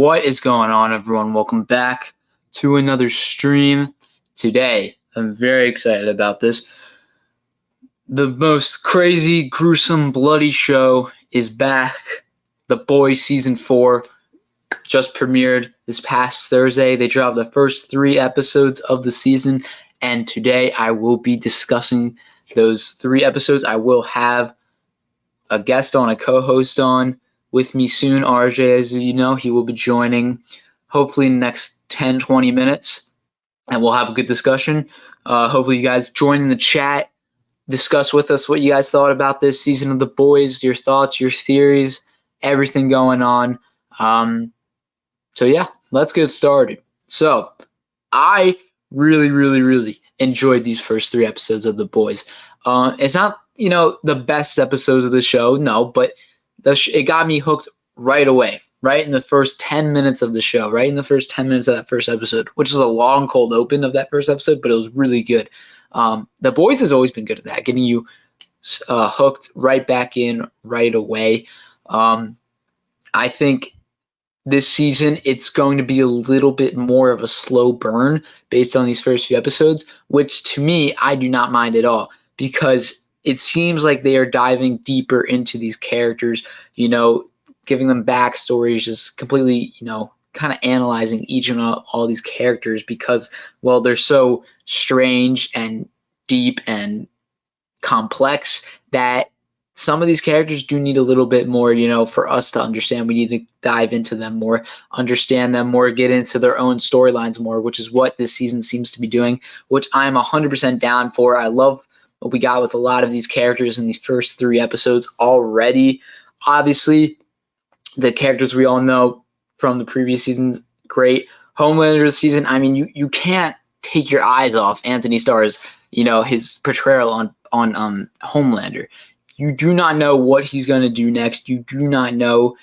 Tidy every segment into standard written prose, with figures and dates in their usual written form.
What is going on, everyone? Welcome back to another stream. Today, I'm very excited about this. The most crazy, gruesome, bloody show is back. The Boys Season 4 just premiered this past Thursday. They dropped the first 3 episodes of the season, and today I will be discussing those 3 episodes. I will have a guest on, a co-host on with me soon, RJ, as you know. He will be joining hopefully in the next 10-20 minutes, and we'll have a good discussion. Hopefully you guys join in the chat, discuss with us what you guys thought about this season of The Boys, your thoughts, your theories, everything going on. So yeah, let's get started. So I really enjoyed these first 3 episodes of The Boys. It's not, the best episodes of the show, no, but it got me hooked right away, right in the first 10 minutes of the show, right in the first 10 minutes of that first episode, which is a long cold open of that first episode, but it was really good. The Boys has always been good at that, getting you hooked right back in right away. I think this season it's going to be a little bit more of a slow burn based on these first few episodes, which to me, I do not mind at all, because it seems like they are diving deeper into these characters, giving them backstories, just completely, kind of analyzing each and all these characters because, well, they're so strange and deep and complex that some of these characters do need a little bit more, for us to understand. We need to dive into them more, understand them more, get into their own storylines more, which is what this season seems to be doing, which I'm 100% down for. I love what we got with a lot of these characters in these first 3 episodes already. Obviously, the characters we all know from the previous seasons, great. Homelander this season, I mean, you can't take your eyes off Anthony Starr's, his portrayal on Homelander. You do not know what he's going to do next. You do not know,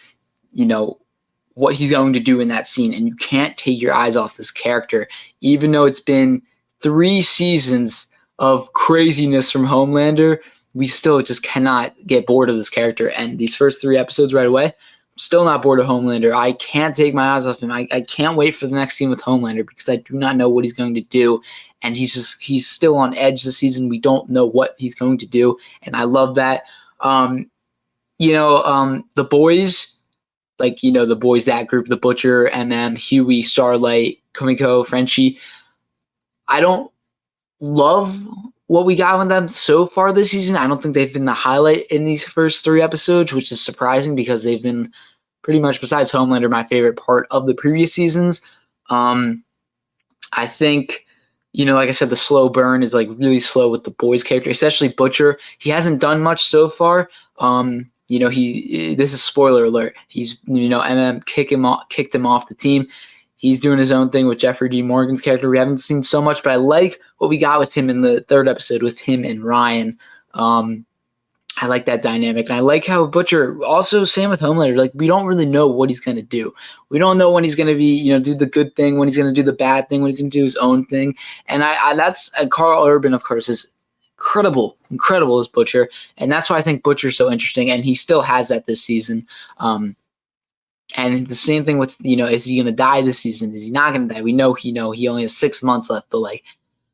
what he's going to do in that scene, and you can't take your eyes off this character, even though it's been 3 seasons of craziness from Homelander. We still just cannot get bored of this character. And these first 3 episodes right away, I'm still not bored of Homelander. I can't take my eyes off him. I can't wait for the next scene with Homelander because I do not know what he's going to do. And he's still on edge this season. We don't know what he's going to do. And I love that. The Boys, the Boys, that group, the Butcher, MM, Huey, Starlight, Kumiko, Frenchie. I don't love what we got with them so far this season. I don't think they've been the highlight in these first 3 episodes, which is surprising because they've been pretty much, besides Homelander, my favorite part of the previous seasons. I think, like I said, the slow burn is really slow with the Boys character, especially Butcher. He hasn't done much so far. This is spoiler alert. He's, MM kicked him off the team. He's doing his own thing with Jeffrey D. Morgan's character. We haven't seen so much, but I like what we got with him in the 3rd episode with him and Ryan. I like that dynamic. And I like how Butcher, also same with Homelander, we don't really know what he's going to do. We don't know when he's going to be, do the good thing, when he's going to do the bad thing, when he's going to do his own thing. And that's Carl Urban, of course, is incredible as Butcher. And that's why I think Butcher's so interesting. And he still has that this season. And the same thing with, is he going to die this season? Is he not going to die? We know, he only has 6 months left, but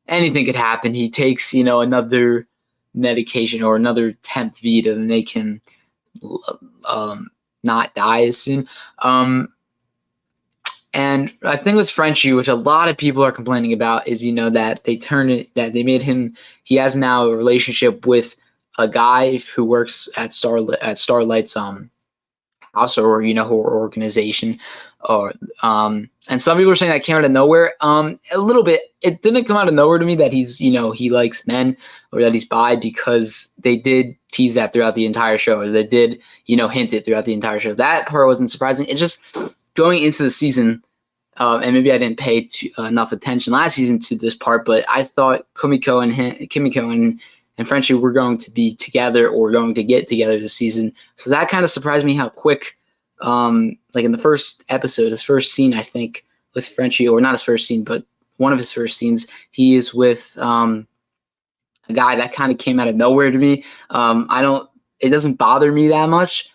anything could happen. He takes, another medication or another temp V to make him not die as soon. And I think with Frenchie, which a lot of people are complaining about, is, that they made him, he has now a relationship with a guy who works at Starlight's, house or her organization, or and some people are saying that came out of nowhere. A little bit. It didn't come out of nowhere to me that he's he likes men or that he's bi, because they did tease that throughout the entire show, or they did hint it throughout the entire show. That part wasn't surprising. It's just going into the season, and maybe I didn't pay enough attention last season to this part, but I thought Kimiko and Frenchie were going to be together or going to get together this season. So that kind of surprised me how quick, in the first episode, his first scene, I think, with Frenchie, or not his first scene, but one of his first scenes, he is with a guy that kind of came out of nowhere to me. It doesn't bother me that much.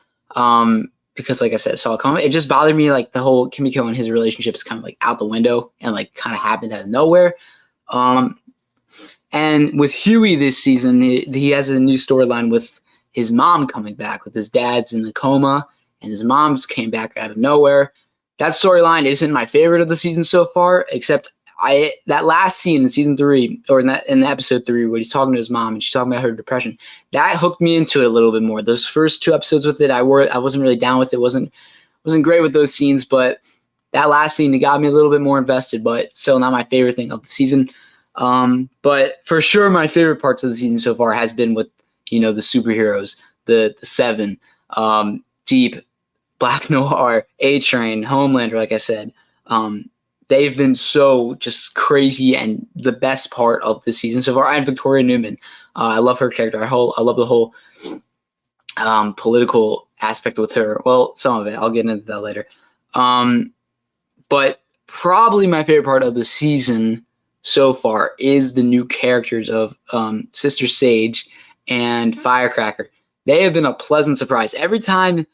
because like I said, saw it coming. It just bothered me like the whole Kimiko and his relationship is kind of like out the window and like kind of happened out of nowhere. And with Huey this season, he has a new storyline with his mom coming back, with his dad's in a coma and his mom's came back out of nowhere. That storyline isn't my favorite of the season so far, except that last scene in season 3, or in episode 3, where he's talking to his mom and she's talking about her depression, that hooked me into it a little bit more. Those first 2 episodes with it, I wasn't really down with it. wasn't great with those scenes, but that last scene, it got me a little bit more invested, but still not my favorite thing of the season. But for sure, my favorite parts of the season so far has been with, the superheroes, the 7, Deep, Black Noir, A-Train, Homelander, like I said. They've been so just crazy and the best part of the season so far. And Victoria Newman, I love her character. I love the whole political aspect with her. Well, some of it. I'll get into that later. But probably my favorite part of the season so far is the new characters of Sister Sage and Firecracker. They have been a pleasant surprise. Every time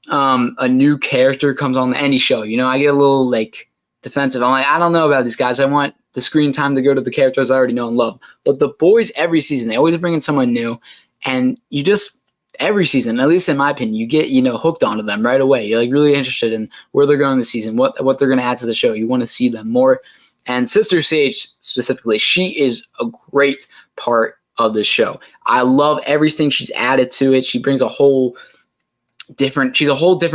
a new character comes on any show, I get a little like defensive. I'm like, I don't know about these guys. I want the screen time to go to the characters I already know and love. But the boys, every season, they always bring in someone new, and you just every season, at least in my opinion, you get hooked onto them right away. You're like really interested in where they're going this season, what they're going to add to the show. You want to see them more. And Sister Sage specifically, she is a great part of the show. I love everything she's added to it. She brings she's a whole different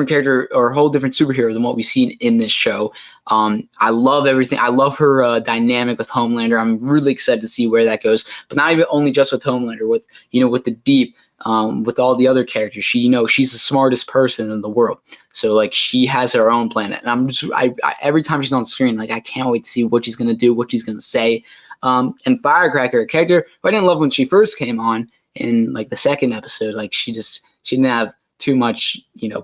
character or a whole different superhero than what we've seen in this show. I love everything. I love her dynamic with Homelander. I'm really excited to see where that goes, but not even only just with Homelander, with the Deep, with all the other characters. She's the smartest person in the world. So like she has her own planet, and I every time she's on screen, like I can't wait to see what she's gonna do, what she's gonna say. And Firecracker, a character who I didn't love when she first came on in like the 2nd episode. Like she didn't have too much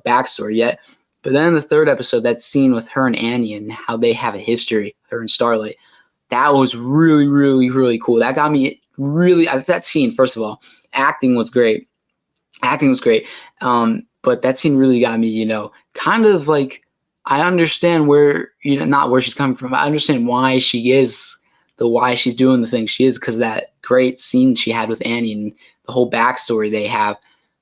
backstory yet. But then in the 3rd episode, that scene with her and Annie and how they have a history, her and Starlight, that was really, really, really cool. That got me really, that scene, first of all, acting was great. But that scene really got me, kind of like, I understand where, not where she's coming from. I understand why she is why she's doing the things she is, because that great scene she had with Annie and the whole backstory they have,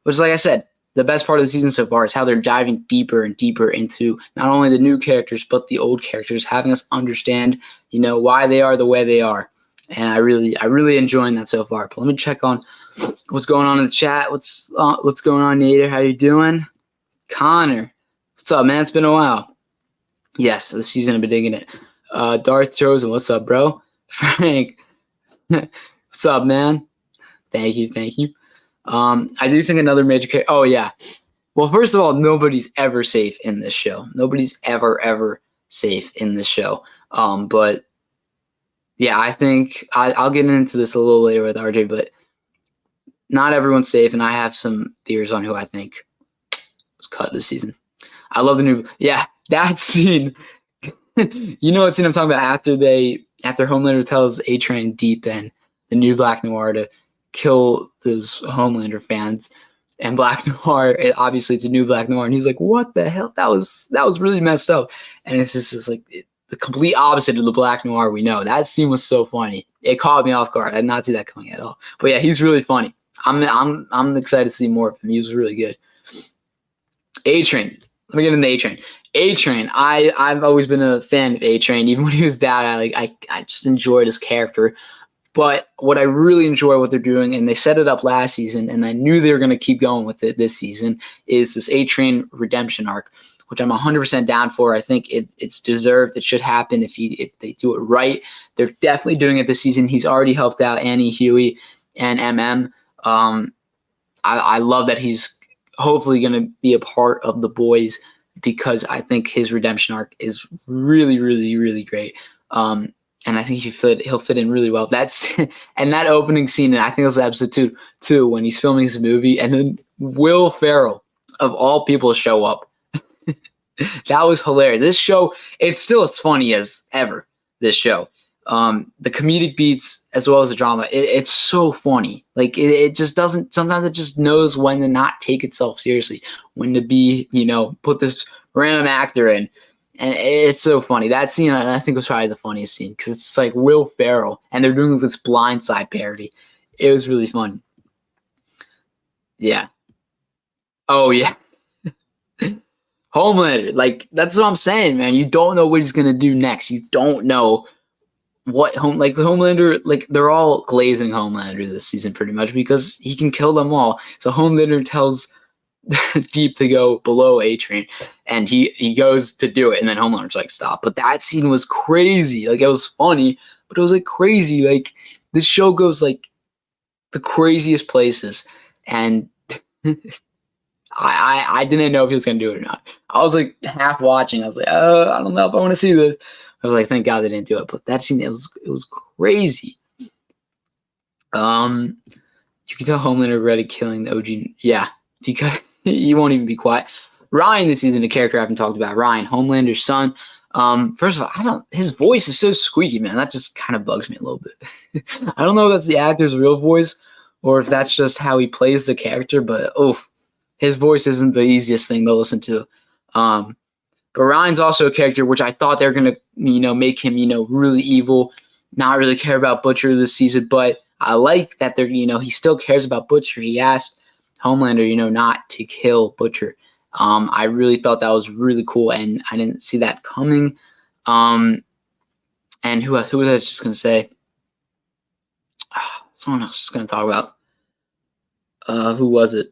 which, like I said, the best part of the season so far is how they're diving deeper and deeper into not only the new characters, but the old characters, having us understand, why they are the way they are. And I really enjoying that so far. But let me check on what's going on in the chat. What's going on, Nader? How you doing? Connor, what's up, man? It's been a while. Yes, this season I've been digging it. Darth Chosen, what's up, bro? Frank, what's up, man? Thank you. I do think another major character. Oh yeah. Well, first of all, nobody's ever safe in this show. Nobody's ever safe in this show. But yeah, I think I'll get into this a little later with RJ, but not everyone's safe, and I have some theories on who I think was cut this season. I love the new, that scene. What scene I'm talking about after Homelander tells A-Train, Deep, and the new Black Noir to kill those Homelander fans, and Black Noir, obviously it's a new Black Noir, and he's like, what the hell? That was really messed up. And it's just like the complete opposite of the Black Noir we know. That scene was so funny. It caught me off guard. I did not see that coming at all. But yeah, he's really funny. I'm excited to see more of him. He was really good. A-Train. Let me get into A-Train. A-Train. I've always been a fan of A-Train. Even when he was bad, I just enjoyed his character. But what I really enjoy what they're doing, and they set it up last season, and I knew they were going to keep going with it this season, is this A-Train redemption arc, which I'm 100% down for. I think it's deserved. It should happen if they do it right. They're definitely doing it this season. He's already helped out Annie, Huey, and MM. I love that he's hopefully going to be a part of the boys, because I think his redemption arc is really, really, really great. And I think he'll fit in really well. And that opening scene, and I think it was episode 2, when he's filming his movie, and then Will Ferrell, of all people, show up. That was hilarious. This show, it's still as funny as ever, this show. The comedic beats as well as the drama, it's so funny. Like it just doesn't. Sometimes it just knows when to not take itself seriously, when to be, put this random actor in, and it's so funny. That scene I think was probably the funniest scene because it's like Will Ferrell and they're doing this Blind Side parody. It was really fun. Yeah. Oh yeah. Homelander, like that's what I'm saying, man. You don't know what he's gonna do next. You don't know what the Homelander, like they're all glazing Homelander this season pretty much because he can kill them all. So Homelander tells Deep to go below A-Train, and he goes to do it, and then Homelander's like, stop. But that scene was crazy. Like it was funny, but it was like crazy. Like this show goes like the craziest places, and I didn't know if he was gonna do it or not. I was like half watching. I was like, I don't know if I want to see this. I was like, thank God they didn't do it. But that scene, it was crazy. You can tell Homelander already killing the OG. Yeah, because he won't even be quiet. Ryan this season, a character I haven't talked about. Ryan, Homelander's son. First of all, his voice is so squeaky, man. That just kind of bugs me a little bit. I don't know if that's the actor's real voice or if that's just how he plays the character, but his voice isn't the easiest thing to listen to. But Ryan's also a character which I thought they're going to, make him, really evil, not really care about Butcher this season. But I like that they're, he still cares about Butcher. He asked Homelander, not to kill Butcher. I really thought that was really cool, and I didn't see that coming. And who was I just going to say? Someone else was going to talk about. Who was it?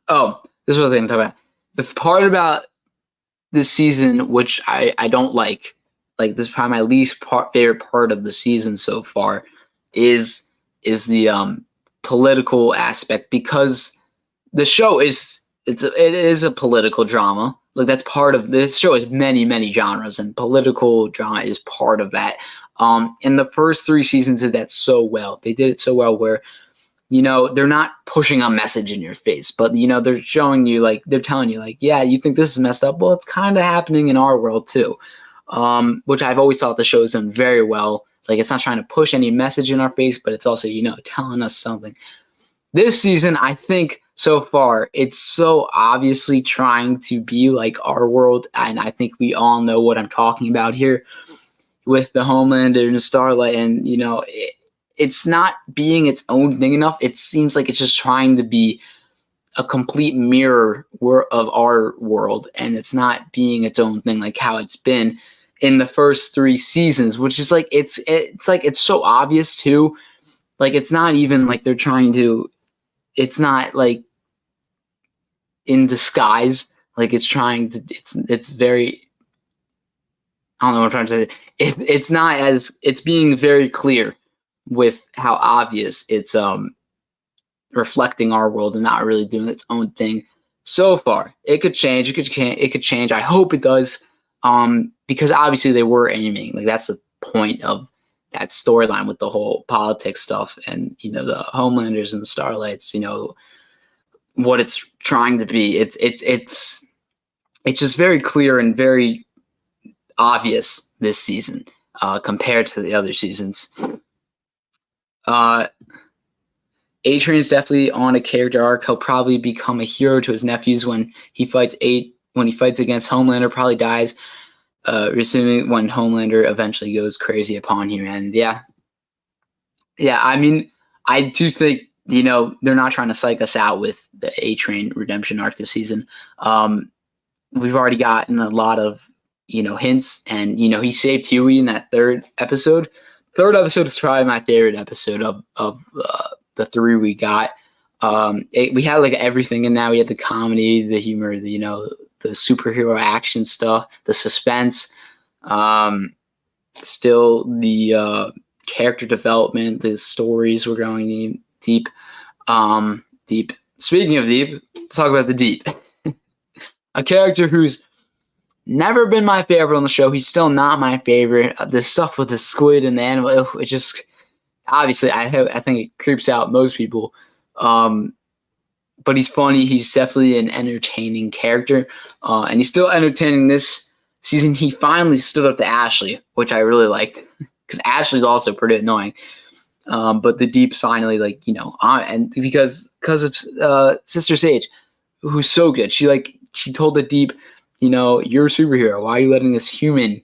Oh, this is what I was going to talk about. The part about this season, which I don't like this is probably my least favorite part of the season so far, is the political aspect, because the show it is a political drama. Like that's part of this show is many genres, and political drama is part of that. And the first 3 seasons did that so well. They did it so well where they're not pushing a message in your face, but, they're showing you, like, they're telling you, like, yeah, you think this is messed up? Well, it's kind of happening in our world, too, which I've always thought the show's done very well. Like, it's not trying to push any message in our face, but it's also, telling us something. This season, I think, so far, it's so obviously trying to be like our world, and I think we all know what I'm talking about here with the Homelander and the Starlight, and, it's not being its own thing enough. It seems like it's just trying to be a complete mirror of our world, and it's not being its own thing like how it's been in the first 3 seasons, which is like it's like it's so obvious too. Like it's not even like they're trying to. It's not like in disguise. Like it's trying to. It's very. I don't know what I'm trying to say. It's not as it's being very clear with how obvious it's reflecting our world and not really doing its own thing so far. It could change. It could change. I hope it does, because obviously they were aiming. Like that's the point of that storyline with the whole politics stuff and the Homelanders and the Starlights. What it's trying to be. It's just very clear and very obvious this season compared to the other seasons. A-Train is definitely on a character arc. He'll probably become a hero to his nephews when he fights against Homelander. Probably dies, assuming when Homelander eventually goes crazy upon him. And yeah. I mean, I do think they're not trying to psych us out with the A-Train redemption arc this season. We've already gotten a lot of hints, and he saved Huey in that 3rd episode. 3rd episode is probably my favorite episode of the 3 we got. We had like everything in that. We had the comedy, the humor, the superhero action stuff, the suspense, still the character development, the stories were going deep. Deep. Speaking of deep, let's talk about the deep. A character who's never been my favorite on the show. He's still not my favorite. The stuff with the squid and the animal, it just obviously I think it creeps out most people. But he's funny. He's definitely an entertaining character, and he's still entertaining this season, he finally stood up to Ashley, which I really liked because Ashley's also pretty annoying. But the Deep's finally like, and because of Sister Sage, who's so good. She told the Deep, you're a superhero. Why are you letting this human,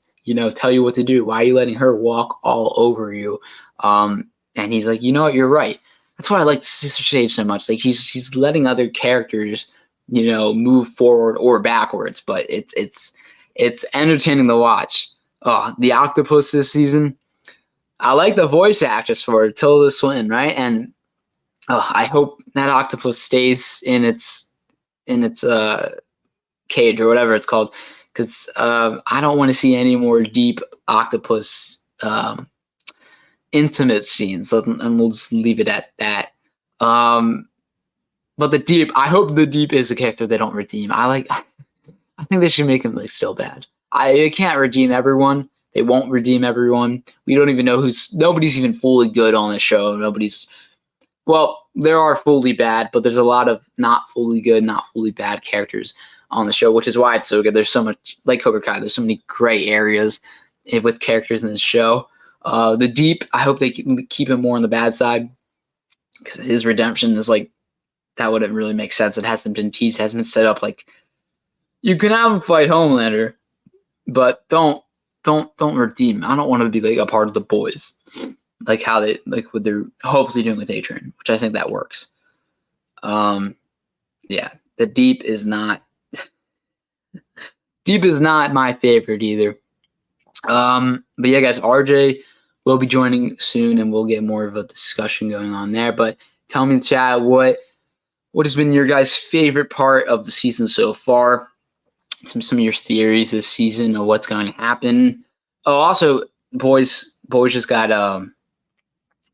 tell you what to do? Why are you letting her walk all over you? And he's like, you know what, you're right. That's why I like Sister Sage so much. Like she's letting other characters, move forward or backwards, but it's entertaining to watch. The octopus this season. I like the voice actress for Tilda Swinton, right? And I hope that octopus stays in its cage or whatever it's called, because I don't want to see any more Deep octopus intimate scenes, and we'll just leave it at that. But the Deep, I hope the Deep is a character they don't redeem. I think they should make him like still bad. They can't redeem everyone. They won't redeem everyone. We don't even know nobody's even fully good on this show. Well, there are fully bad, but there's a lot of not fully good, not fully bad characters on the show, which is why it's so good. There's so much, like Cobra Kai, there's so many gray areas with characters in this show. The Deep, I hope they keep him more on the bad side, because his redemption is like, that wouldn't really make sense. It hasn't been teased, hasn't been set up. Like, you can have him fight Homelander, but don't redeem. I don't want to be like a part of the boys, like how they like what they're hopefully doing with A-Train, which I think that works. Yeah, the Deep is not my favorite either. But yeah, guys, RJ will be joining soon, and we'll get more of a discussion going on there. But tell me in the chat what has been your guys' favorite part of the season so far. Some of your theories this season of what's going to happen. Oh, also, boys just got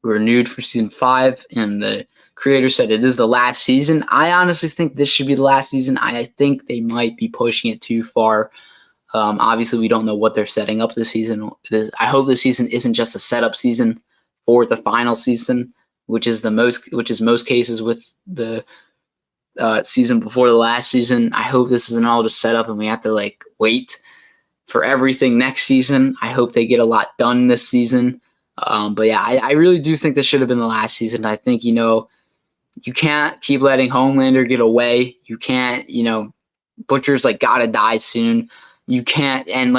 renewed for season 5, and the creator said it is the last season. I honestly think this should be the last season. I think they might be pushing it too far. Obviously, we don't know what they're setting up this season. I hope this season isn't just a setup season for the final season, which is most cases with the season before the last season. I hope this isn't all just set up and we have to like wait for everything next season. I hope they get a lot done this season. But yeah, I really do think this should have been the last season. I think, you can't keep letting Homelander get away. You can't, Butcher's like gotta die soon. You can't, and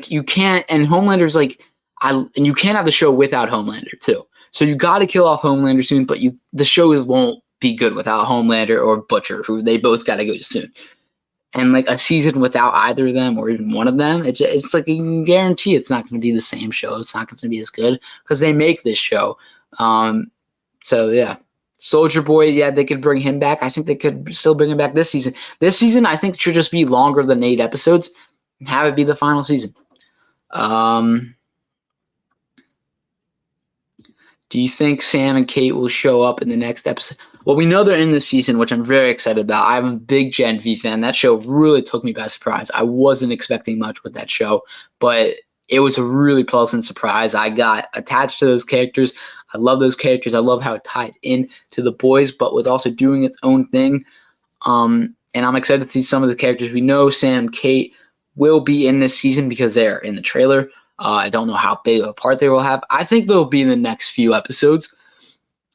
you can't, and Homelander's like, and you can't have the show without Homelander too. So you got to kill off Homelander soon, but the show won't be good without Homelander or Butcher, who they both got to go soon. And like a season without either of them or even one of them, it's like you can guarantee it's not going to be the same show. It's not going to be as good because they make this show. So yeah, Soldier Boy, yeah, they could bring him back. I think they could still bring him back this season. This season, I think, should just be longer than 8 episodes and have it be the final season. Do you think Sam and Kate will show up in the next episode? Well, we know they're in this season, which I'm very excited about. I'm a big Gen V fan. That show really took me by surprise. I wasn't expecting much with that show, but it was a really pleasant surprise. I got attached to those characters. I love those characters. I love how it tied in to the boys, but with also doing its own thing. And I'm excited to see some of the characters. We know Sam and Kate will be in this season because they're in the trailer. I don't know how big of a part they will have. I think they'll be in the next few episodes.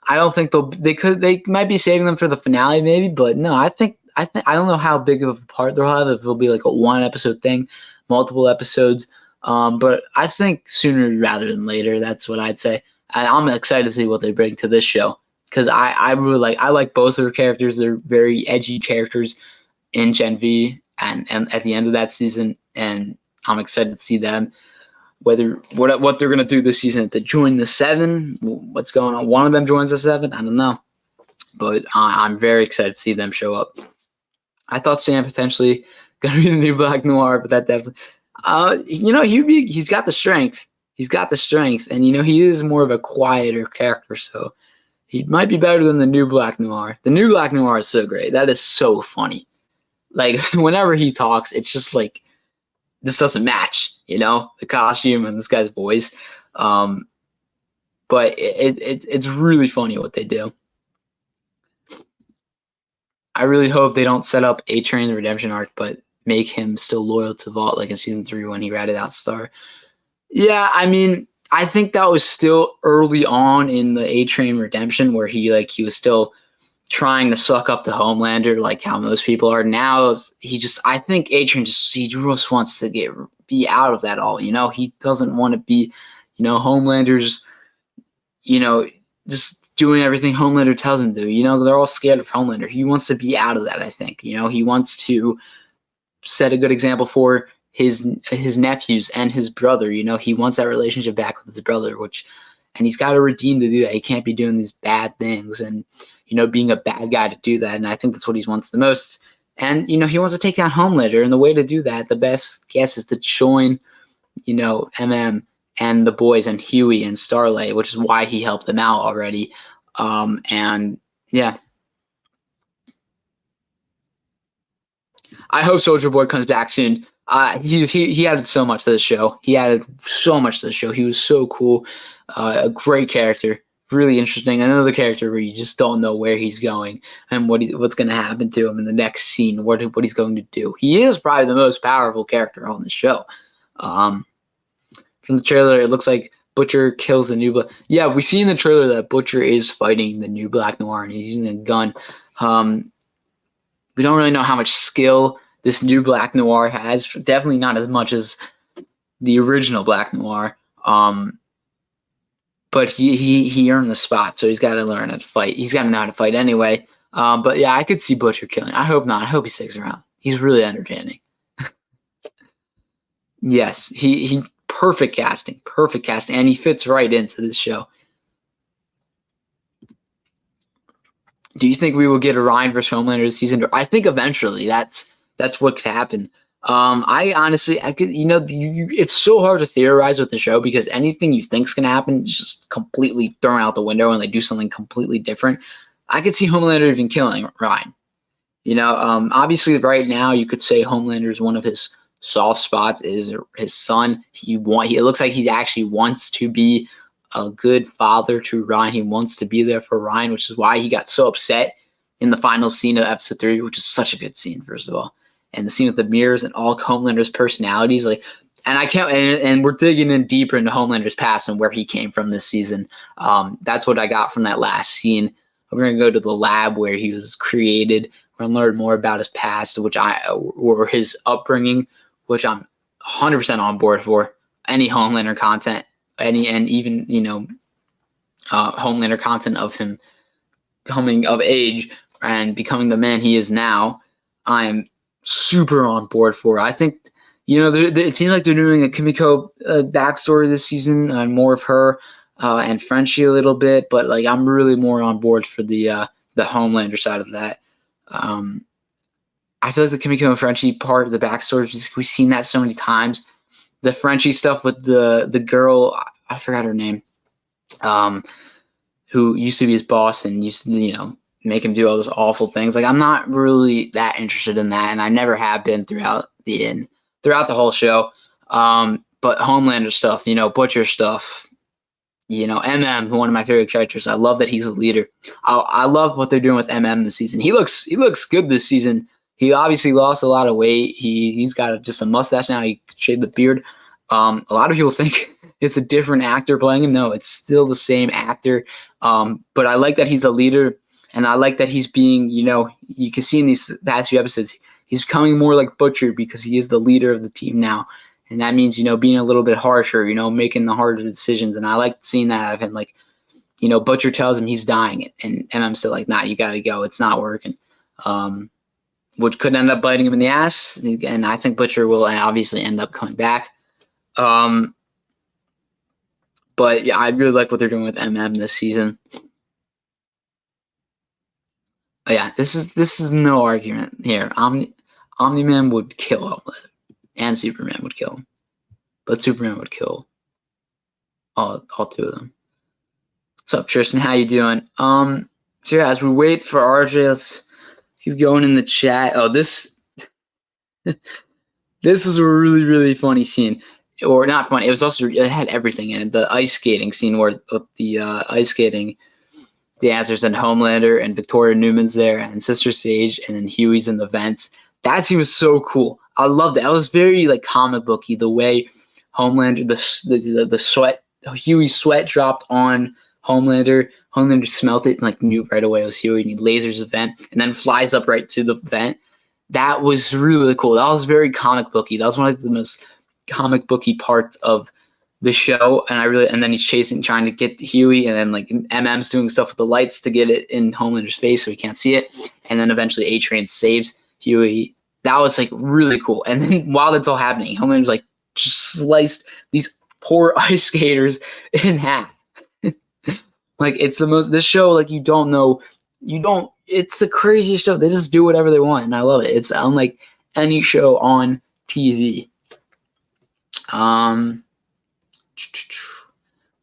I don't think they might be saving them for the finale maybe, but no, I don't know how big of a part they'll have, if it'll be like a 1 episode thing, multiple episodes. But I think sooner rather than later, that's what I'd say. And I'm excited to see what they bring to this show, because I really like both of their characters. They're very edgy characters in Gen V and at the end of that season, and I'm excited to see them. What they're gonna do this season, if they join the 7, what's going on? One of them joins the 7, I don't know, but I'm very excited to see them show up. I thought Sam potentially gonna be the new Black Noir, but that definitely, he's got the strength. He's got the strength, and he is more of a quieter character, so he might be better than the new Black Noir. The new Black Noir is so great. That is so funny. Like whenever he talks, it's just like, this doesn't match, the costume and this guy's voice. But it's really funny what they do. I really hope they don't set up A-Train's redemption arc, but make him still loyal to Vought, like in season 3 when he ratted out Star. Yeah, I mean, I think that was still early on in the A-Train redemption where he was still trying to suck up to Homelander like how most people are. Now I think A-Train he just wants to be out of that all, he doesn't want to be, Homelander's, just doing everything Homelander tells him to do. They're all scared of Homelander. He wants to be out of that, I think. He wants to set a good example for his nephews and his brother. He wants that relationship back with his brother, and he's got to redeem to do that. He can't be doing these bad things and, being a bad guy to do that. And I think that's what he wants the most. And, he wants to take down Homelander. And the way to do that, the best guess is to join, MM and the boys and Huey and Starlight, which is why he helped them out already. And yeah. I hope Soldier Boy comes back soon. He added so much to the show. He was so cool. A great character. Really interesting. Another character where you just don't know where he's going and what's going to happen to him in the next scene, what he's going to do. He is probably the most powerful character on the show. From the trailer, it looks like Butcher kills the new Yeah, we see in the trailer that Butcher is fighting the new Black Noir and he's using a gun. We don't really know how much skill this new Black Noir has. Definitely not as much as the original Black Noir. But he earned the spot, so he's got to learn how to fight. He's got to know how to fight anyway. But yeah, I could see Butcher killing. I hope not. I hope he sticks around. He's really entertaining. Yes, he perfect casting, and he fits right into this show. Do you think we will get Orion versus Homelander this season? I think eventually that's what could happen. I honestly, it's so hard to theorize with the show because anything you think is going to happen is just completely thrown out the window and they do something completely different. I could see Homelander even killing Ryan. Obviously right now you could say Homelander is one of his soft spots is his son. It looks like he actually wants to be a good father to Ryan. He wants to be there for Ryan, which is why he got so upset in the final scene of episode 3, which is such a good scene, first of all. And the scene with the mirrors and all Homelander's personalities, and we're digging in deeper into Homelander's past and where he came from this season. That's what I got from that last scene. We're gonna go to the lab where he was created. We're gonna learn more about his past, or his upbringing, which I'm 100% on board for. Any Homelander content, and even Homelander content of him coming of age and becoming the man he is now. I'm super on board for. I think it seems like they're doing a Kimiko backstory this season and more of her and Frenchie a little bit, but I'm really more on board for the Homelander side of that. I feel like the Kimiko and Frenchie part of the backstory, we've seen that so many times. The Frenchie stuff with the girl, I forgot her name, who used to be his boss and used to make him do all those awful things. I'm not really that interested in that, and I never have been throughout the whole show. But Homelander stuff, Butcher stuff, MM, one of my favorite characters. I love that he's a leader. I love what they're doing with MM this season. He looks good this season. He obviously lost a lot of weight. He's got just a mustache now. He shaved the beard. A lot of people think it's a different actor playing him. No, it's still the same actor. But I like that he's the leader. And I like that he's being, you can see in these past few episodes, he's becoming more like Butcher because he is the leader of the team now. And that means, being a little bit harsher, making the harder decisions. And I like seeing that out of him. Butcher tells him he's dying. And I'm still like, nah, you got to go. It's not working. Which could end up biting him in the ass. And I think Butcher will obviously end up coming back. But yeah, I really like what they're doing with MM this season. Yeah, this is no argument here. Omni-Man would kill Homelander, and Superman would kill him, but Superman would kill all two of them. What's up, Tristan? How you doing? So yeah, as we wait for RJ, let's keep going in the chat. Oh, this was a really, really funny scene. Or not funny. It had everything in it. The ice skating scene where the ice skating dancers and Homelander and Victoria Newman's there and Sister Sage and then Huey's in the vents. That scene was so cool. I loved it. I was very like comic booky the way Homelander the sweat Huey's sweat dropped on Homelander. Homelander smelt it and like knew right away it was Huey, and he lasers the vent and then flies up right to the vent. That was really cool. That was very comic booky. That was one of the most comic booky parts of the show, and then he's trying to get Huey, and then like MM's doing stuff with the lights to get it in Homelander's face so he can't see it, and then eventually A-Train saves Huey. That was like really cool. And then while that's all happening, Homelander's like just sliced these poor ice skaters in half. Like it's this show, like it's the craziest show. They just do whatever they want, and I love it. It's unlike any show on TV.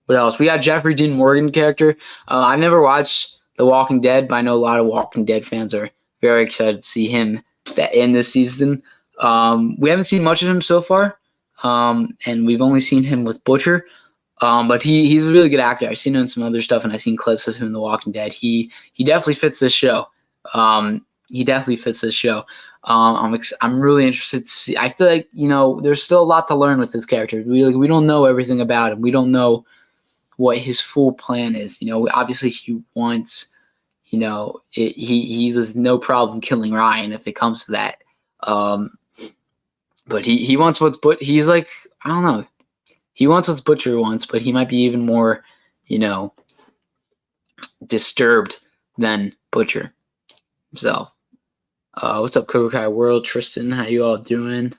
What else? We got Jeffrey Dean Morgan character. I've never watched The Walking Dead, but I know a lot of Walking Dead fans are very excited to see him in this season. We haven't seen much of him so far, and we've only seen him with Butcher. But he's a really good actor. I've seen him in some other stuff, and I've seen clips of him in The Walking Dead. He definitely fits this show. I'm really interested to see. I feel like there's still a lot to learn with this character. We don't know everything about him. We don't know what his full plan is. Obviously he wants. He has no problem killing Ryan if it comes to that. But he wants he's like, I don't know. He wants what Butcher wants, but he might be even more, disturbed than Butcher himself. What's up, Cobra Kai World? Tristan, how you all doing?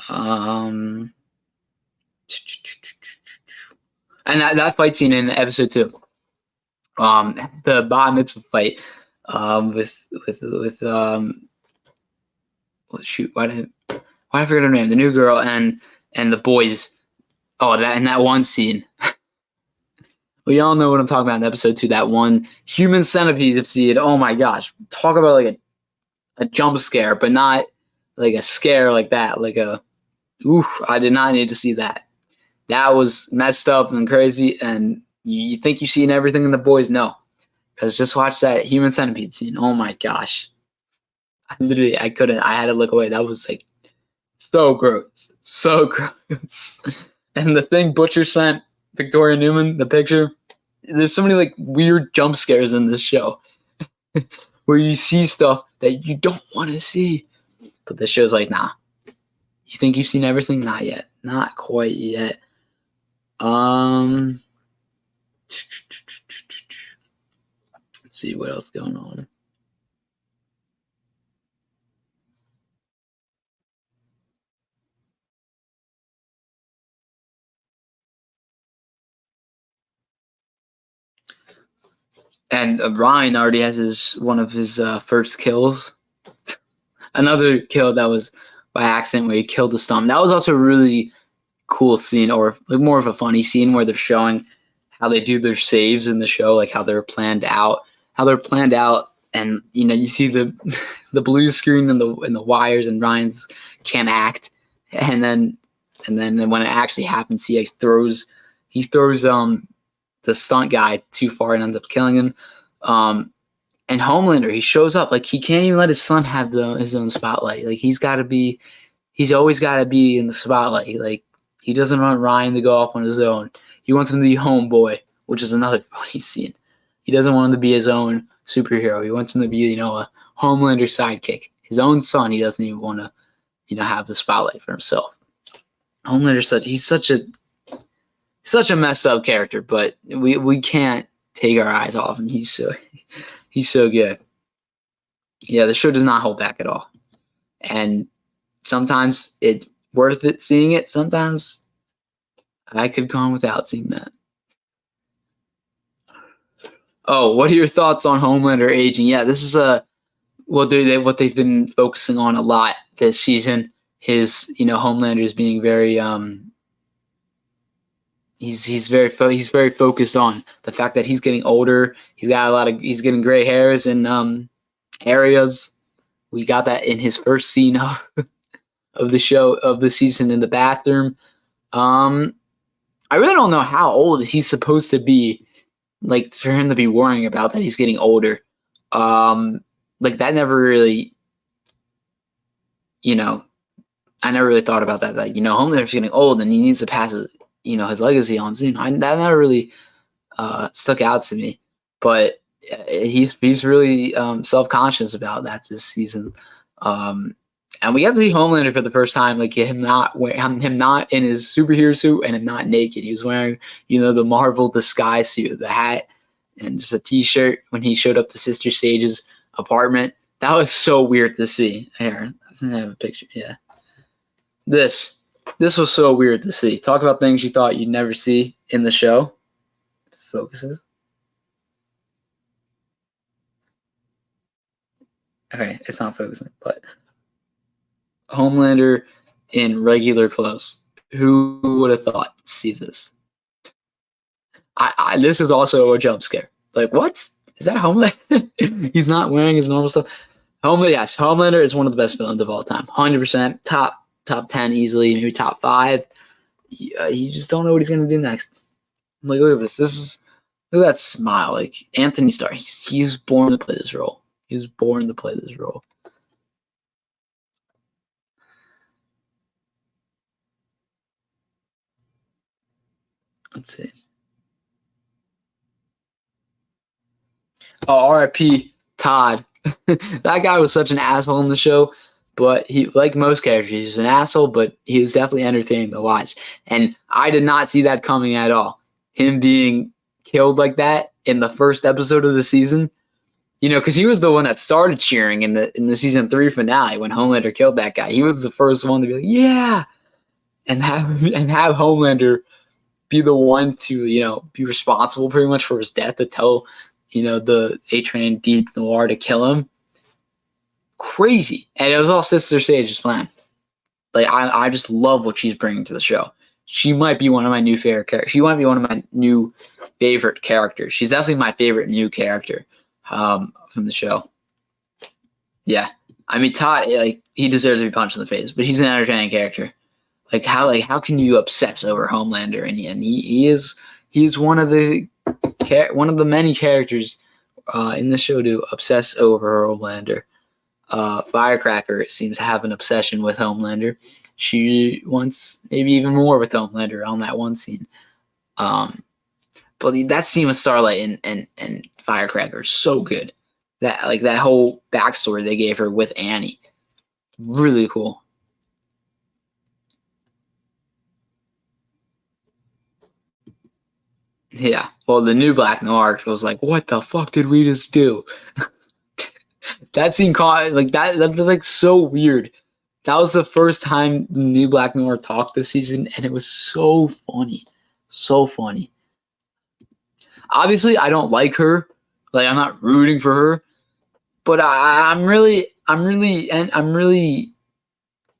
And that fight scene in episode 2, the Bar Mitzvah fight, with why did I forget her name? The new girl and the boys. Oh, that one scene. We all know what I'm talking about in episode 2. That one human centipede scene. Oh my gosh! Talk about like a jump scare, but not like a scare like that. Like I did not need to see that. That was messed up and crazy. And you think you've seen everything in The Boys? No, because just watch that human centipede scene. Oh my gosh! I couldn't. I had to look away. That was like so gross. So gross. And the thing Butcher sent Victoria Newman, the picture, there's so many like weird jump scares in this show where you see stuff that you don't want to see. But the show's like, nah. You think you've seen everything? Not yet. Not quite yet. Let's see what else is going on. And Ryan already has one of his first kills. Another kill that was by accident where he killed the stump. That was also a really cool scene, or more of a funny scene, where they're showing how they do their saves in the show, like how they're planned out. And you see the blue screen and the wires, and Ryan's can't act. And then when it actually happens, he throws the stunt guy too far and ends up killing him. And Homelander, he shows up, like he can't even let his son have his own spotlight. Like he's always got to be in the spotlight. Like he doesn't want Ryan to go off on his own. He wants him to be homeboy, which is another funny scene. He doesn't want him to be his own superhero. He wants him to be, a Homelander sidekick. His own son, he doesn't even want to, have the spotlight for himself. Homelander, he's such a messed up character, but we can't take our eyes off him. He's so good. Yeah, the show does not hold back at all. And sometimes it's worth it seeing it. Sometimes I could go on without seeing that. Oh, what are your thoughts on Homelander aging? Yeah, this is what they've been focusing on a lot this season. His, Homelander is being very he's very focused on the fact that he's getting older. He's getting gray hairs in areas. We got that in his first scene of the season in the bathroom. I really don't know how old he's supposed to be, like for him to be worrying about that he's getting older. Like that never really you know, I never really thought about that. That Homelander's getting old and he needs to pass his legacy on soon. That never really stuck out to me, but he's really self-conscious about that this season. And we got to see Homelander for the first time, like him not in his superhero suit and him not naked. He was wearing, the Marvel disguise suit, the hat, and just a t-shirt when he showed up to Sister Stage's apartment. That was so weird to see. Here, I have a picture. Yeah, this was so weird to see. Talk about things you thought you'd never see in the show. Focuses. Okay, it's not focusing, but Homelander in regular clothes. Who would have thought to see this? This is also a jump scare. Like, what? Is that Homelander? He's not wearing his normal stuff. Homelander is one of the best villains of all time. 100%. Top 10 easily, maybe top 5. You just don't know what he's going to do next. Like, look at this. Look at that smile. Like, Anthony Starr, he was born to play this role. Let's see. Oh, R.I.P. Todd. That guy was such an asshole in the show, but he, like most characters, he's an asshole, but he was definitely entertaining to watch. And I did not see that coming at all. Him being killed like that in the first episode of the season, because he was the one that started cheering in the season 3 finale when Homelander killed that guy. He was the first one to be like, yeah, and have Homelander be the one to be responsible pretty much for his death, to tell the A-Train Deep Noir to kill him. Crazy. And it was all Sister Sage's plan. Like, I just love what she's bringing to the show. She might be one of my new favorite characters. She might be one of my new favorite characters. She's definitely my favorite new character from the show. Yeah. I mean, Todd, he deserves to be punched in the face, but he's an entertaining character. How can you obsess over Homelander? And he's one of the many characters in the show to obsess over Homelander. Firecracker seems to have an obsession with Homelander. She wants maybe even more with Homelander on that one scene. But that scene with Starlight and Firecracker is so good. That whole backstory they gave her with Annie, really cool. Yeah. Well, the new Black Noir was like, what the fuck did we just do? That scene caught that was so weird. That was the first time the new Black Noir talked this season, and it was so funny. So funny. Obviously, I don't like her. I'm not rooting for her, but I'm really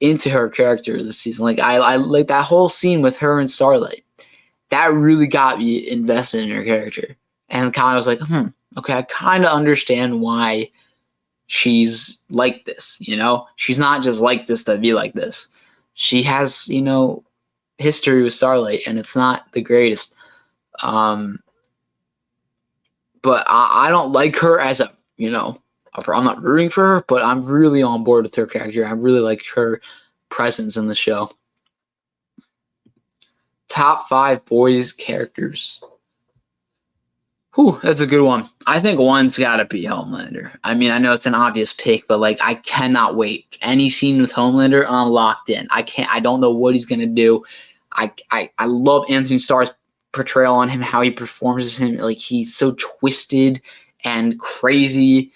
into her character this season. I like that whole scene with her and Starlight. That really got me invested in her character, and kind of was like, okay, I kind of understand why she's like this. She's not just like this to be like this. She has, history with Starlight, and it's not the greatest. But I don't like her as I'm not rooting for her, but I'm really on board with her character. I really like her presence in the show. Top 5 boys characters. Whew, that's a good one. I think one's got to be Homelander. I mean, I know it's an obvious pick, but I cannot wait. Any scene with Homelander, I'm locked in. I don't know what he's gonna do. I love Anthony Starr's portrayal on him, how he performs him. He's so twisted and crazy,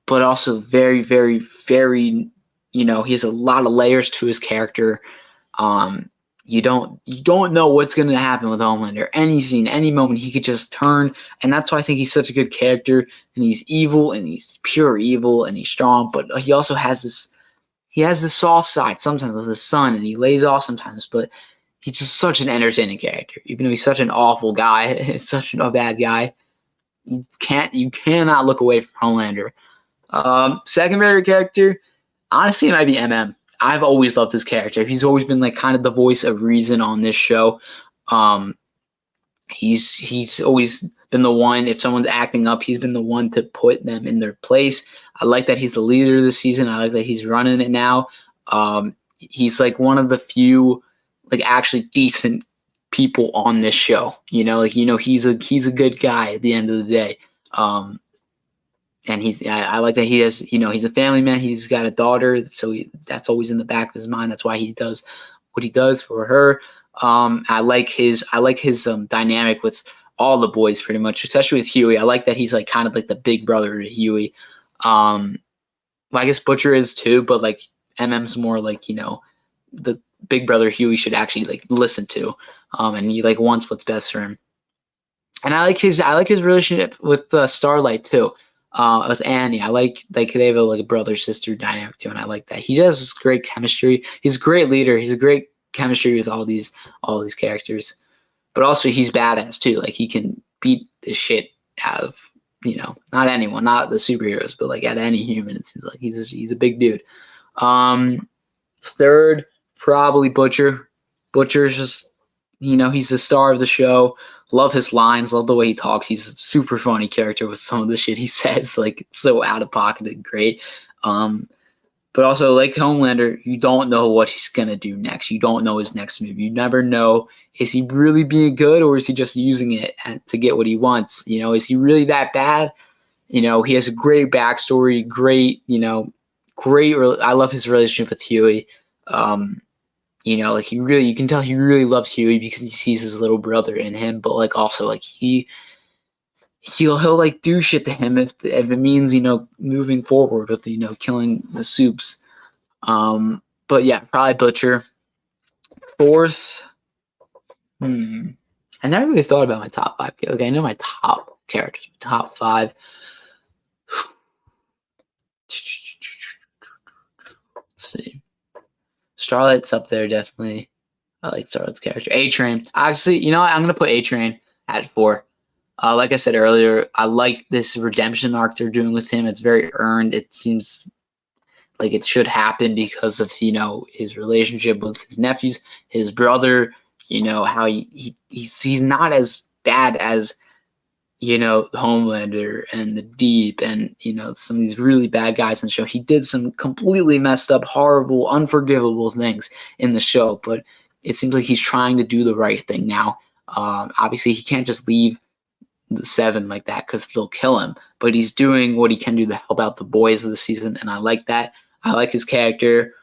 but also very, very, very. He has a lot of layers to his character. You don't know what's going to happen with Homelander. Any scene, any moment, he could just turn, and that's why I think he's such a good character. And he's evil, and he's pure evil, and he's strong, but he also has this. He has this soft side sometimes with his son, and he lays off sometimes. But he's just such an entertaining character, even though he's such an awful guy, such a bad guy. You cannot look away from Homelander. Second favorite character, honestly, it might be MM. I've always loved his character. He's always been kind of the voice of reason on this show. He's always been the one, if someone's acting up, he's been the one to put them in their place. I like that he's the leader this season. I like that he's running it now. He's like one of the few like actually decent people on this show. He's a good guy at the end of the day. And I like that he has, he's a family man. He's got a daughter, so that's always in the back of his mind. That's why he does what he does for her. I like his dynamic with all the boys pretty much, especially with Huey. I like that he's like kind of like the big brother to Huey. Well, I guess Butcher is too, but like MM's more like, the big brother Huey should actually like listen to. And he like wants what's best for him. And I like his relationship with Starlight too. With Annie, I like they have a brother sister dynamic too, and I like that. He has great chemistry. He's a great leader. He's a great chemistry with all these characters. But also he's badass too. Like he can beat the shit out of not anyone, not the superheroes, but like at any human. It seems like he's a big dude. Third, probably Butcher. Butcher's just he's the star of the show. Love his lines. Love the way he talks. He's a super funny character with some of the shit he says. Like so out of pocket and great. But also like Homelander, you don't know what he's gonna do next. You don't know his next move. You never know. Is he really being good, or is he just using it to get what he wants? Is he really that bad? He has a great backstory. Great. I love his relationship with Huey. Like you can tell he really loves Huey because he sees his little brother in him, but like also like he'll like do shit to him if it means moving forward with killing the Soups. But yeah, probably Butcher. Fourth, I never really thought about my top 5. Okay, I know my top characters, top 5. Let's see. Starlight's up there, definitely. I like Starlight's character. A-Train. Actually, I'm going to put A-Train at 4. Like I said earlier, I like this redemption arc they're doing with him. It's very earned. It seems like it should happen because of, his relationship with his nephews, his brother, how he's not as bad as, Homelander and the Deep and, some of these really bad guys in the show. He did some completely messed up, horrible, unforgivable things in the show, but it seems like he's trying to do the right thing now. Obviously, he can't just leave the 7 like that because they'll kill him, but he's doing what he can do to help out the boys of the season, and I like that. I like his character.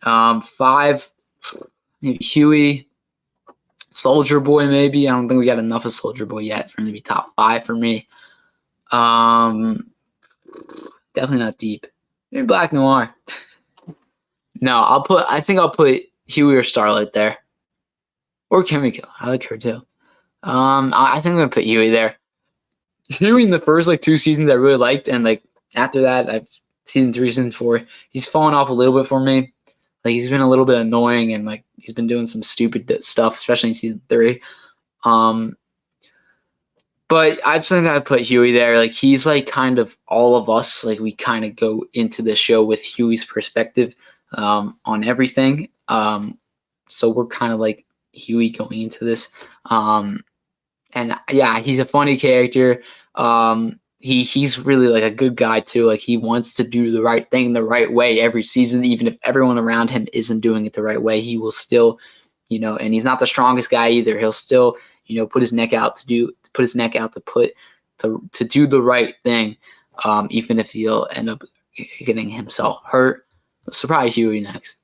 5, maybe Huey. Soldier Boy, maybe. I don't think we got enough of Soldier Boy yet for him to be top 5 for me. Definitely not Deep. Maybe Black Noir. No, I think I'll put Huey or Starlight there. Or Kimiko. I like her too. I think I'm gonna put Huey there. Huey in the first 2 seasons I really liked, and after that, season 3, season 4, he's fallen off a little bit for me. He's been a little bit annoying, and he's been doing some stupid stuff, especially in season 3. But I've think I put Huey there. He's kind of all of us. We kind of go into the show with Huey's perspective on everything. So we're kind of like Huey going into this. And yeah, he's a funny character. He's really a good guy too. He wants to do the right thing the right way every season, even if everyone around him isn't doing it the right way. He will still, and he's not the strongest guy either. He'll still, put his neck out to do the right thing, even if he'll end up getting himself hurt. So probably Huey next.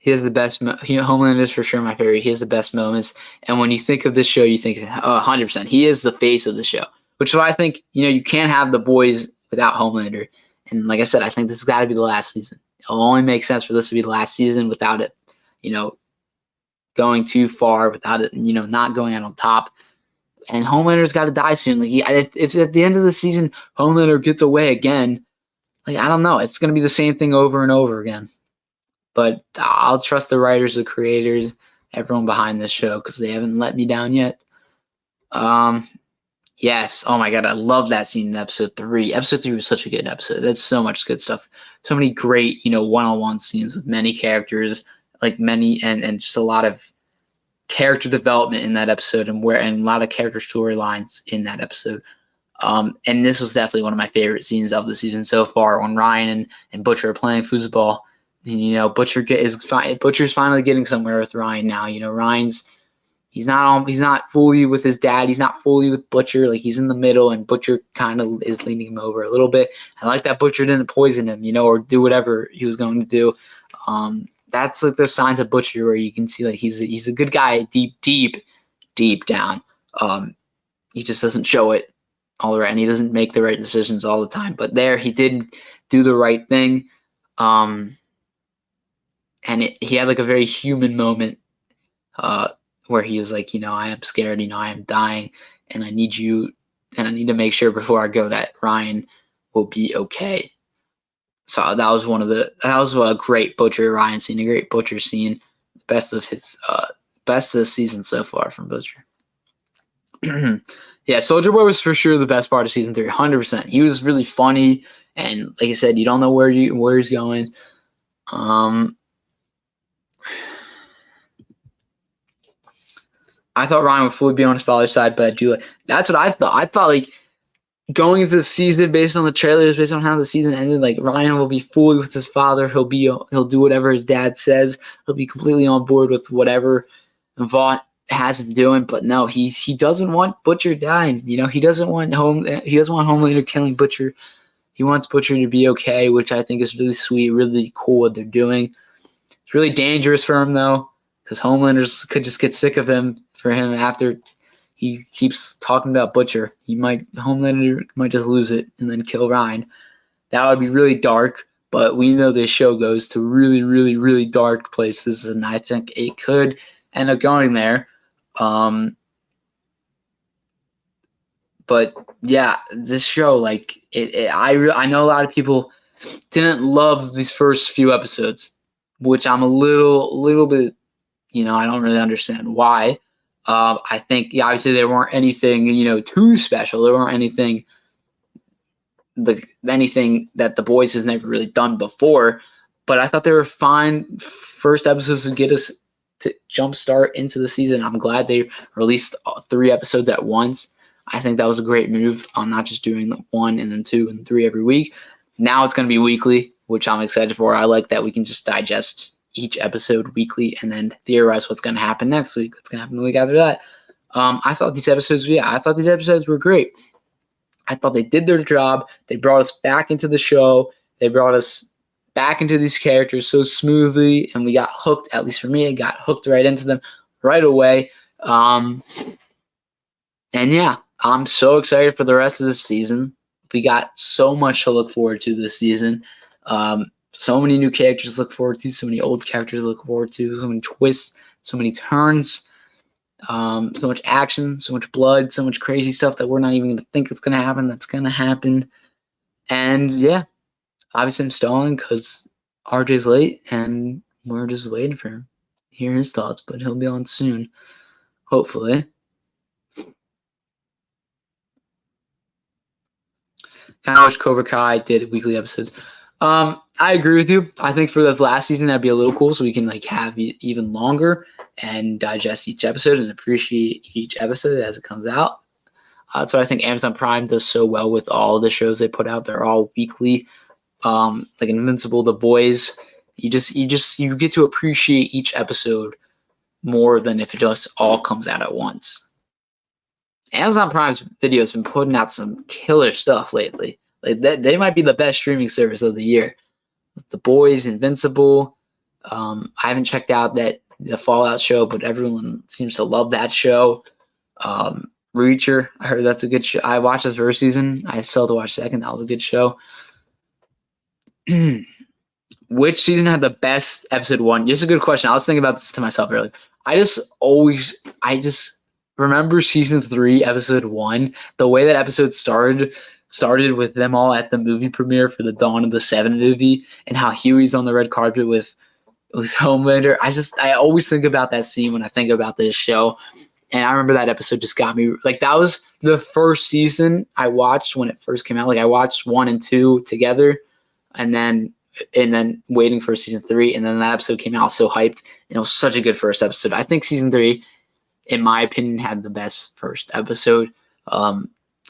He has the best. Homelander is for sure my favorite. He has the best moments. And when you think of this show, you think 100%. He is the face of the show, which is why I think you can't have the boys without Homelander. And like I said, I think this has got to be the last season. It'll only make sense for this to be the last season without it, going too far, without it, not going out on top. And Homelander's got to die soon. If at the end of the season Homelander gets away again, I don't know. It's going to be the same thing over and over again. But I'll trust the writers, the creators, everyone behind this show because they haven't let me down yet. Yes. Oh my God. I love that scene in episode 3. Episode 3 was such a good episode. That's so much good stuff. So many great, one-on-one scenes with many characters, and just a lot of character development in that episode and a lot of character storylines in that episode. And this was definitely one of my favorite scenes of the season so far, when Ryan and Butcher are playing foosball. And, Butcher's finally getting somewhere with Ryan now. Ryan's he's not fully with his dad. He's not fully with Butcher. Like, he's in the middle, and Butcher kind of is leaning him over a little bit. I like that Butcher didn't poison him, or do whatever he was going to do. That's like the signs of Butcher where you can see like he's a good guy deep down. He just doesn't show it all right, and he doesn't make the right decisions all the time. But there, he did do the right thing. And he had like a very human moment where he was like, I am scared, I am dying, and I need you, and I need to make sure before I go that Ryan will be okay. So that was a great Butcher Ryan scene, a great Butcher scene, best of the season so far from Butcher. Yeah, Soldier Boy was for sure the best part of season 3, 100%. He was really funny, and like I said, you don't know where he's going. I thought Ryan would fully be on his father's side, but that's what I thought. I thought like going into the season, based on the trailers, based on how the season ended, like Ryan will be fully with his father. He'll do whatever his dad says. He'll be completely on board with whatever Vought has him doing. But no, he doesn't want Butcher dying. He doesn't want Homelander killing Butcher. He wants Butcher to be okay, which I think is really sweet, really cool what they're doing. It's really dangerous for him though, because Homelander could just get sick of him after he keeps talking about Butcher. Homelander might just lose it and then kill Ryan. That would be really dark, but we know this show goes to really, really, really dark places, and I think it could end up going there. But yeah, this show, like I know a lot of people didn't love these first few episodes, which I'm a little bit, I don't really understand why. I think, obviously there weren't anything, too special. There weren't anything that the boys has never really done before. But I thought they were fine first episodes to get us to jumpstart into the season. I'm glad they released 3 episodes at once. I think that was a great move on not just doing 1 and then 2 and 3 every week. Now it's going to be weekly, which I'm excited for. I like that we can just digest each episode weekly and then theorize what's going to happen next week, what's going to happen the week after that. I thought these episodes were great. I thought they did their job. They brought us back into the show. They brought us back into these characters so smoothly, and we got hooked. At least for me, I got hooked right into them right away. And yeah, I'm so excited for the rest of the season. We got so much to look forward to this season. So many new characters to look forward to, so many old characters to look forward to, so many twists, so many turns, so much action, so much blood, so much crazy stuff that we're not even going to think it's going to happen, that's going to happen. And yeah, obviously I'm stalling because RJ's late, and we're just waiting for him to hear his thoughts, but he'll be on soon, hopefully. Kind of wish Cobra Kai did weekly episodes. I agree with you. I think for the last season that'd be a little cool, so we can like have it even longer and digest each episode and appreciate each episode as it comes out. That's what I think Amazon Prime does so well with all the shows they put out. They're all weekly, like Invincible, The Boys. You get to appreciate each episode more than if it just all comes out at once. Amazon Prime's Video has been putting out some killer stuff lately. Like they might be the best streaming service of the year. With The Boys, Invincible. I haven't checked out the Fallout show, but everyone seems to love that show. Reacher, I heard that's a good show. I watched the first season. I still have to watch the second. That was a good show. Which season had the best episode 1? Just a good question. I was thinking about this to myself earlier. I just remember season 3, episode 1. The way that episode started with them all at the movie premiere for the Dawn of the Seven movie, and how Huey's on the red carpet with Homelander. I always think about that scene when I think about this show. And I remember that episode just got me, like, that was the first season I watched when it first came out. Like, I watched 1 and 2 together, and then waiting for season 3, and then that episode came out, so hyped, and it was such a good first episode. I think season 3, in my opinion, had the best first episode.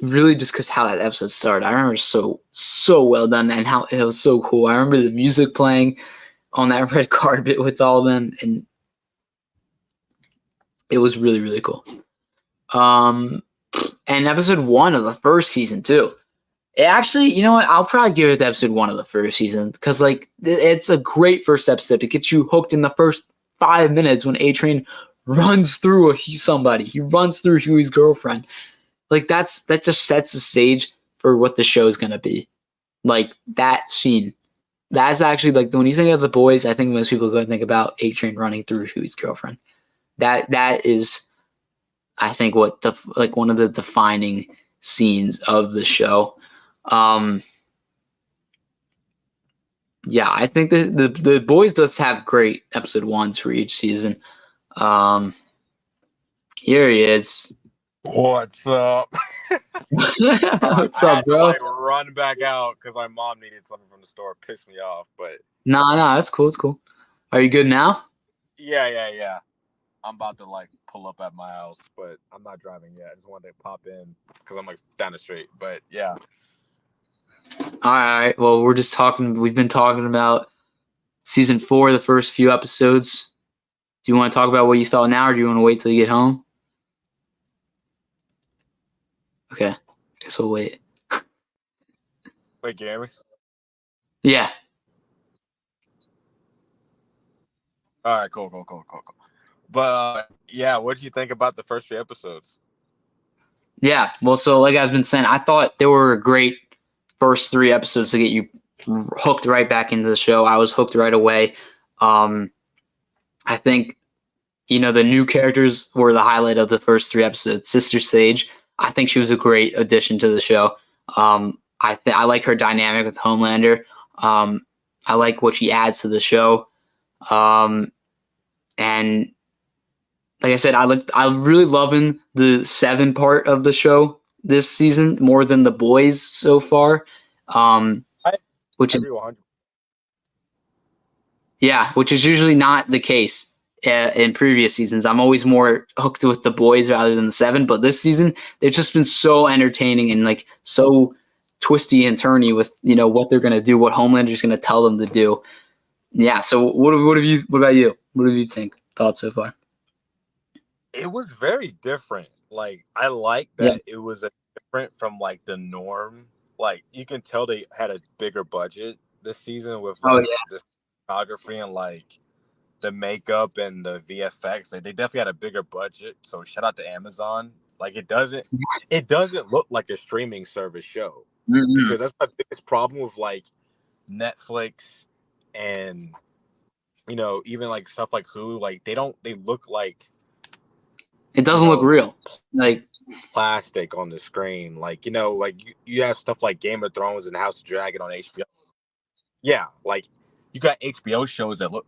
really just because how that episode started. I remember so well done and how it was so cool. I remember the music playing on that red carpet with all of them, and it was really, really cool. And episode 1 of the first season too. It actually, you know what? I'll probably give it to episode 1 of the first season because like it's a great first episode. It gets you hooked in the first 5 minutes when A-Train runs through somebody. He runs through Huey's girlfriend. Like that just sets the stage for what the show is gonna be. Like that scene. That's actually like when you think of the boys, I think most people go and think about A-Train running through Huey's girlfriend. That is, I think, what the like one of the defining scenes of the show. Yeah, I think the boys does have great episode 1s for each season. Here he is. What's up? What's I up, had bro? to run back out because my mom needed something from the store. Pissed me off, but Nah, that's cool. It's cool. Are you good now? yeah. I'm about to pull up at my house, but I'm not driving yet. I just wanted to pop in because I'm down the street. But yeah. All right. Well, we're just talking. We've been talking about season 4, the first few episodes. Do you want to talk about what you thought now, or do you want to wait till you get home? Okay, I guess we'll wait. Wait, can you hear me? Yeah. All right, cool. But yeah, what do you think about the first few episodes? Yeah. Well, so like I've been saying, I thought they were a great first 3 episodes to get you hooked right back into the show. I was hooked right away. I think, the new characters were the highlight of the first 3 episodes. Sister Sage, I think she was a great addition to the show. I like her dynamic with Homelander. I like what she adds to the show. And like I said, I'm really loving the 7 part of the show this season more than the boys so far. Which is which is usually not the case in previous seasons. I'm always more hooked with the boys rather than the 7, but this season they've just been so entertaining and like so twisty and turny with what they're gonna do, what Homelander's gonna tell them to do. Yeah. So what about you? What do you think? Thoughts so far? It was very different. I like that it was different from the norm. You can tell they had a bigger budget this season with the photography and the makeup and the VFX. They definitely had a bigger budget. So shout out to Amazon. It doesn't look like a streaming service show. Mm-hmm. Because that's my biggest problem with Netflix and even stuff like Hulu. They look like it doesn't look real, plastic on the screen. You have stuff like Game of Thrones and House of Dragon on HBO. Yeah, you got HBO shows that look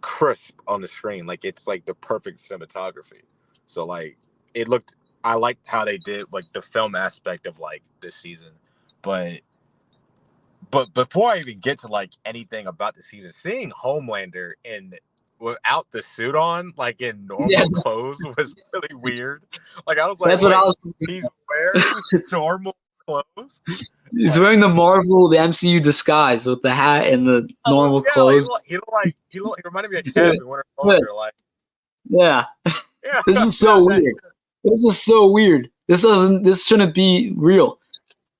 crisp on the screen. It's the perfect cinematography. So it looked. I liked how they did the film aspect of this season, but before I even get to anything about the season, seeing Homelander without the suit on, in normal clothes was really weird. I was that's what I was thinking. He's wearing normal clothes. He's wearing the MCU disguise with the hat and the normal clothes. He reminded me of Cap in Winter Soldier. Yeah. This is so weird. This is so weird. This shouldn't be real.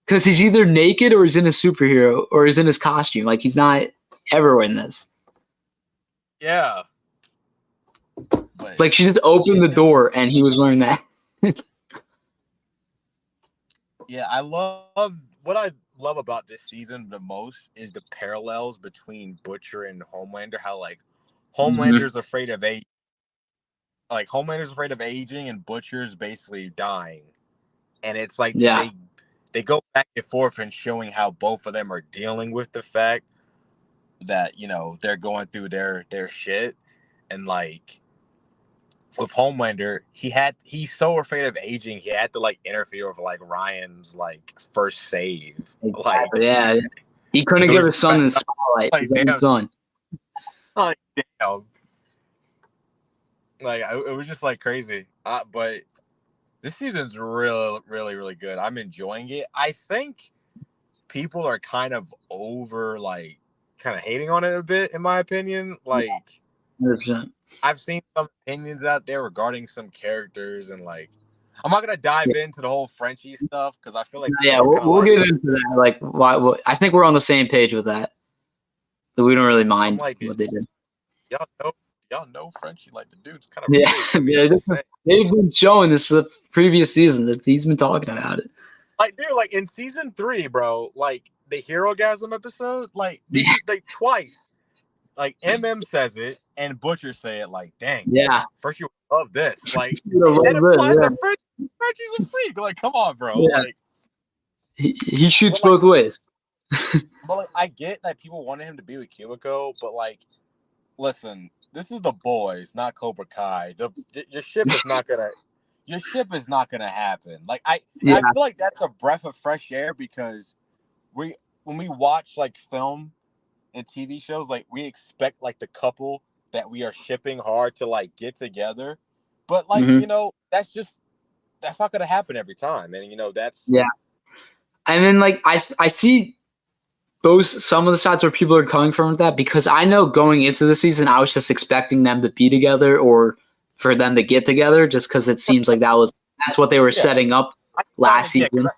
Because he's either naked or he's in a superhero or he's in his costume. He's not ever in this. Yeah. She just opened the door and he was wearing that. Yeah, what I love about this season the most is the parallels between Butcher and Homelander. How Homelander's afraid of age. Homelander's afraid of aging and Butcher's basically dying. And it's they go back and forth and showing how both of them are dealing with the fact that, they're going through their shit. And with Homelander, he's so afraid of aging, he had to interfere with Ryan's first save. Exactly. Yeah. He couldn't give his son the spotlight. His own son. Damn. It was just crazy. But This season's really, really, really good. I'm enjoying it. I think people are kind of over, like, kind of hating on it a bit, in my opinion. Like, 100%. I've seen some opinions out there regarding some characters, and like, I'm not gonna dive into the whole Frenchie stuff because I feel like Yeah, people are kind of we'll like, get into that. Like, why? I think we're on the same page with that. That we don't really I'm mind like, what they did. y'all know Frenchie, like the dude's kind of a Yeah, freak. I mean, yeah. I'm just saying. They've been showing this the previous season that he's been talking about it. Like, dude, like in season 3, bro, like the Hero Gasm episode, like they Yeah, just like twice. Like says it and Butcher say it. Like, dang, yeah. Frenchie would love this. Like, I that love implies this. that Frenchie's a freak. Like, come on, bro. Yeah, Like, he shoots but like, both ways. I get that people wanted him to be with Kimiko, but like, listen, this is the boys, not Cobra Kai. Your ship is not gonna. Your ship is not gonna happen. Like, Yeah, I feel like that's a breath of fresh air because when we watch like film and TV shows, like we expect like the couple that we are shipping hard to like get together, but like hmm that's not gonna happen every time, and that's yeah. And then like I see those some of the sides where people are coming from with that because I know going into the season I was just expecting them to be together or for them to get together just because it seems like that's what they were yeah. setting up I last yeah, season.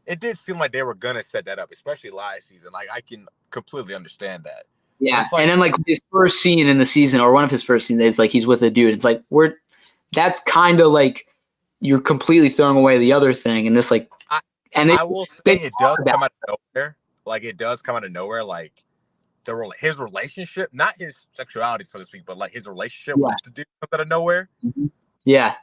it did seem like they were gonna set that up, especially last season. Like I can completely understand that, but Yeah, it's and like then like his first scene in the season or one of his first scenes, it's like he's with a dude. It's like that's kind of like you're completely throwing away the other thing, and this like I, and I will they say it does talk about come out of nowhere. Like it does come out of nowhere. Like his relationship, not his sexuality, so to speak, but like his relationship yeah with the dude comes out of nowhere. yeah.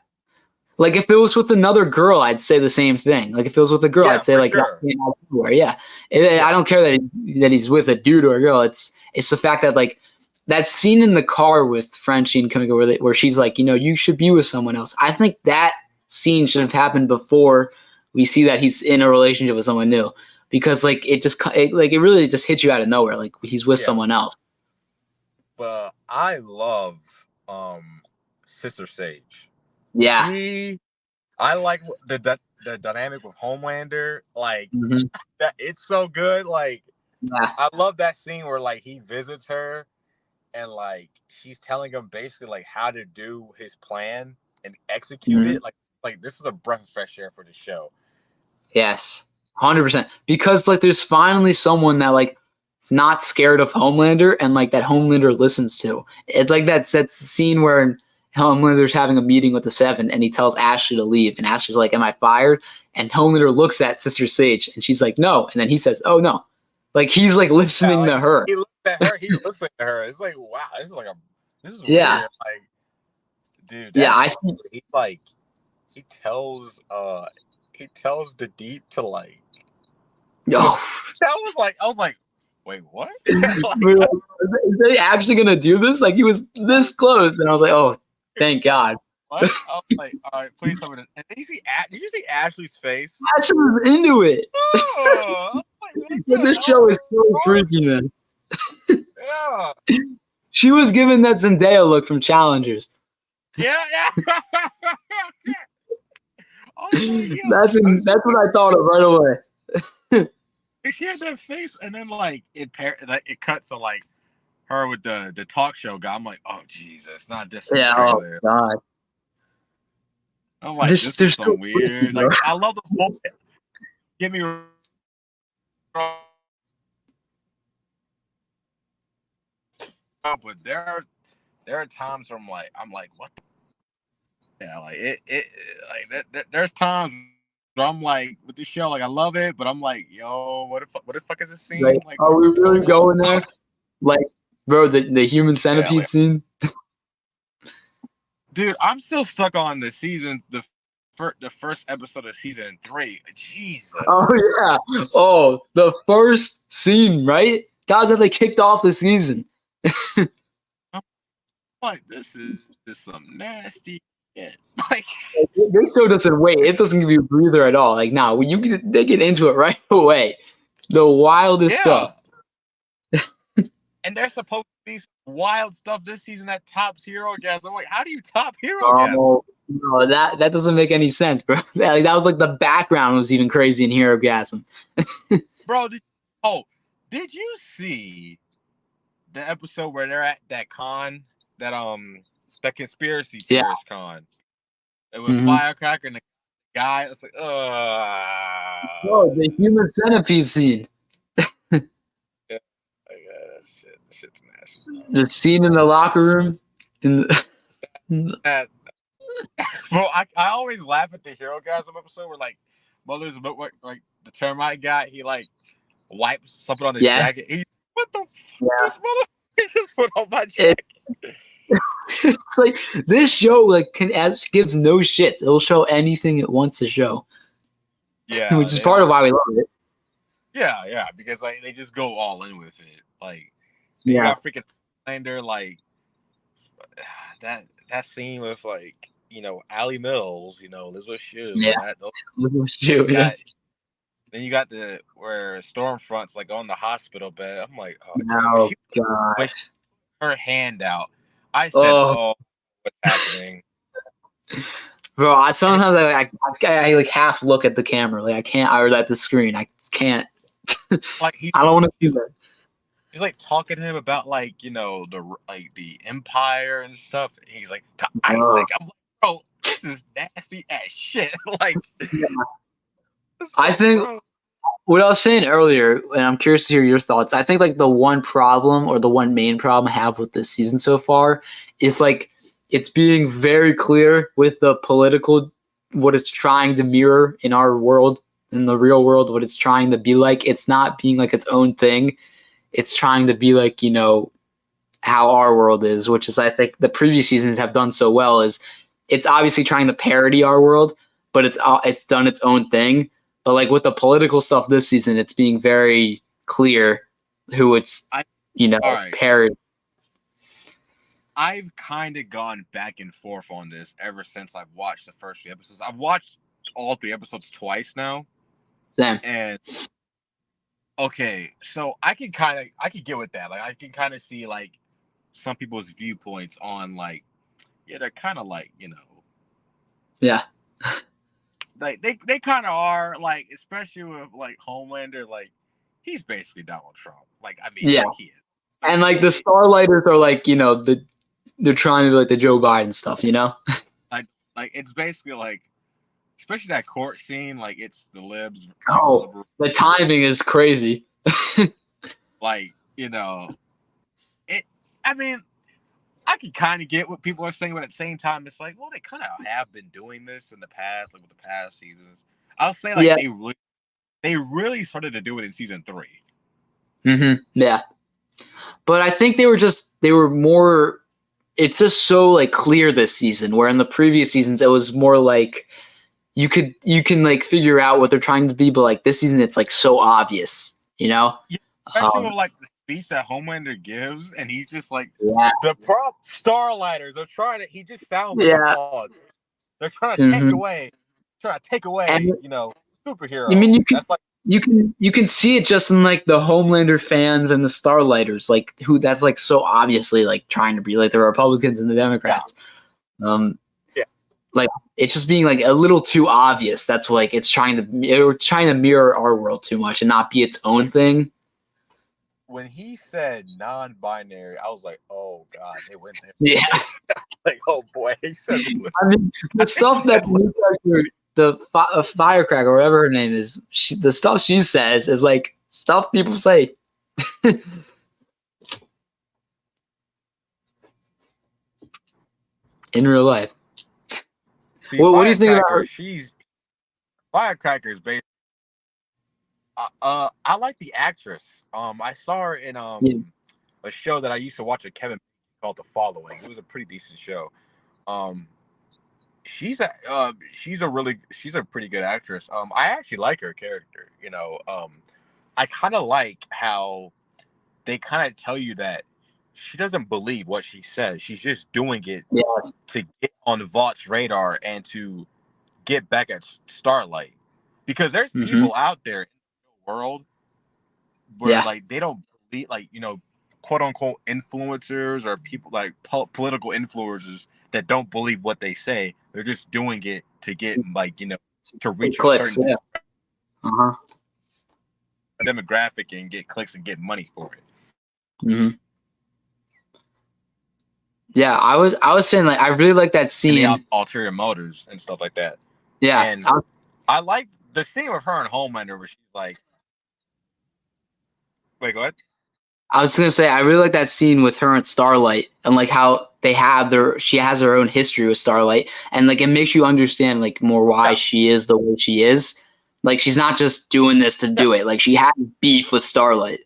Like if it was with another girl, I'd say the same thing. Like if it was with a girl, Yeah, I'd say for like that sure. came out of nowhere. Yeah, I Yeah, don't care that he's with a dude or a girl. It's the fact that like that scene in the car with Frenchie and Kimiko where she's like, you should be with someone else. I think that scene should have happened before we see that he's in a relationship with someone new because like it really just hits you out of nowhere. Like he's with yeah. someone else. But I love Sister Sage. Yeah. I like the dynamic with Homelander. Like hmm that, it's so good. Like Yeah. I love that scene where like he visits her and like she's telling him basically like how to do his plan and execute hmm it. Like this is a breath of fresh air for the show. Yes, 100%. Because like, there's finally someone that like is not scared of Homelander, and like that Homelander listens to. It's like that scene where Homelander's having a meeting with the Seven, and he tells Ashley to leave, and Ashley's like, "Am I fired?" And Homelander looks at Sister Sage, and she's like, "No," and then he says, "Oh no," like he's like Yeah, listening like to her. he looks at her, he's listening to her. It's like wow, this is Yeah, weird. Like dude, yeah, that I part think. where he like he tells the Deep to like Oh, I was like, wait, what? we're Like, like, is they actually gonna do this? Like he was this close, and I was like, "Oh, thank God." what? I was like, all right, please tell me this. And then did you see Ashley's face? Ashley was into it. Oh, I was like, what But the this hell show is is so wrong? freaky, man. Yeah. She was giving that Zendaya look from Challengers. Yeah, yeah. I was like, yo, That's what I thought of right away. she had that face, and then like it cuts to like her with the talk show guy. I'm like, oh Jesus, not this from the Yeah. Oh trailer. God. I'm like, this They're is so some freaky, weird. bro. Like, I love the whole. Get me wrong, but there are times where I'm like, what? Yeah, like like there's times where I'm like with this show, like I love it, but I'm like, yo, what the fuck is this Like, scene? Like, are we what's going really on? going there? Like, bro, the human Yeah, centipede like, scene. dude, I'm still stuck on the first episode of season 3. Oh Jesus. yeah. Oh, the first scene, right? Guys, that they kicked off the season. I'm like, this is some nasty shit. Like, They showed us in wait. It doesn't give you a breather at all. Like, nah, they get into it right away. The wildest yeah. stuff. And they're supposed be wild stuff this season that tops Hero Gas. I'm like, how do you top Hero Gas? Oh, no, that doesn't make any sense, bro. That was like the background was even crazy in Hero Gasm. Bro, did you see the episode where they're at that con, that conspiracy Yeah. theorist con? It was Mm-hmm. Firecracker and the guy. It's like, Oh, the human centipede scene. yeah, that shit's nasty. The scene in the locker room. That, bro, I always laugh at the Hero Gasm episode where like Mother's about what like the termite guy, he like wipes something on his Yes. jacket. He's what the fuck? Yeah. This motherfucker just put on my jacket. It's like this show like gives no shit. It'll show anything it wants to show. Yeah, which is part of why we love it. Yeah, because like they just go all in with it. Like Yeah. you got freaking Lander, like that scene with like Allie Mills, Elizabeth Shue. Yeah. Then you got where Stormfront's like on the hospital bed. I'm like, oh God. when she put her hand out, I said, oh what's happening? Bro, sometimes I like half look at the camera, like I can't, or at the screen, I can't. Like I don't want to do that. He's like talking to him about like the Empire and stuff. And he's like Isaac. I'm like, bro, this is nasty as shit. Like, yeah. I think what I was saying earlier, and I'm curious to hear your thoughts. I think like the one problem or the one main problem I have with this season so far is like it's being very clear with the political what it's trying to mirror in our world, in the real world, what it's trying to be like. It's not being like its own thing. It's trying to be like, how our world is, which is I think the previous seasons have done so well is it's obviously trying to parody our world, but it's done its own thing. But like with the political stuff this season, it's being very clear who it's parody. I've kind of gone back and forth on this ever since I've watched the first 3 episodes. I've watched all 3 episodes twice now. Same. And okay, so I can get with that. Like I can kind of see like some people's viewpoints on like, yeah, they're kind of like, yeah. Like they kind of are like, especially with like Homelander, like he's basically Donald Trump. Like I mean, yeah, like, he is. And like the Starlighters are like they're trying to be like the Joe Biden stuff, like it's basically like, especially that court scene, like it's the libs. Oh, the timing is crazy. Like it. I mean, I can kind of get what people are saying, but at the same time, it's like, well, they kind of have been doing this in the past, like with the past seasons. I'll say like they really started to do it in season 3. Mm-hmm. Yeah, but I think they were more. It's just so like clear this season, where in the previous seasons it was more like you can like figure out what they're trying to be, but like this season it's like so obvious, Yeah, especially with like the speech that Homelander gives, and he's just like the prop Starlighters are trying to. He just sounds like a dog. They're trying to take away, and, superheroes. I mean, That's like you can see it just in like the Homelander fans and the Starlighters, like who that's like so obviously like trying to be like the Republicans and the Democrats. Yeah. Like it's just being like a little too obvious. That's like it's trying to mirror our world too much and not be its own thing. When he said non-binary, I was like, "Oh God, they went there." Yeah, like, oh boy, he said. I mean, the stuff that the Firecracker, or whatever her name is, the stuff she says is like stuff people say. In real life. See, what do you think about her? Firecracker is basically. I like the actress. I saw her in a show that I used to watch with Kevin called The Following. It was a pretty decent show. She's a pretty good actress. I actually like her character. I kind of like how they kind of tell you that she doesn't believe what she says. She's just doing it to get on Vaught's radar and to get back at Starlight, because there's people out there in the world where like they don't believe, like quote unquote influencers or people like political influencers that don't believe what they say. They're just doing it to get like to reach a Clicks, certain yeah. Uh-huh. demographic and get clicks and get money for it. Mm-hmm. Yeah, I was saying like I really like that And scene. the ulterior motives and stuff like that. Yeah, And I like the scene with her and Homelander where she's like, wait, go ahead. I was gonna say I really like that scene with her and Starlight and like how she has her own history with Starlight and like it makes you understand like more why she is the way she is. Like she's not just doing this to do it. Like she has beef with Starlight.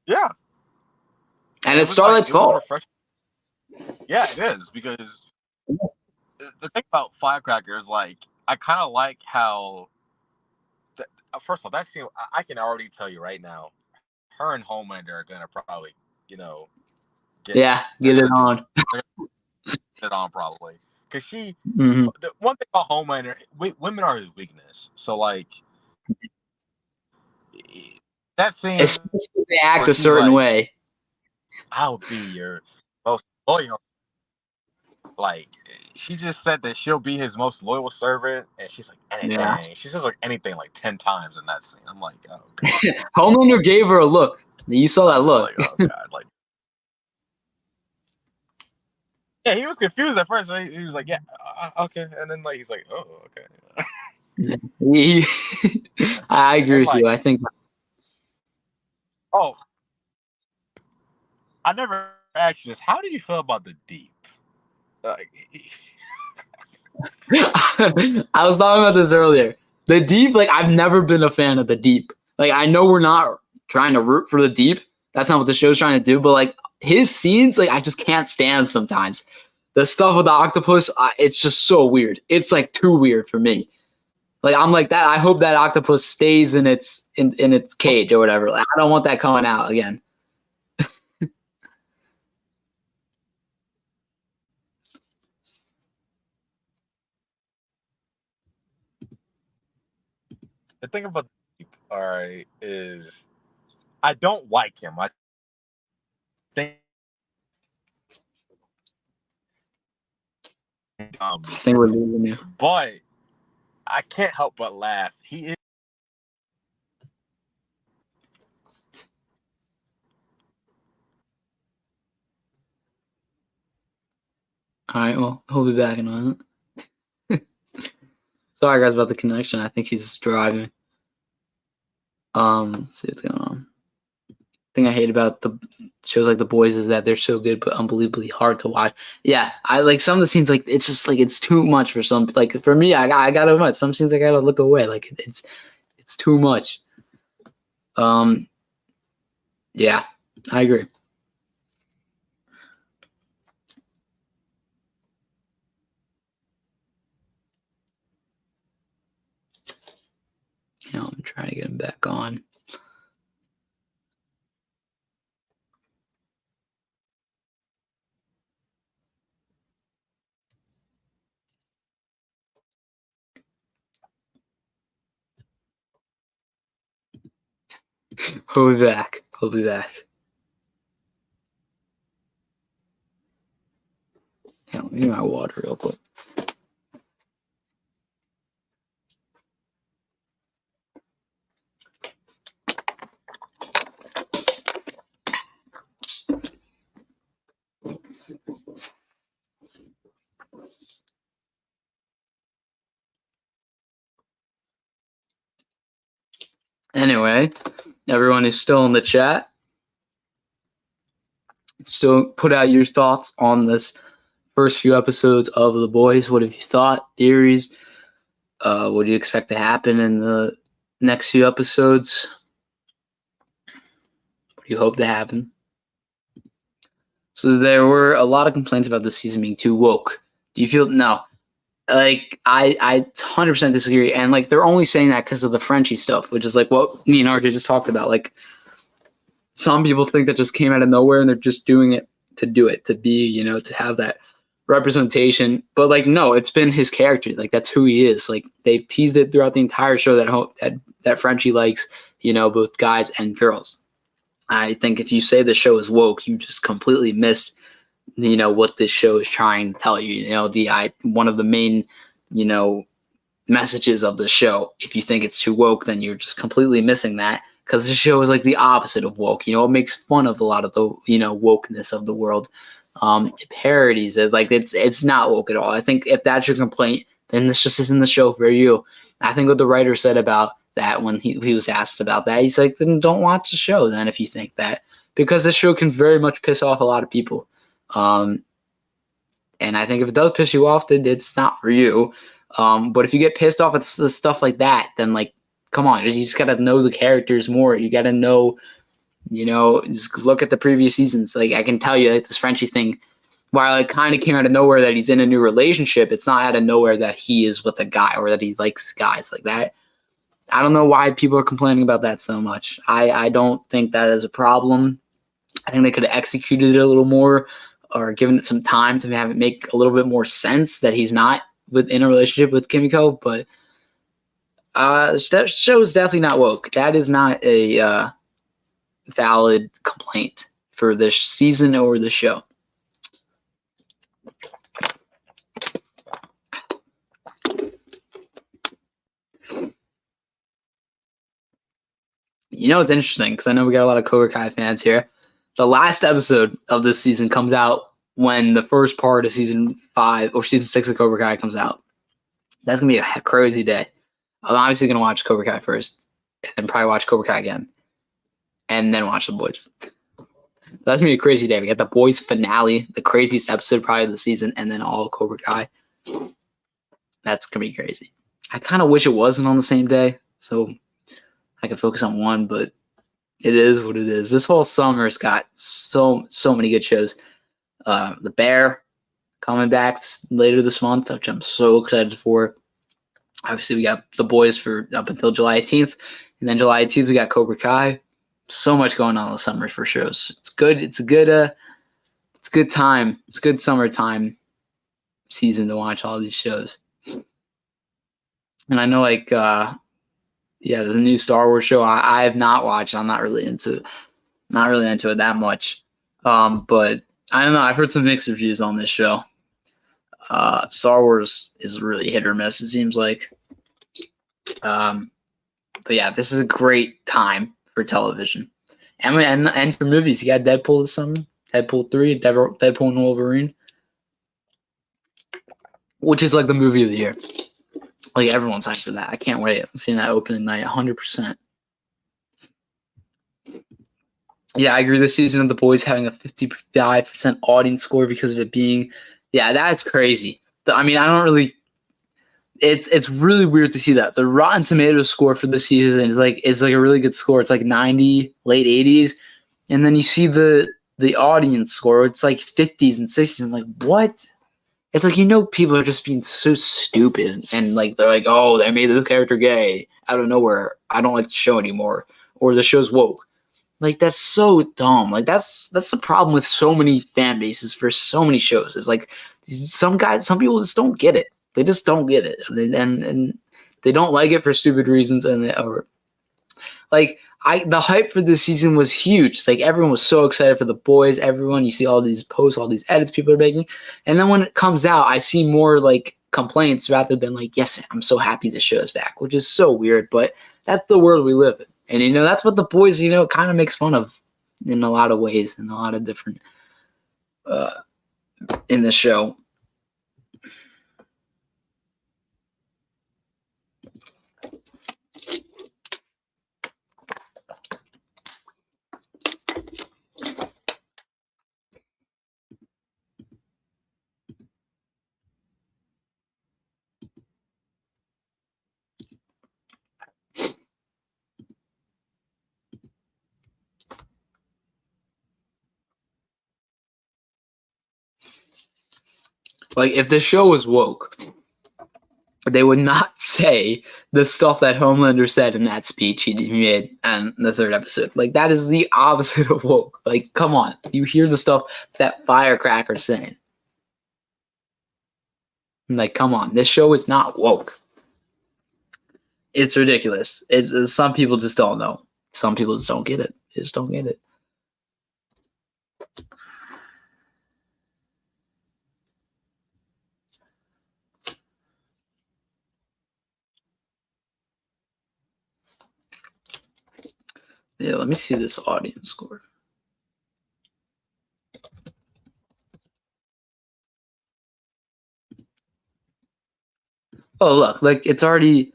Yeah. And it's Starlight's fault. Yeah, it is because the thing about Firecracker is like I kind of like how. First of all, that scene I can already tell you right now, her and Homelander are gonna probably get get it on. Get it on probably because Mm-hmm. the one thing about Homelander, women are his weakness. So like that scene, especially if they act a certain way. I'll be your most loyal. Like she just said that she'll be his most loyal servant, and she's like anything. Yeah. She says like anything like 10 times in that scene. I'm like, oh god. Homelander gave her a look. You saw that look. Like, oh god, like. Yeah, he was confused at first. He was like, "Yeah, okay," and then like he's like, "Oh, okay." I agree with you. I think. Oh, I never asked you this. How did you feel about the Deep? I was talking about this earlier. The Deep, like I've never been a fan of the Deep. Like I know we're not trying to root for the Deep. That's not what the show's trying to do. But like his scenes, like I just can't stand sometimes. The stuff with the octopus, it's just so weird. It's like too weird for me. Like I'm like that. I hope that octopus stays in its cage or whatever. Like, I don't want that coming out again. The thing about the Deep, all right, is I don't like him. I think we're losing you. But I can't help but laugh. He is. All right, well, he'll be back in a minute. Sorry, guys, about the connection. I think he's driving. Let's see what's going on. The thing I hate about the shows like The Boys is that they're so good but unbelievably hard to watch. Yeah, I like some of the scenes. Like it's just like it's too much for some. Like for me, I gotta admit, some scenes I gotta look away. Like it's too much. Yeah, I agree. You know, I'm trying to get him back on. He'll be back. He'll be back. Yeah, let me get my water real quick. Anyway, everyone is still in the chat. Still put out your thoughts on this first few episodes of The Boys. What have you thought? Theories? What do you expect to happen in the next few episodes? What do you hope to happen? So there were a lot of complaints about this season being too woke. Do you feel no? Like I 100% disagree, and like they're only saying that because of the Frenchie stuff, which is like what me and RJ just talked about. Like some people think that just came out of nowhere, and they're just doing it to do it, to be, to have that representation. But like no, it's been his character. Like that's who he is. Like they've teased it throughout the entire show that Frenchie likes, both guys and girls. I think if you say the show is woke, you just completely missed, what this show is trying to tell you. One of the main, messages of the show. If you think it's too woke, then you're just completely missing that, because the show is like the opposite of woke. It makes fun of a lot of the wokeness of the world. It parodies it. Like it's not woke at all. I think if that's your complaint, then this just isn't the show for you. I think what the writer said about that when he was asked about that, he's like, then don't watch the show then if you think that, because the show can very much piss off a lot of people. And I think if it does piss you off, then it's not for you. But if you get pissed off at stuff like that, then like, come on, you just gotta know the characters more. You gotta know, just look at the previous seasons. Like I can tell you, like this Frenchie thing, while it kind of came out of nowhere that he's in a new relationship, it's not out of nowhere that he is with a guy or that he likes guys like that. I don't know why people are complaining about that so much. I don't think that is a problem. I think they could have executed it a little more or given it some time to have it make a little bit more sense that he's not in a relationship with Kimiko. But that show is definitely not woke. That is not a valid complaint for this season or the show. It's interesting because I know we got a lot of Cobra Kai fans here. The last episode of this season comes out when the first part of season 5 or season 6 of Cobra Kai comes out. That's going to be a crazy day. I'm obviously going to watch Cobra Kai first and probably watch Cobra Kai again and then watch The Boys. That's going to be a crazy day. We got The Boys finale, the craziest episode probably of the season, and then all Cobra Kai. That's going to be crazy. I kind of wish it wasn't on the same day so I could focus on one, but it is what it is. This whole summer's got so many good shows. The Bear coming back later this month, which I'm so excited for. Obviously, we got The Boys for up until July 18th, and then July 18th we got Cobra Kai. So much going on in the summer for shows. It's good. It's a good time. It's a good summertime season to watch all these shows. And I know, like, the new Star Wars show I have not watched. I'm not really into it that much. But I don't know. I've heard some mixed reviews on this show. Star Wars is really hit or miss, it seems like. But yeah, this is a great time for television. And for movies, you got Deadpool this summer, Deadpool 3, Deadpool and Wolverine, which is like the movie of the year. Like everyone's hyped for that. I can't wait. I'm seeing that opening night 100%. Yeah, I agree. This season of The Boys having a 55% audience score because of it being, that's crazy. I mean, I don't really. It's really weird to see that the Rotten Tomatoes score for this season is like a really good score. It's like 90, late 80s, and then you see the audience score. It's like 50s and 60s. I'm like, what? It's like, people are just being so stupid and like they're like, oh, they made this character gay out of nowhere. I don't like the show anymore, or the show's woke. Like that's so dumb. Like that's the problem with so many fan bases for so many shows. It's like some people just don't get it. They just don't get it, and they don't like it for stupid reasons. And the hype for this season was huge. Like everyone was so excited for The Boys. Everyone, you see all these posts, all these edits people are making, and then when it comes out, I see more like complaints rather than like, yes, I'm so happy this show is back, which is so weird. But that's the world we live in, and that's what The Boys, kind of makes fun of in a lot of ways, in a lot of different in the show. Like, if the show was woke, they would not say the stuff that Homelander said in that speech he made in the 3rd episode. Like, that is the opposite of woke. Like, come on. You hear the stuff that Firecracker's saying. Like, come on. This show is not woke. It's ridiculous. Some people just don't know. Some people just don't get it. They just don't get it. Yeah, let me see this audience score. Oh, look, like it's already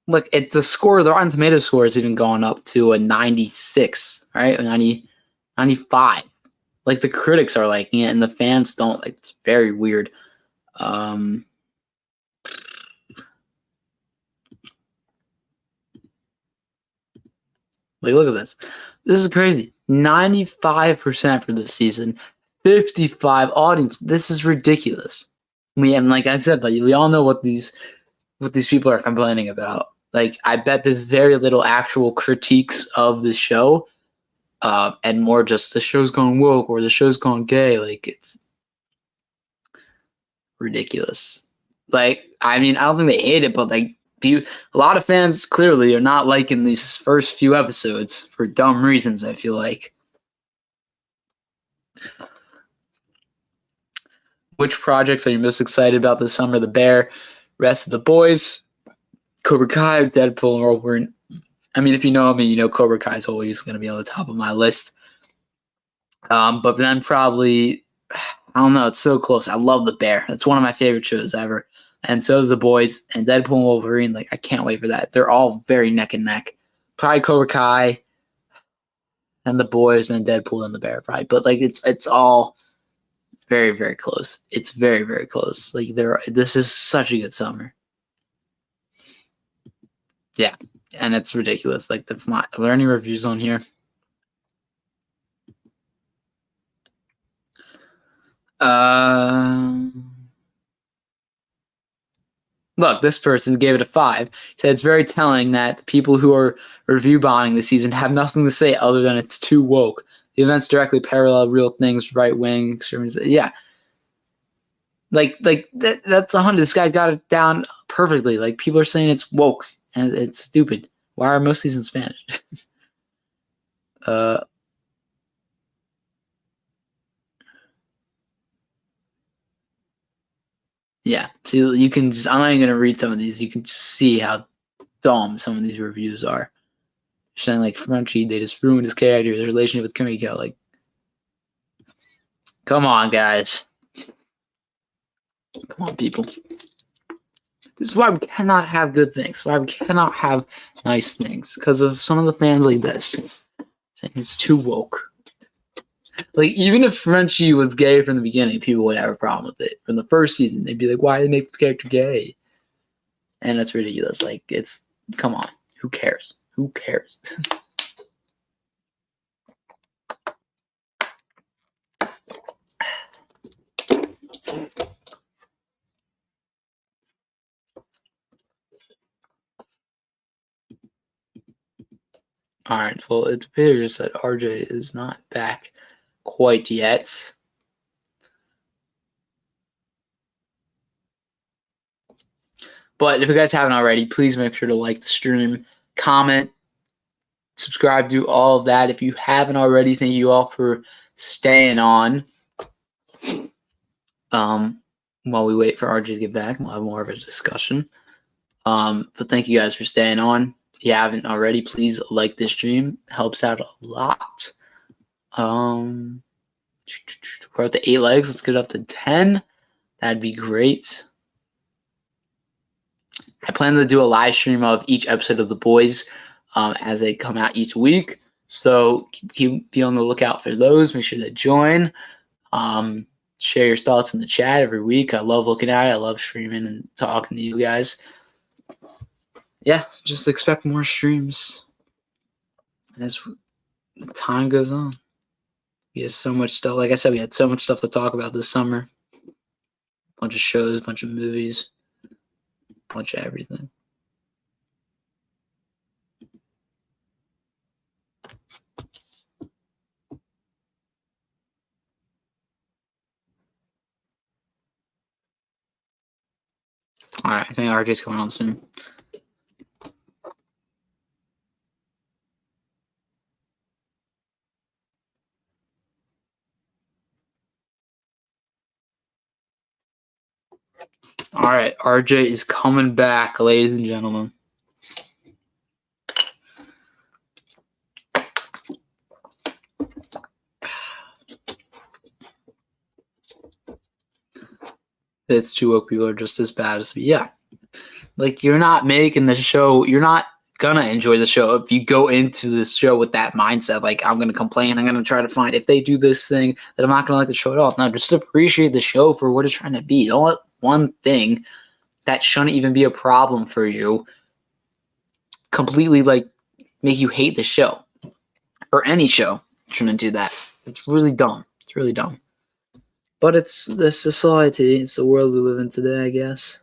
it's the score. The Rotten Tomato score is even going up to a 96, right? A 90, 95. Like the critics are liking it, and the fans don't. Like it's very weird. Like look at this. This is crazy. 95% for this season. 55 audience. This is ridiculous. And like I said, like we all know what these people are complaining about. Like I bet there's very little actual critiques of the show, and more just the show's gone woke or the show's gone gay. Like it's ridiculous. Like I mean, I don't think they hate it, but like a lot of fans clearly are not liking these first few episodes for dumb reasons. I feel like. Which projects are you most excited about this summer? The Bear, Rest of the Boys, Cobra Kai, Deadpool, and Wolverine. I mean, if you know me, you know Cobra Kai is always going to be on the top of my list. But then probably, I don't know. It's so close. I love The Bear. That's one of my favorite shows ever. And so is The Boys and Deadpool and Wolverine. Like I can't wait for that. They're all very neck and neck. Probably Cobra Kai and The Boys and Deadpool and The Bear. Probably, but like it's all very, very close. It's very, very close. Like this is such a good summer. Yeah, and it's ridiculous. Like that's not. Are there any reviews on here? Look, this person gave it a 5. He said it's very telling that the people who are review bombing this season have nothing to say other than it's too woke. The events directly parallel real things, right wing extremism. Yeah, like that's 100. This guy's got it down perfectly. Like people are saying it's woke and it's stupid. Why are most of these in Spanish? Yeah, so you can just, I'm not even gonna read some of these. You can just see how dumb some of these reviews are. Saying like Frenchie, they just ruined his character, his relationship with Kimiko. Like, come on, guys. Come on, people. This is why we cannot have good things. Why we cannot have nice things. Because of some of the fans like this. Saying it's too woke. Like, even if Frenchie was gay from the beginning, people would have a problem with it. From the first season, they'd be like, why did they make this character gay? And that's ridiculous. Like, come on. Who cares? Who cares? All right, well, it appears that RJ is not back quite yet. But if you guys haven't already, please make sure to like the stream, comment, subscribe, do all of that. If you haven't already, thank you all for staying on. While we wait for RJ to get back, we'll have more of a discussion. But thank you guys for staying on. If you haven't already, please like this stream. It helps out a lot. We're at the 8 legs. Let's get up to 10. That'd be great. I plan to do a live stream of each episode of The Boys as they come out each week. So be on the lookout for those. Make sure to join. Share your thoughts in the chat every week. I love looking at it. I love streaming and talking to you guys. Yeah, just expect more streams as time goes on. We have so much stuff. Like I said, we had so much stuff to talk about this summer. A bunch of shows, a bunch of movies, a bunch of everything. All right, I think RJ's coming on soon. All right, RJ is coming back, ladies and gentlemen. It's two woke people are just as bad as me. Yeah. Like, you're not making the show, you're not gonna enjoy the show if you go into this show with that mindset. Like, I'm gonna complain, I'm gonna try to find, if they do this thing, that I'm not gonna like the show at all. No, just appreciate the show for what it's trying to be. Don't let one thing that shouldn't even be a problem for you completely, like, make you hate the show. Or any show shouldn't do that. It's really dumb. It's really dumb. But it's the society, it's the world we live in today, I guess.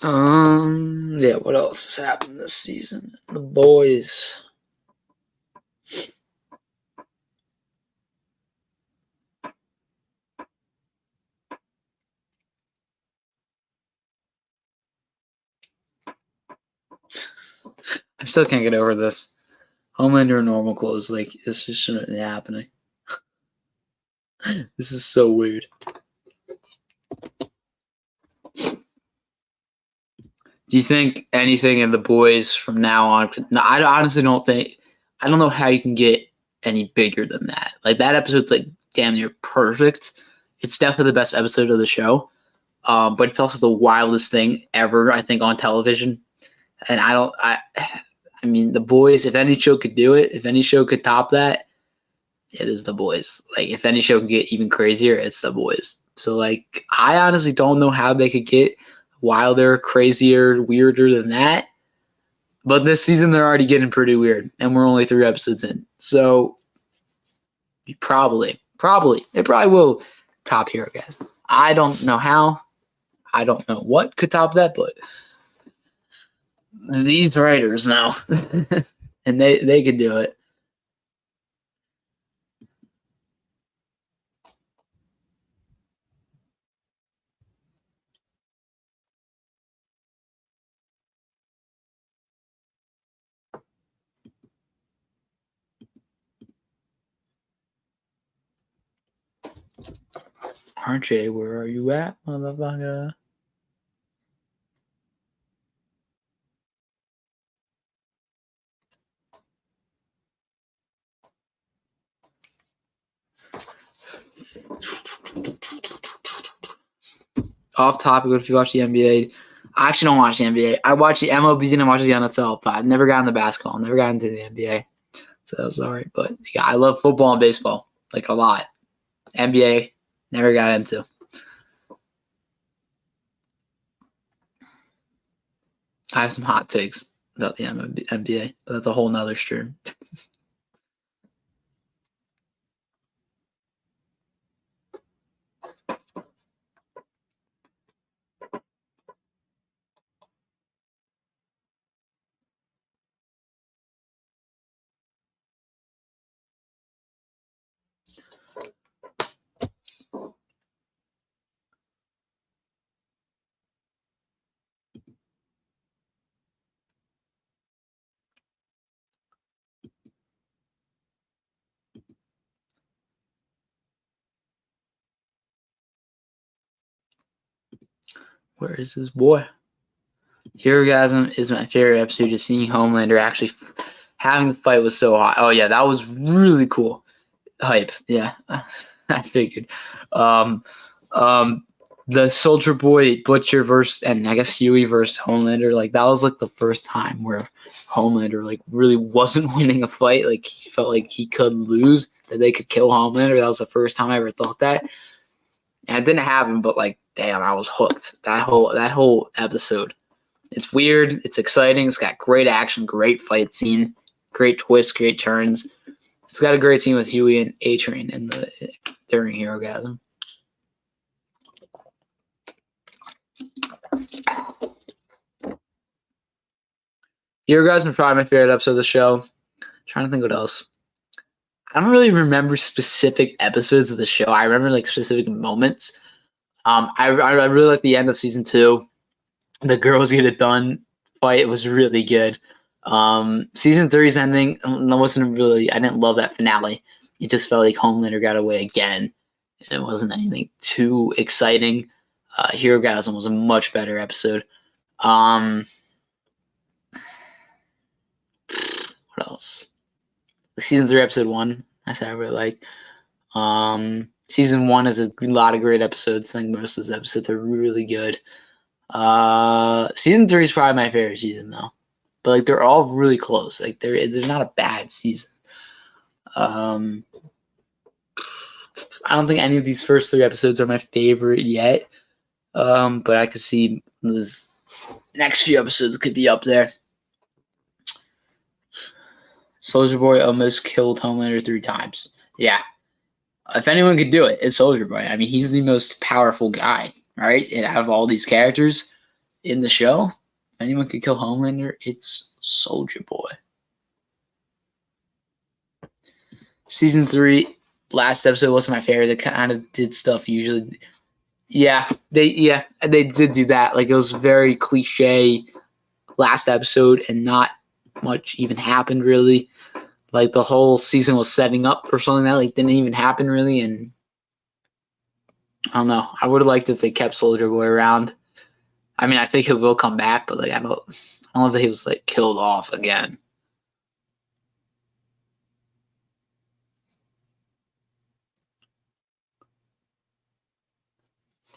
Yeah, what else has happened this season? The boys. I still can't get over this. Homelander in normal clothes, like, this just shouldn't be happening. This is so weird. Do you think anything in the boys from now on? No, I honestly don't think. I don't know how you can get any bigger than that. Like, that episode's like damn near perfect. It's definitely the best episode of the show. But it's also the wildest thing ever, I think, on television. And I mean, the boys. If any show could do it, if any show could top that, it is the boys. Like, if any show can get even crazier, it's the boys. So, like, I honestly don't know how they could get wilder, crazier, weirder than that. But this season, they're already getting pretty weird, and we're only 3 episodes in. So, it probably will top Hero, guys. I don't know how. I don't know what could top that, but these writers know, and they could do it. RJ, where are you at, motherfucker? Off topic, if you watch the NBA, I actually don't watch the NBA. I watch the MLB and I watch the NFL, but I've never gotten into basketball. Never gotten into the NBA. So that's all right. But yeah, I love football and baseball, like, a lot. NBA, never got into. I have some hot takes about the NBA, but that's a whole nother stream. Where is this boy? Herogasm is my favorite episode. Just seeing Homelander actually having the fight was so hot. Oh yeah, that was really cool. Hype. Yeah, I figured. Um, um, the Soldier Boy Butcher versus, and I guess Huey versus Homelander. Like, that was like the first time where Homelander, like, really wasn't winning a fight. Like, he felt like he could lose, that they could kill Homelander. That was the first time I ever thought that, and it didn't happen. But, like, damn, I was hooked. That whole episode. It's weird. It's exciting. It's got great action, great fight scene, great twists, great turns. It's got a great scene with Huey and A-Train during Herogasm. Herogasm is probably my favorite episode of the show. I'm trying to think what else. I don't really remember specific episodes of the show. I remember like specific moments. I really like the end of season 2. The girls get it done fight was really good. Season 3's ending wasn't really. I didn't love that finale. It just felt like Homelander got away again, and it wasn't anything too exciting. Hero Gasm was a much better episode. What else? Season 3, episode 1. I said I really like. Season 1 is a lot of great episodes. I think most of those episodes are really good. Season 3 is probably my favorite season though, but like they're all really close. Like there's not a bad season. I don't think any of these first 3 episodes are my favorite yet. But I could see this next few episodes could be up there. Soldier Boy almost killed Homelander 3 times. Yeah. If anyone could do it, it's Soldier Boy. I mean, he's the most powerful guy, right? And out of all these characters in the show, if anyone could kill Homelander, it's Soldier Boy. Season 3, last episode wasn't my favorite. They kind of did stuff usually. They did do that. Like it was very cliche last episode, and not much even happened really. Like the whole season was setting up for something that like didn't even happen really, and I don't know. I would have liked if they kept Soldier Boy around. I mean, I think he will come back, but like I don't know if he was like killed off again.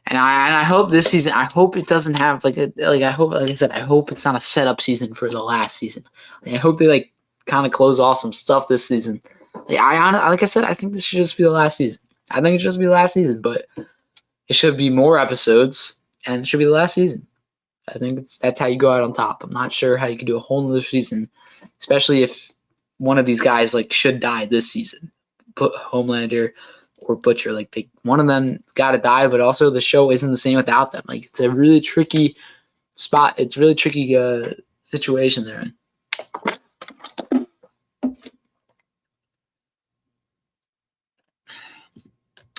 And I hope this season. I hope it doesn't have like I hope, like I said, I hope it's not a setup season for the last season. Like, I hope they like kind of close off some stuff this season. Like I said, I think this should just be the last season. I think it should just be the last season, but it should be more episodes, and it should be the last season. I think that's how you go out on top. I'm not sure how you could do a whole other season, especially if one of these guys like should die this season. Put Homelander or Butcher, like one of them got to die, but also the show isn't the same without them. Like it's a really tricky spot. It's a really tricky situation they're in.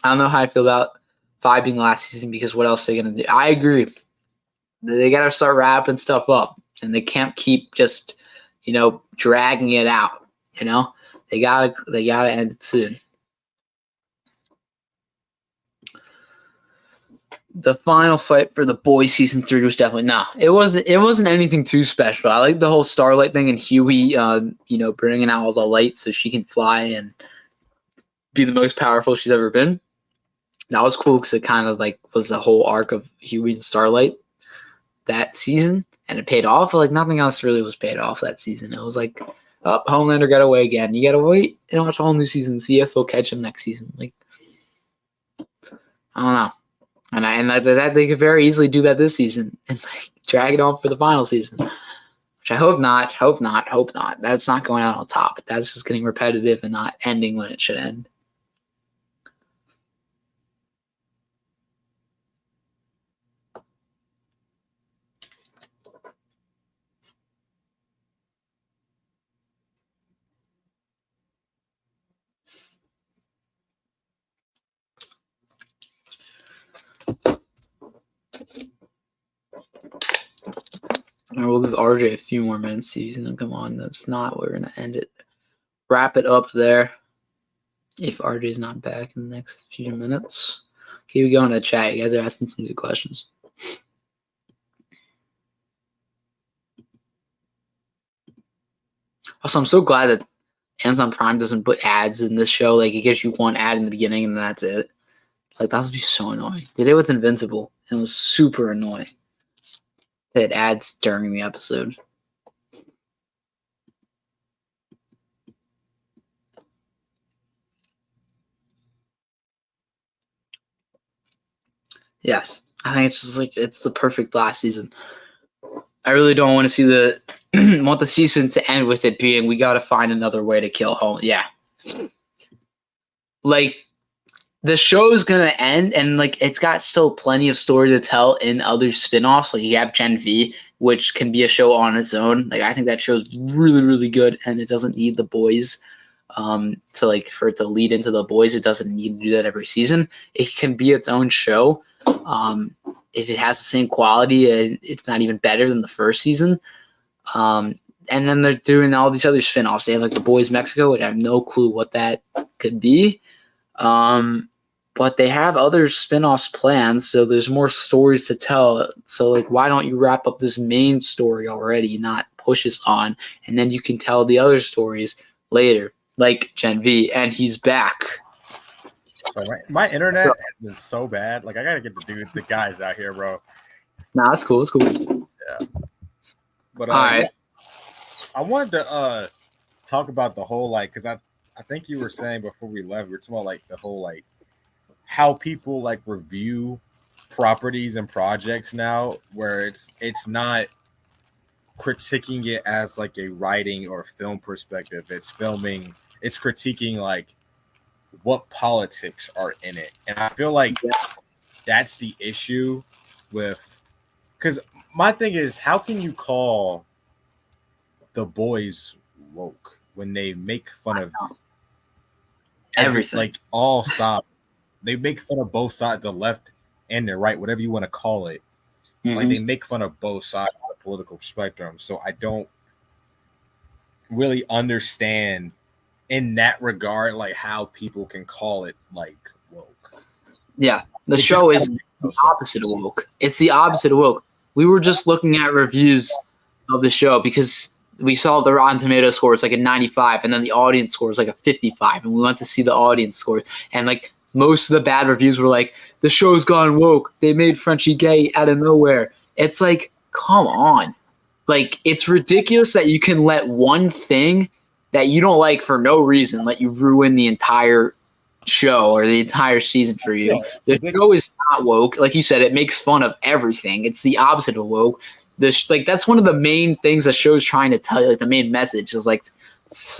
I don't know how I feel about 5 being the last season because what else are they gonna do? I agree. They gotta start wrapping stuff up, and they can't keep just dragging it out. They gotta end it soon. The final fight for the boys season 3 was definitely it wasn't anything too special. I like the whole Starlight thing and Huey, bringing out all the light so she can fly and be the most powerful she's ever been. That was cool because it kind of like was the whole arc of Huey and Starlight that season, and it paid off. Like nothing else really was paid off that season. It was like, oh, Homelander got away again. You gotta wait and watch a whole new season, see if they'll catch him next season. Like I don't know. And that they could very easily do that this season and like drag it on for the final season, which I hope not. Hope not. That's not going out on top. That's just getting repetitive and not ending when it should end. I will give RJ a few more minutes season. Come on, that's not. We're gonna end it. Wrap it up there. If RJ's not back in the next few minutes, keep going to the chat. You guys are asking some good questions. Also, I'm so glad that Amazon Prime doesn't put ads in this show. Like it gives you one ad in the beginning and that's it. Like that would be so annoying. They did it with Invincible and it was super annoying. It ads during the episode. Yes, I think it's just like it's the perfect last season. I really don't want to see want the season to end with it being we got to find another way to kill home. Yeah, like the show is gonna end, and like it's got still plenty of story to tell in other spinoffs. Like you have Gen V, which can be a show on its own. Like I think that show's really, really good, and it doesn't need the boys to like for it to lead into The Boys. It doesn't need to do that every season. It can be its own show. If it has the same quality, it's not even better than the first season. And then they're doing all these other spinoffs. They have like The Boys Mexico, which I have no clue what that could be. But they have other spinoffs planned, so there's more stories to tell. So like, why don't you wrap up this main story already, not push us on, and then you can tell the other stories later, like Gen V, and he's back. So my internet is so bad. Like I gotta get the guys out here, bro. Nah, that's cool. It's cool. Yeah. But all right. Yeah, I wanted to talk about the whole like, because I think you were saying before we left, we were talking about like the whole like how people like review properties and projects now, where it's not critiquing it as like a writing or film perspective. It's critiquing like what politics are in it. And I feel like that's the issue with, because my thing is, how can you call The Boys woke when they make fun of everything, like all sides? They make fun of both sides, the left and the right, whatever you want to call it. Mm-hmm. Like they make fun of both sides of the political spectrum. So I don't really understand in that regard, like how people can call it like woke. Yeah, the show is the opposite of woke. It's the opposite of woke. We were just looking at reviews of the show because we saw the Rotten Tomato score is like a 95, and then the audience score is like a 55, and we went to see the audience score, and like most of the bad reviews were like, the show's gone woke. They made Frenchie gay out of nowhere. It's like, come on. Like, it's ridiculous that you can let one thing that you don't like for no reason let you ruin the entire show or the entire season for you. The show is not woke. Like you said, it makes fun of everything. It's the opposite of woke. Like that's one of the main things the show's trying to tell you. Like the main message is like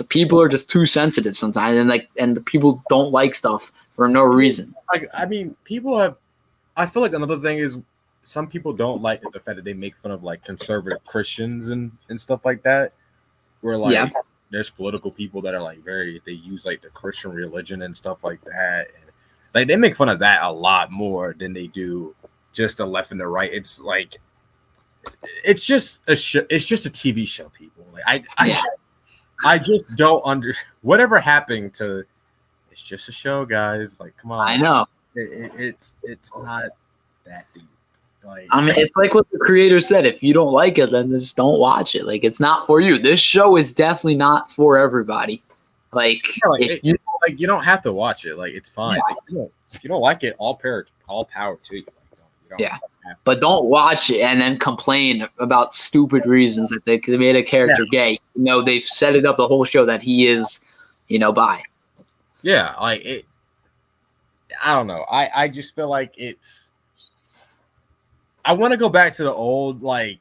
people are just too sensitive sometimes, and the people don't like stuff for no reason. Like, I mean, people have. I feel like another thing is some people don't like the fact that they make fun of like conservative Christians and stuff like that. Where like there's political people that are like they use like the Christian religion and stuff like that. And, like they make fun of that a lot more than they do just the left and the right. It's like it's just a it's just a TV show, people. Like I just don't whatever happened to. It's just a show, guys. Like, come on. I know. It's not that deep. Like, I mean, it's like what the creator said. If you don't like it, then just don't watch it. Like, it's not for you. This show is definitely not for everybody. Like, you don't have to watch it. Like, it's fine. Yeah. Like, if you don't like it, all power to you. Like, but don't watch it and then complain about stupid reasons that they made a character gay. You know, they've set it up the whole show that he is, bi. Yeah, like it. I don't know. I just feel like it's. I want to go back to the old like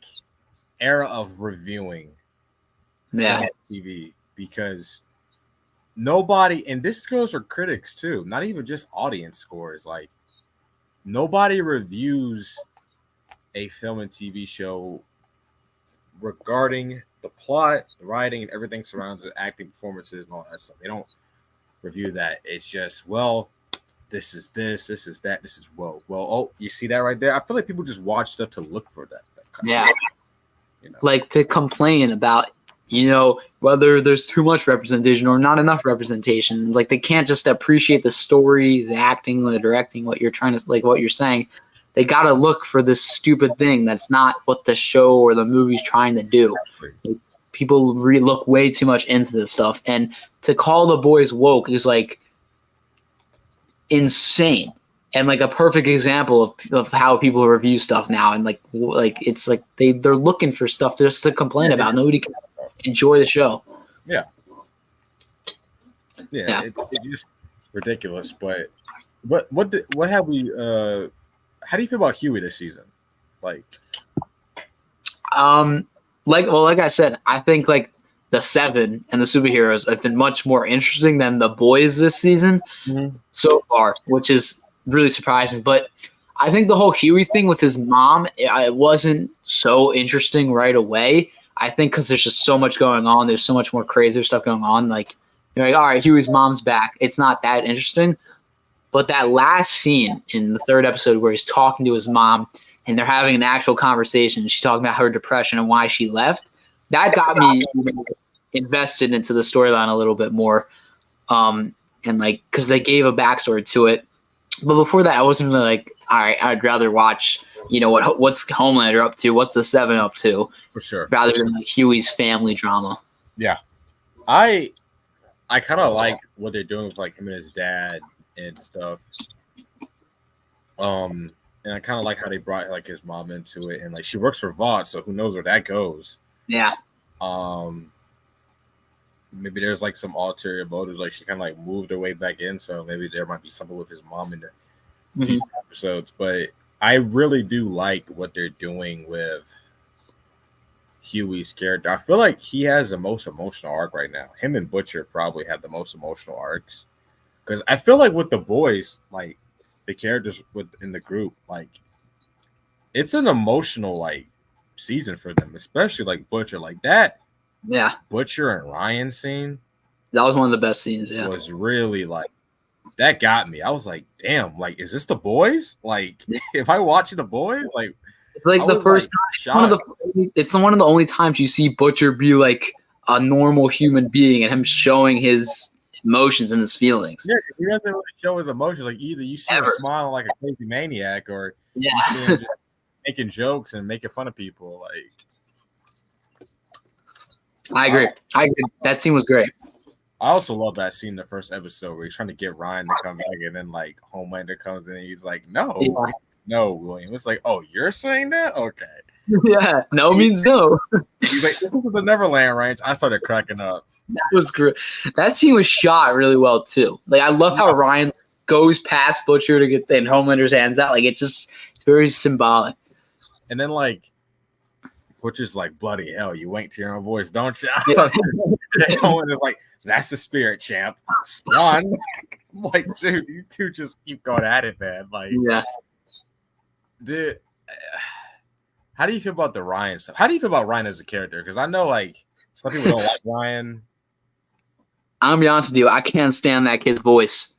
era of reviewing, TV, because nobody, and this goes for critics too, not even just audience scores. Like nobody reviews a film and TV show regarding the plot, the writing, and everything surrounds the acting, performances, and all that stuff. They don't review that. It's just, well, this is that, this is oh, you see that right there? I feel like people just watch stuff to look for that kind of, like to complain about whether there's too much representation or not enough representation. Like they can't just appreciate the story, the acting, the directing, what you're trying to, like what you're saying. They gotta look for this stupid thing that's not what the show or the movie's trying to do. Like, people look way too much into this stuff, and to call The Boys woke is like insane, and like a perfect example of how people review stuff now. And like it's like they're looking for stuff just to complain about. Nobody can enjoy the show. Yeah. It's just ridiculous. But what have we? How do you feel about Huey this season? Like I said, I think like the Seven and the superheroes have been much more interesting than the Boys this season so far, which is really surprising. But I think the whole Huey thing with his mom, it wasn't so interesting right away. I think because there's just so much going on. There's so much more crazier stuff going on. Like You're like, all right, Huey's mom's back. It's not that interesting. But that last scene in the third episode where he's talking to his mom and they're having an actual conversation, she's talking about her depression and why she left. That got me invested into the storyline a little bit more. And like, because they gave a backstory to it. But before that, I wasn't really like, all right, I'd rather watch, what's Homelander up to? What's the Seven up to? For sure. Rather than like Huey's family drama. Yeah. I kind of like what they're doing with like him and his dad and stuff. And I kind of like how they brought like his mom into it, and like she works for Vought, so who knows where that goes. Yeah. Maybe there's like some ulterior motives, like she kind of like moved her way back in, so maybe there might be something with his mom in the future episodes. But I really do like what they're doing with Huey's character. I feel like he has the most emotional arc right now. Him and Butcher probably have the most emotional arcs, because I feel like with the boys, like the characters within the group, like it's an emotional like season for them, especially like Butcher, like that. Yeah. Butcher and Ryan scene. That was one of the best scenes. Yeah. Was really like that got me. I was like, damn, like is this the boys? Like if I watching the boys, like it's like the first time. It's one of the only times you see Butcher be like a normal human being and him showing his emotions and his feelings. Yeah, he doesn't really show his emotions. Like either you see him smiling like a crazy maniac, or you see him just making jokes and making fun of people. Like I agree. That scene was great. I also love that scene in the first episode where he's trying to get Ryan to come back, and then like Homelander comes in and he's like, no, William. It's like, oh, you're saying that? Okay. Yeah, no means no. He's like, this is the Neverland Ranch. I started cracking up. That was great. That scene was shot really well too. Like I love how Ryan goes past Butcher to get in Homelander's hands out. Like it's very symbolic. And then like Butcher's like, bloody hell, you wink to your own voice, don't you? Yeah. And Homelander's like, that's the spirit, champ. Son. Like, dude, you two just keep going at it, man. Like, yeah. Dude, how do you feel about the Ryan stuff? How do you feel about Ryan as a character? Because I know like some people don't like Ryan. I'm gonna be honest with you, I can't stand that kid's voice.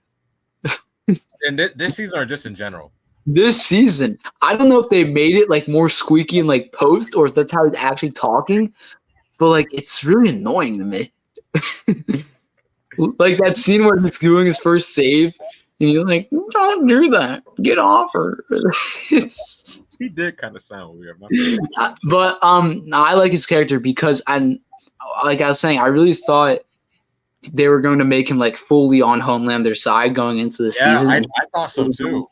And this season or just in general? This season, I don't know if they made it like more squeaky in like post or if that's how he's actually talking, but like it's really annoying to me. Like that scene where he's doing his first save, and you're like, "Don't do that. Get off her." He did kind of sound weird, but I like his character because like I was saying, I really thought they were going to make him like fully on Homelander's side going into the season. I thought so too.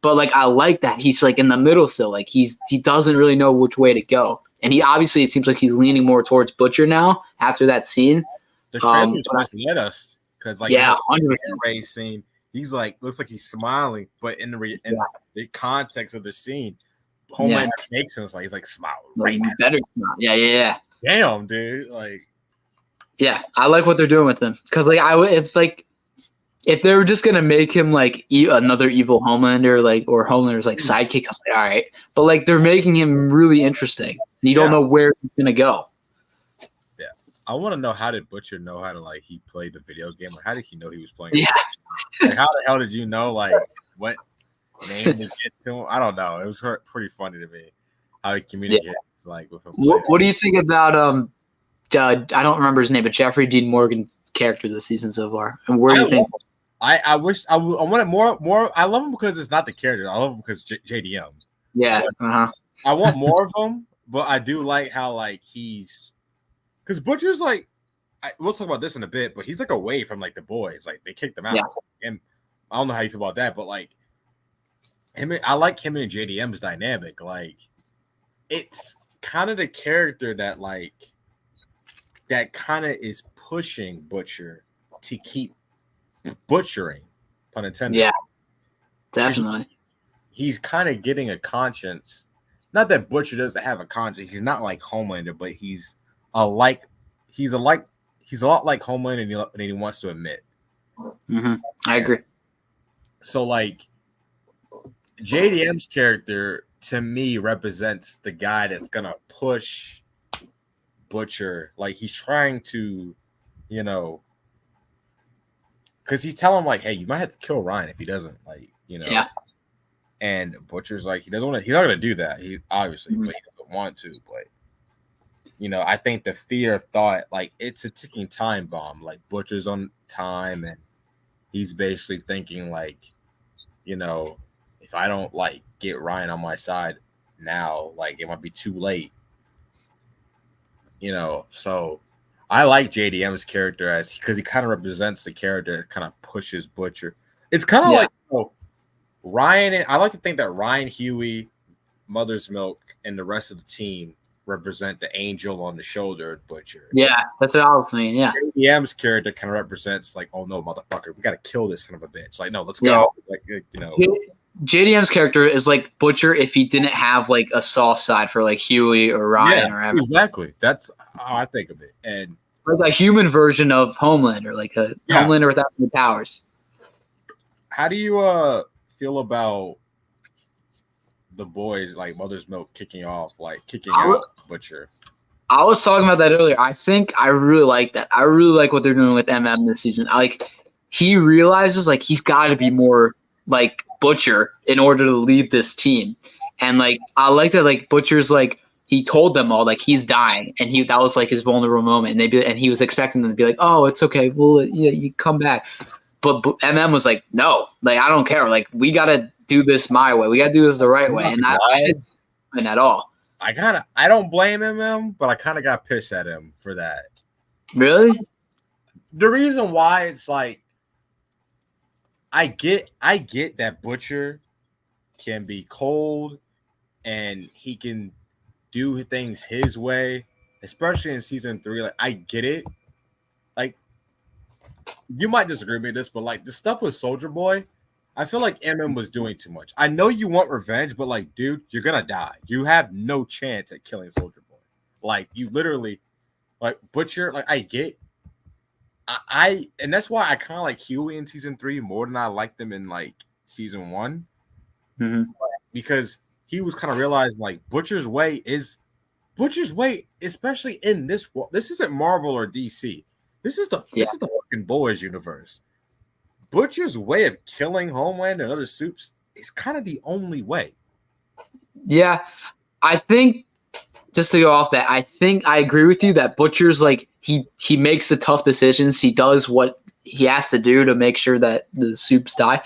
But like I like that he's like in the middle still. Like he doesn't really know which way to go, and he obviously it seems like he's leaning more towards Butcher now after that scene. The trailers misled us because like the race scene, he's like looks like he's smiling, but in the context of the scene, Homelander makes him like he's like smile right now. Better smile. Yeah. Damn, dude, like. Yeah, I like what they're doing with him because like it's like if they were just gonna make him like another evil Homelander, like or Homelander's like sidekick, I was like, all right, but like they're making him really interesting, and you don't know where he's gonna go. Yeah, I want to know how did Butcher know how to like he played the video game? Like, how did he know he was playing? Yeah, like, how the hell did you know like what name to get to him? I don't know. It was pretty funny to me how he communicates like with him. What do you think about I don't remember his name, but Jeffrey Dean Morgan's character this season so far, and where do you think? I wish I wanted more. I love him because it's not the character. I love him because JDM. Yeah. I want more of him, but I do like how like he's because Butcher's like we'll talk about this in a bit, but he's like away from like the boys. Like they kicked him out, and I don't know how you feel about that, but like him, I like him and JDM's dynamic. Like it's kind of the character that like. That kind of is pushing Butcher to keep butchering, pun intended. Yeah, definitely. He's kind of getting a conscience. Not that Butcher doesn't have a conscience. He's not like Homelander, but he's a lot like Homelander than he wants to admit. Mm-hmm. I agree. So like JDM's character to me represents the guy that's gonna push Butcher, like he's trying to, because he's telling him like, hey, you might have to kill Ryan if he doesn't, like, you know. Yeah. And Butcher's like, he doesn't want to. He's not going to do that. He obviously, Mhm. but he doesn't want to. But you know, I think the fear of thought, like, it's a ticking time bomb. Like Butcher's on time, and he's basically thinking like, you know, if I don't like get Ryan on my side now, like it might be too late. You know, so I like JDM's character as because he kind of represents the character that kind of pushes Butcher. It's kind of Yeah. like, you know, Ryan, and I like to think that Ryan, Huey, Mother's Milk, and the rest of the team represent the angel on the shoulder of Butcher. Yeah, that's what I was saying. Yeah. JDM's character kind of represents like, oh no, motherfucker, we got to kill this son of a bitch. Like, no, let's Yeah. go. Like, you know. JDM's character is like Butcher if he didn't have like a soft side for like Huey or Ryan or whatever. Exactly. That's how I think of it. And Like a human version of Homelander, like a Homelander without any powers. how do you feel about the boys like Mother's Milk kicking out Butcher? I was talking about that earlier. I think I really like that. I really like what they're doing with MM this season. Like he realizes like he's got to be more like Butcher in order to lead this team. And like I like that like Butcher's like he told them all like he's dying and that was like his vulnerable moment and he was expecting them to be like, "Oh, it's okay. Well, yeah, you come back." But MM was like, "No. Like I don't care. Like we got to do this my way. We got to do this the right way." And I didn't see at all. I don't blame him, but I kind of got pissed at him for that. Really? The reason why it's like I get that Butcher can be cold and he can do things his way, especially in season 3. Like I get it. Like you might disagree with me this, but like the stuff with Soldier Boy, I feel like MM was doing too much. I know you want revenge, but like, dude, you're gonna die. You have no chance at killing Soldier Boy. Like you literally, like Butcher. Like I get. And that's why I kind of like Huey in season 3 more than I liked them in like season 1, because he was kind of realizing like Butcher's way, especially in this world. This isn't Marvel or DC. This is the fucking boys universe. Butcher's way of killing Homelander and other soups is kind of the only way. Yeah, I think just to go off that, I think I agree with you that Butcher's like he makes the tough decisions. He does what he has to do to make sure that the soups die.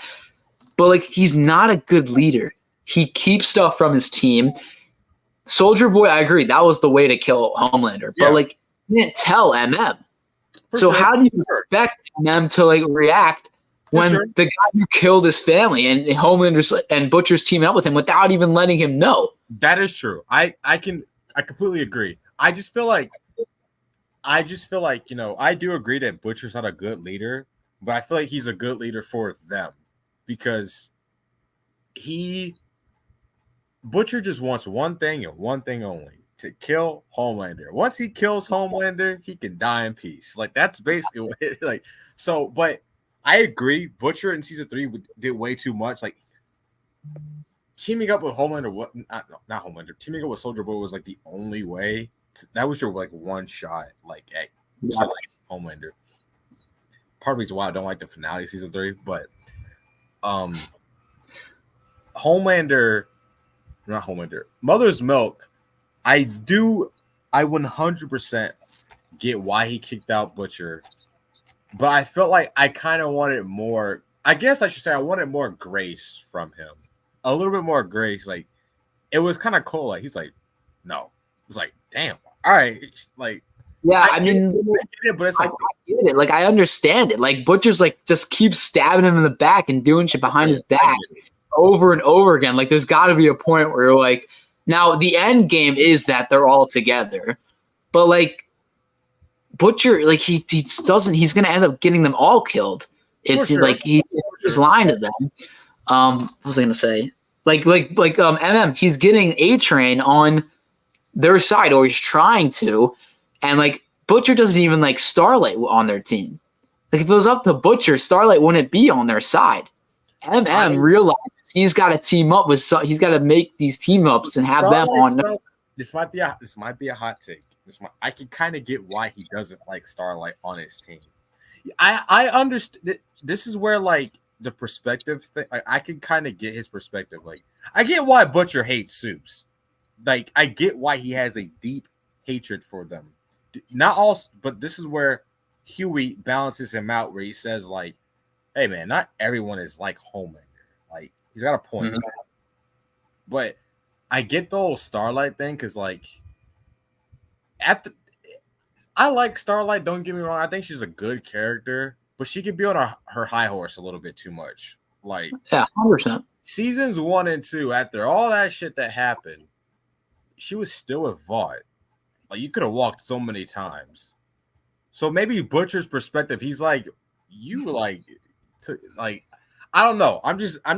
But like he's not a good leader. He keeps stuff from his team. Soldier Boy, I agree, that was the way to kill Homelander. But like you can't tell MM. How do you expect MM to like react when the guy who killed his family and Homelander and Butcher's teaming up with him without even letting him know? That is true. I completely agree. I just feel like, you know, I do agree that Butcher's not a good leader, but I feel like he's a good leader for them because Butcher just wants one thing and one thing only: to kill Homelander. Once he kills Homelander, he can die in peace. Like that's basically what like. So, but I agree. Butcher in season 3 did way too much. Like teaming up with Homelander, not Homelander. Teaming up with Soldier Boy was like the only way. That was your like one shot, like at killing Homelander. Part of the reason why I don't like the finale of season 3, but Mother's Milk. I 100% get why he kicked out Butcher, but I felt like I kind of wanted more. I guess I should say I wanted more grace from him, a little bit more grace. Like it was kind of cool. Like he's like, no, it was like, damn, all right, like. Yeah, I get it, but it's like, I get it. Like I understand it. Like Butcher's like just keeps stabbing him in the back and doing shit behind his back over and over again. Like there's got to be a point where you're like, now the end game is that they're all together, but like Butcher, like he doesn't. He's gonna end up getting them all killed. It's like he's lying to them. What was I gonna say? Like MM, he's getting A-Train on their side, or he's trying to. And like Butcher doesn't even like Starlight on their team. Like if it was up to Butcher, Starlight wouldn't be on their side. MM realizes he's got to team up with. He's got to make these team ups and have them on. This might be a hot take. I can kind of get why he doesn't like Starlight on his team. I understand. This is where like the perspective thing. I can kind of get his perspective. Like I get why Butcher hates Soups. Like I get why he has a deep hatred for them. Not all, but this is where Huey balances him out, where he says like, "Hey man, not everyone is like Homelander." Like he's got a point. Mhm. But I get the whole Starlight thing because like I like Starlight. Don't get me wrong. I think she's a good character, but she could be on her high horse a little bit too much. Like, Yeah, 100%. seasons 1 and 2, after all that shit that happened, she was still a Vought. Like, you could have walked so many times. So maybe Butcher's perspective, he's like, you like, I don't know. I'm just. I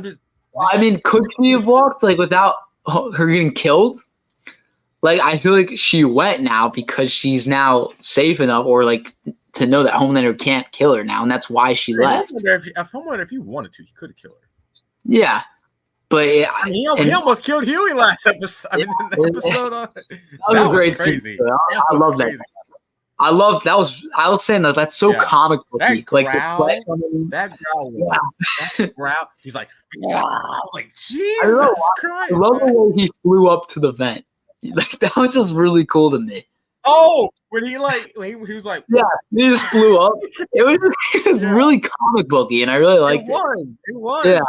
mean, could she have walked like without her getting killed? Like, I feel like she went now because she's now safe enough, or like to know that Homelander can't kill her now, and that's why she left. If he wanted to, he could have killed her. Yeah, but he almost killed Huey last episode. I mean, that was a great crazy. Scene. I love that. I love that. I was saying that's so comic book. That growl, yeah. That growl. He's like, I was like, Jesus Christ! I love the way he flew up to the vent. Like that was just really cool to me. Oh, when he was like, yeah, he just flew up. It was really comic booky, and I really liked it. It was. Yeah,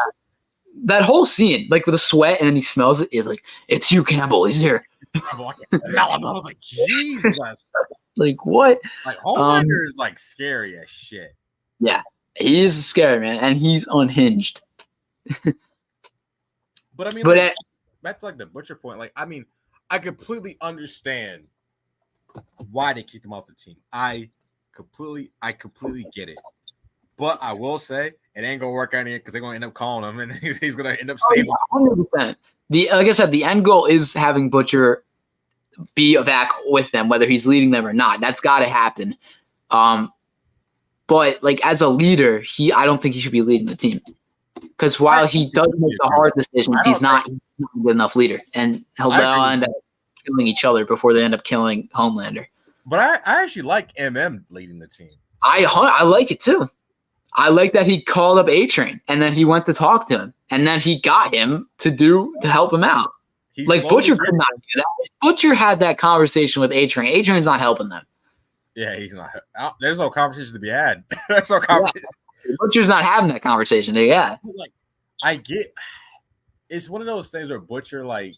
that whole scene, like with the sweat, and then he smells it. Is like, it's you, Campbell. He's here. I was like, Jesus. Like what? Like Homelander is like scary as shit. Yeah, he is scary, man, and he's unhinged. But I mean, back to like the Butcher point. Like, I mean, I completely understand why they kicked him off the team. I completely get it. But I will say it ain't gonna work out here because they're gonna end up calling him, and he's gonna end up saving. 100%. Like I said, the end goal is having Butcher be back with them, whether he's leading them or not. That's got to happen. But like as a leader, I don't think he should be leading the team because while he does make the hard decisions, he's not a good enough leader, and they'll end up killing each other before they end up killing Homelander. But I actually like MM leading the team. I like it too. I like that he called up A-Train and then he went to talk to him and then he got him to help him out. Like Butcher could not do that. Butcher had that conversation with A-Train. A-Train's not helping them. Yeah, he's not. There's no conversation to be had. There's no conversation. Yeah. Butcher's not having that conversation. Yeah. Like, I get. It's one of those things where Butcher, like,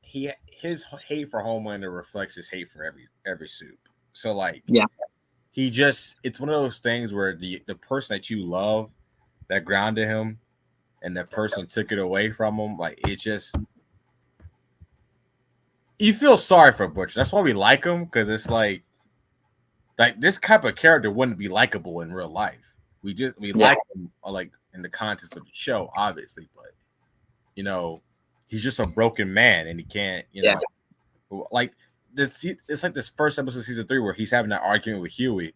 his hate for Homelander reflects his hate for every soup. So, like, yeah, it's one of those things where the person that you love that grounded him, and that person took it away from him. Like, it just, you feel sorry for Butcher. That's why we like him, because it's like this type of character wouldn't be likable in real life. We like him like in the context of the show, obviously, but he's just a broken man, and he can't, like it's like this first episode of season 3 where he's having that argument with Huey,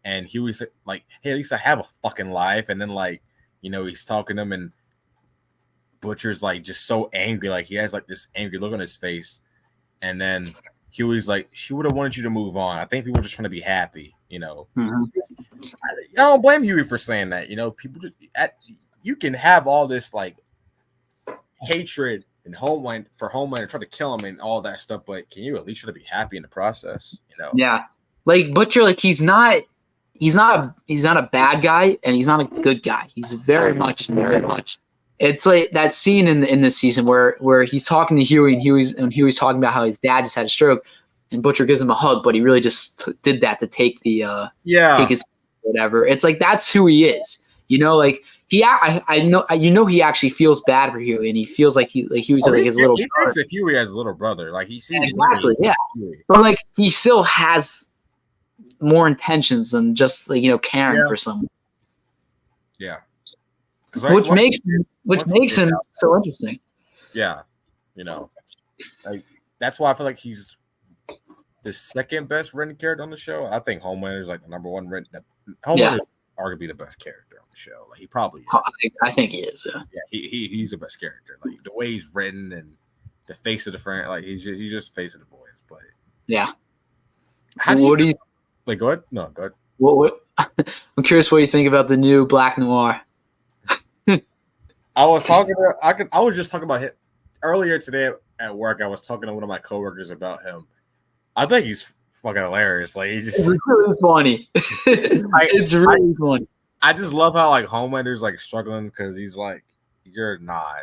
and Huey's like, "Hey, at least I have a fucking life," and then like he's talking to him, and Butcher's like just so angry, like he has like this angry look on his face, and then Huey's like, "She would have wanted you to move on. I think people are just trying to be happy." Mm-hmm. I don't blame Huey for saying that. People just you can have all this like hatred and Homeland try to kill him and all that stuff, but can you at least try to be happy in the process? Yeah, like Butcher, like he's not a bad guy and he's not a good guy. He's very much. It's like that scene in this season where he's talking to Huey and Huey's talking about how his dad just had a stroke, and Butcher gives him a hug, but he really just did that to take take his whatever. It's like that's who he is, like I know he actually feels bad for Huey, and he feels like Huey's like his little. He thinks that Huey has a little brother, like he sees exactly, yeah, but like he still has more intentions than just like caring for someone. Yeah, which makes him so interesting. Yeah, like that's why I feel like he's the second best written character on the show. I think Homelander is like the number one written. Homelander is arguably the best character on the show. Like he probably is. I think he is. Yeah, he's the best character. Like the way he's written and the face of the friend. Like he's just the face of the boys. But yeah, how do you? Like, go ahead. No, go ahead. What I'm curious what you think about the new Black Noir. I was just talking about him earlier today at work. I was talking to one of my coworkers about him. I think he's fucking hilarious. Like he's just It's really funny. It's really funny. I just love how like Homelander's like struggling because he's like, you're not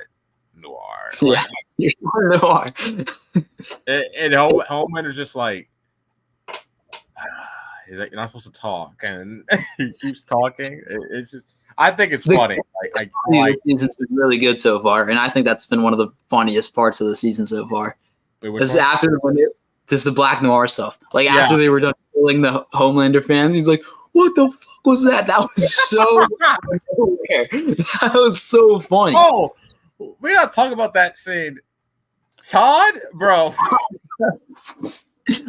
Noir. Like, Yeah, you're Noir. and Homelander's just like, he's like, you're not supposed to talk, and he keeps talking. It's just, I think it's funny. Like, the season's been really good so far, and I think that's been one of the funniest parts of the season so far. Is after just the Black Noir stuff. Like after they were done killing the Homelander fans, he's like, "What the fuck was that? That was so nowhere. That was so funny." Oh, we gotta talk about that scene. Todd, bro.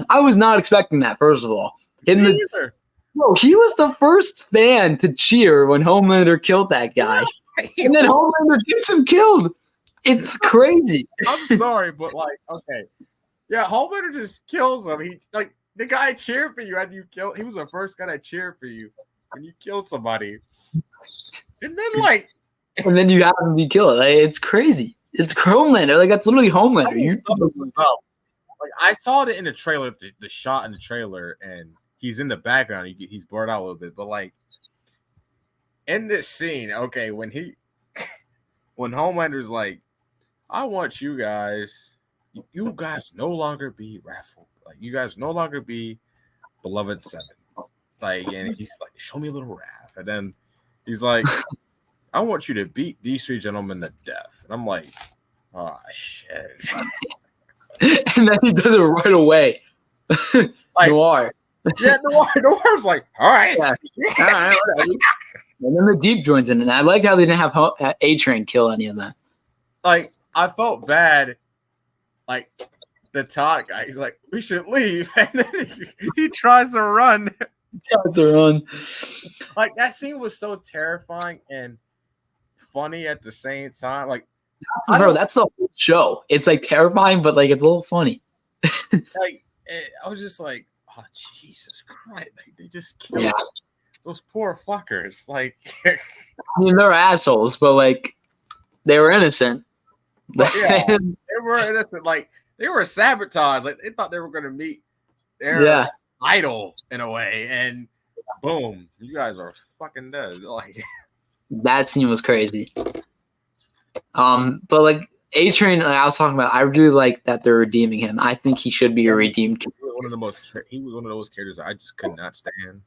I was not expecting that. First of all, Either. No, he was the first fan to cheer when Homelander killed that guy. And then Homelander gets him killed. It's crazy. I'm sorry, but like, okay. Yeah, Homelander just kills him. He like the guy cheered for you and you killed. He was the first guy that cheered for you when you killed somebody. And then like and then you have him be killed. Like, it's crazy. It's Homelander. Like that's literally Homelander. Like I saw it in the trailer, the shot in the trailer, and he's in the background. He's blurred out a little bit, but like in this scene, okay, when Homelander's like, I want you guys no longer be Raffle. Like you guys no longer be Beloved 7. Like, and he's like, show me a little Raph. And then he's like, I want you to beat these 3 gentlemen to death. And I'm like, oh shit. And then he does it right away. Like, Noir. Yeah, Noir's like, all right. Yeah. All right, whatever. And then the Deep joins in, and I like how they didn't have A-Train kill any of that. Like, I felt bad. Like, the Todd guy, he's like, we should leave. And then he tries to run. Like, that scene was so terrifying and funny at the same time. Like, bro, that's the whole show. It's like terrifying, but like it's a little funny. Like, I was just like, oh, Jesus Christ. Like, they just killed those poor fuckers. Like, I mean, they're assholes, but like, they were innocent. Yeah, they were innocent. Like, they were sabotaged. Like, they thought they were going to meet their idol in a way, and boom, you guys are fucking dead. Like, that scene was crazy. But like A-Train, like I was talking about, I really like that they're redeeming him. I think he should be a redeemed. He was one of those characters I just could not stand.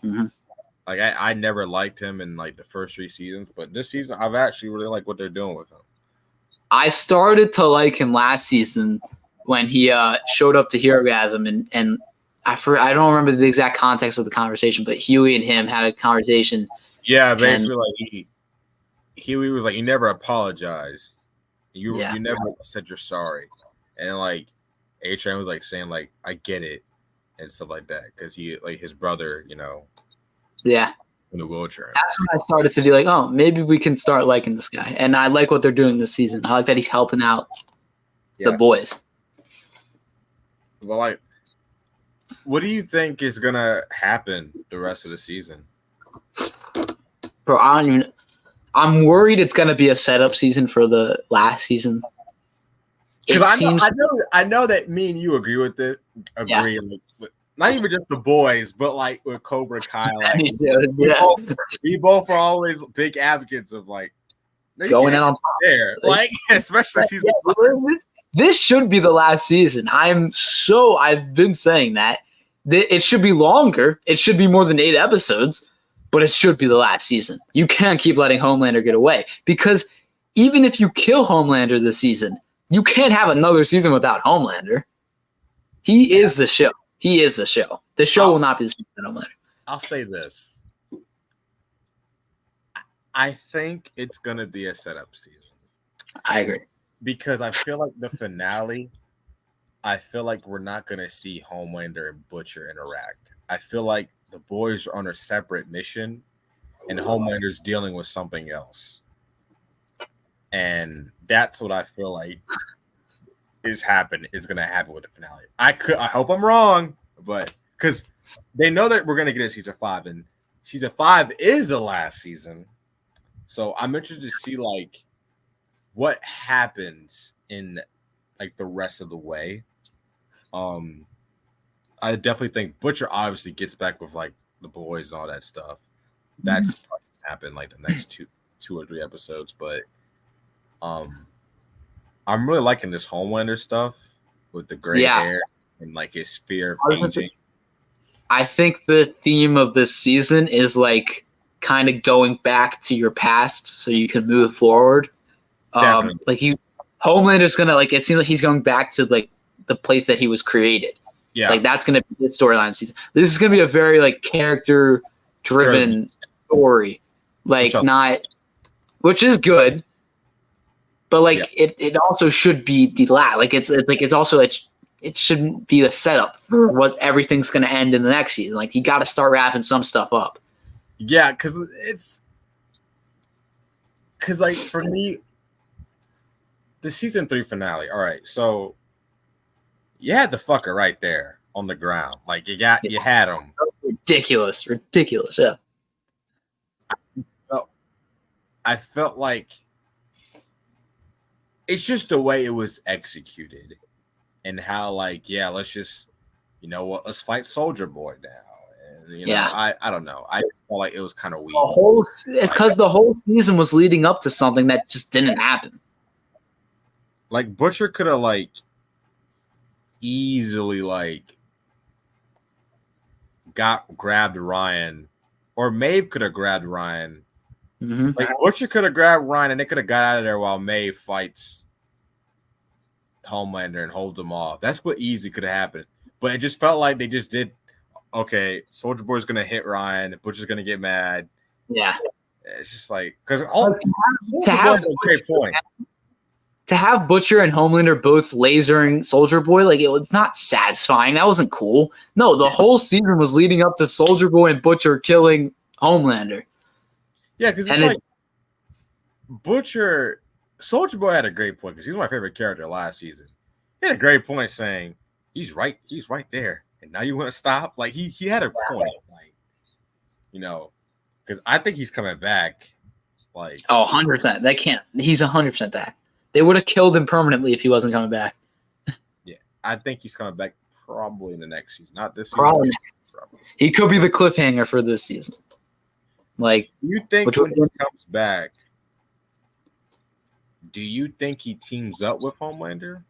Mm-hmm. Like, I never liked him in like the first 3 seasons, but this season I've actually really liked what they're doing with him. I started to like him last season when he showed up to Herogasm, and I don't remember the exact context of the conversation, but Huey and him had a conversation. Yeah, basically, like Huey was like, "You never apologized. You never said you're sorry," and like A-Train was like saying like, "I get it," and stuff like that because he like his brother, you know. Yeah. In the wheelchair. That's when I started to be like, oh, maybe we can start liking this guy. And I like what they're doing this season. I like that he's helping out the boys. Well, like, what do you think is gonna happen the rest of the season? Bro, I'm worried it's gonna be a setup season for the last season. Because I know that me and you agree with it. Agree. Yeah. Not even just the boys, but like with Cobra Kai, like we both are always big advocates of like going in on there, like especially season. This should be the last season. I've been saying that it should be longer. It should be more than 8 episodes, but it should be the last season. You can't keep letting Homelander get away because even if you kill Homelander this season, you can't have another season without Homelander. He is the show. He is the show. The show will not be the same without Homelander. I'll say this. I think it's going to be a setup season. I agree. Because I feel like the finale, I feel like we're not going to see Homelander and Butcher interact. I feel like the boys are on a separate mission and Homelander's dealing with something else. And that's what I feel like is going to happen with the finale. I hope I'm wrong, but because they know that we're gonna get a season 5, and season 5 is the last season. So I'm interested to see like what happens in like the rest of the way. I definitely think Butcher obviously gets back with like the boys and all that stuff. That's probably gonna happen like the next two or 3 episodes. But I'm really liking this Homelander stuff with the gray hair and like his fear of aging. I think the theme of this season is like kind of going back to your past so you can move forward. Like Homelander's gonna like it seems like he's going back to like the place that he was created. Yeah, like that's gonna be his storyline season. This is gonna be a very like character driven story, like which is good, but like it also should be the last. Like it's also it shouldn't be a setup for what everything's gonna end in the next season. Like you got to start wrapping some stuff up. Yeah, because like for me, the season 3 finale. All right, so you had the fucker right there on the ground. Like you had him. Ridiculous. Yeah. I felt like it's just the way it was executed and how like, let's just, let's fight Soldier Boy now. And, I don't know. I just felt like it was kind of weak. It's because the whole season was leading up to something that just didn't happen. Like Butcher could have like easily like grabbed Ryan, or Maeve could have grabbed Ryan. Mm-hmm. Like Butcher could have grabbed Ryan and they could have got out of there while Maeve fights Homelander and holds him off. That's what easily could have happened. But it just felt like they just did. Okay, Soldier Boy's gonna hit Ryan. Butcher's gonna get mad. Yeah, it's just like because all to have a great point. To have Butcher and Homelander both lasering Soldier Boy, like it was not satisfying. That wasn't cool. No, the whole season was leading up to Soldier Boy and Butcher killing Homelander. Yeah, because it's like Soldier Boy had a great point because he's my favorite character last season. He had a great point saying he's right there, and now you want to stop? Like he had a point, like because I think he's coming back. Like 100%. They can't. He's 100% back. They would have killed him permanently if he wasn't coming back. Yeah, I think he's coming back probably in the next season, not this season. Probably. He could be the cliffhanger for this season. Like, you think when he comes back, do you think he teams up with Homelander?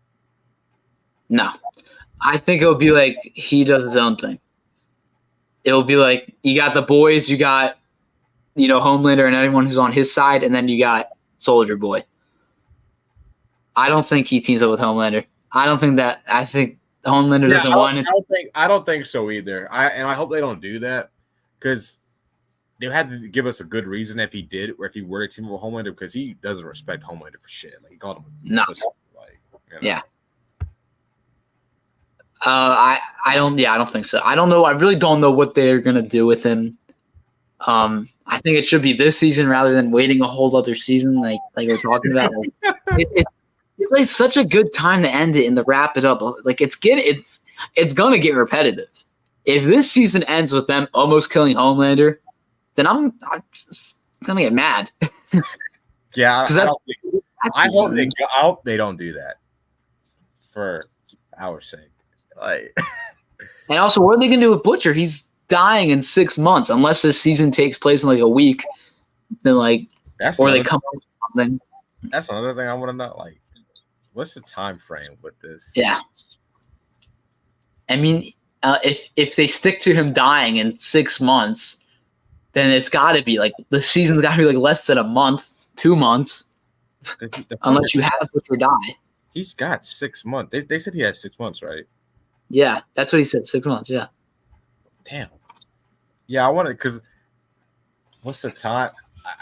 No, I think it'll be like he does his own thing. It'll be like you got the boys, you got Homelander and anyone who's on his side, and then you got Soldier Boy. I don't think he teams up with Homelander. I think Homelander doesn't want it. I don't think so either. I hope they don't do that because they had to give us a good reason if he did or if he were to team up with Homelander because he doesn't respect Homelander for shit. Like he called him Yeah. I don't think so. I don't know. I really don't know what they're gonna do with him. I think it should be this season rather than waiting a whole other season, like we're talking about. It's like such a good time to end it and to wrap it up. Like it's gonna get repetitive. If this season ends with them almost killing Homelander, then I'm just gonna get mad. Yeah, I hope they don't do that for our sake. Like, and also, what are they gonna do with Butcher? He's dying in 6 months, unless this season takes place in like a week. Then they come up with something. That's another thing I want to know. Like, what's the time frame with this? Yeah, I mean, if they stick to him dying in 6 months, then it's got to be like the season's got to be like less than a month, 2 months, unless you have Butcher die. He's got 6 months. They said he had 6 months, right? Yeah, that's what he said. 6 months. Yeah. Damn. Yeah, I want to because what's the time?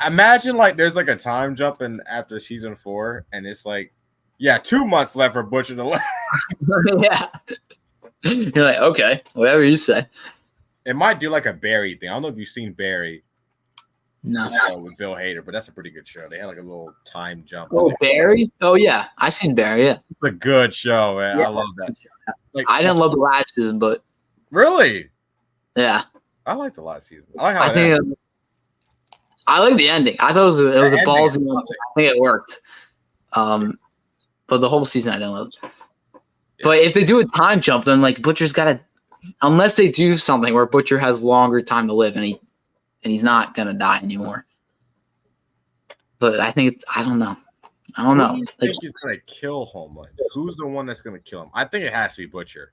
Imagine like there's like a time jump in after season 4, and it's like, 2 months left for Butcher to live. Yeah. You're like, okay, whatever you say. It might do like a Barry thing. I don't know if you've seen Barry. No. With Bill Hader, but that's a pretty good show. They had like a little time jump. Oh, Barry? Oh yeah, I seen Barry. Yeah, it's a good show, man. Yeah, I love that. Like, I didn't love the last season, but really, Yeah. I liked the last season. I like how I it think ended. I like the ending. I thought it was a ending ballsy is one. awesome. I think it worked. But the whole season I didn't love. Yeah. But if they do a time jump, then like Butcher's got to, unless they do something where Butcher has longer time to live and he's not gonna die anymore. But I think I don't know. I don't Who know. do you Like, think is gonna kill Homelander? Who's the one that's gonna kill him? I think it has to be Butcher.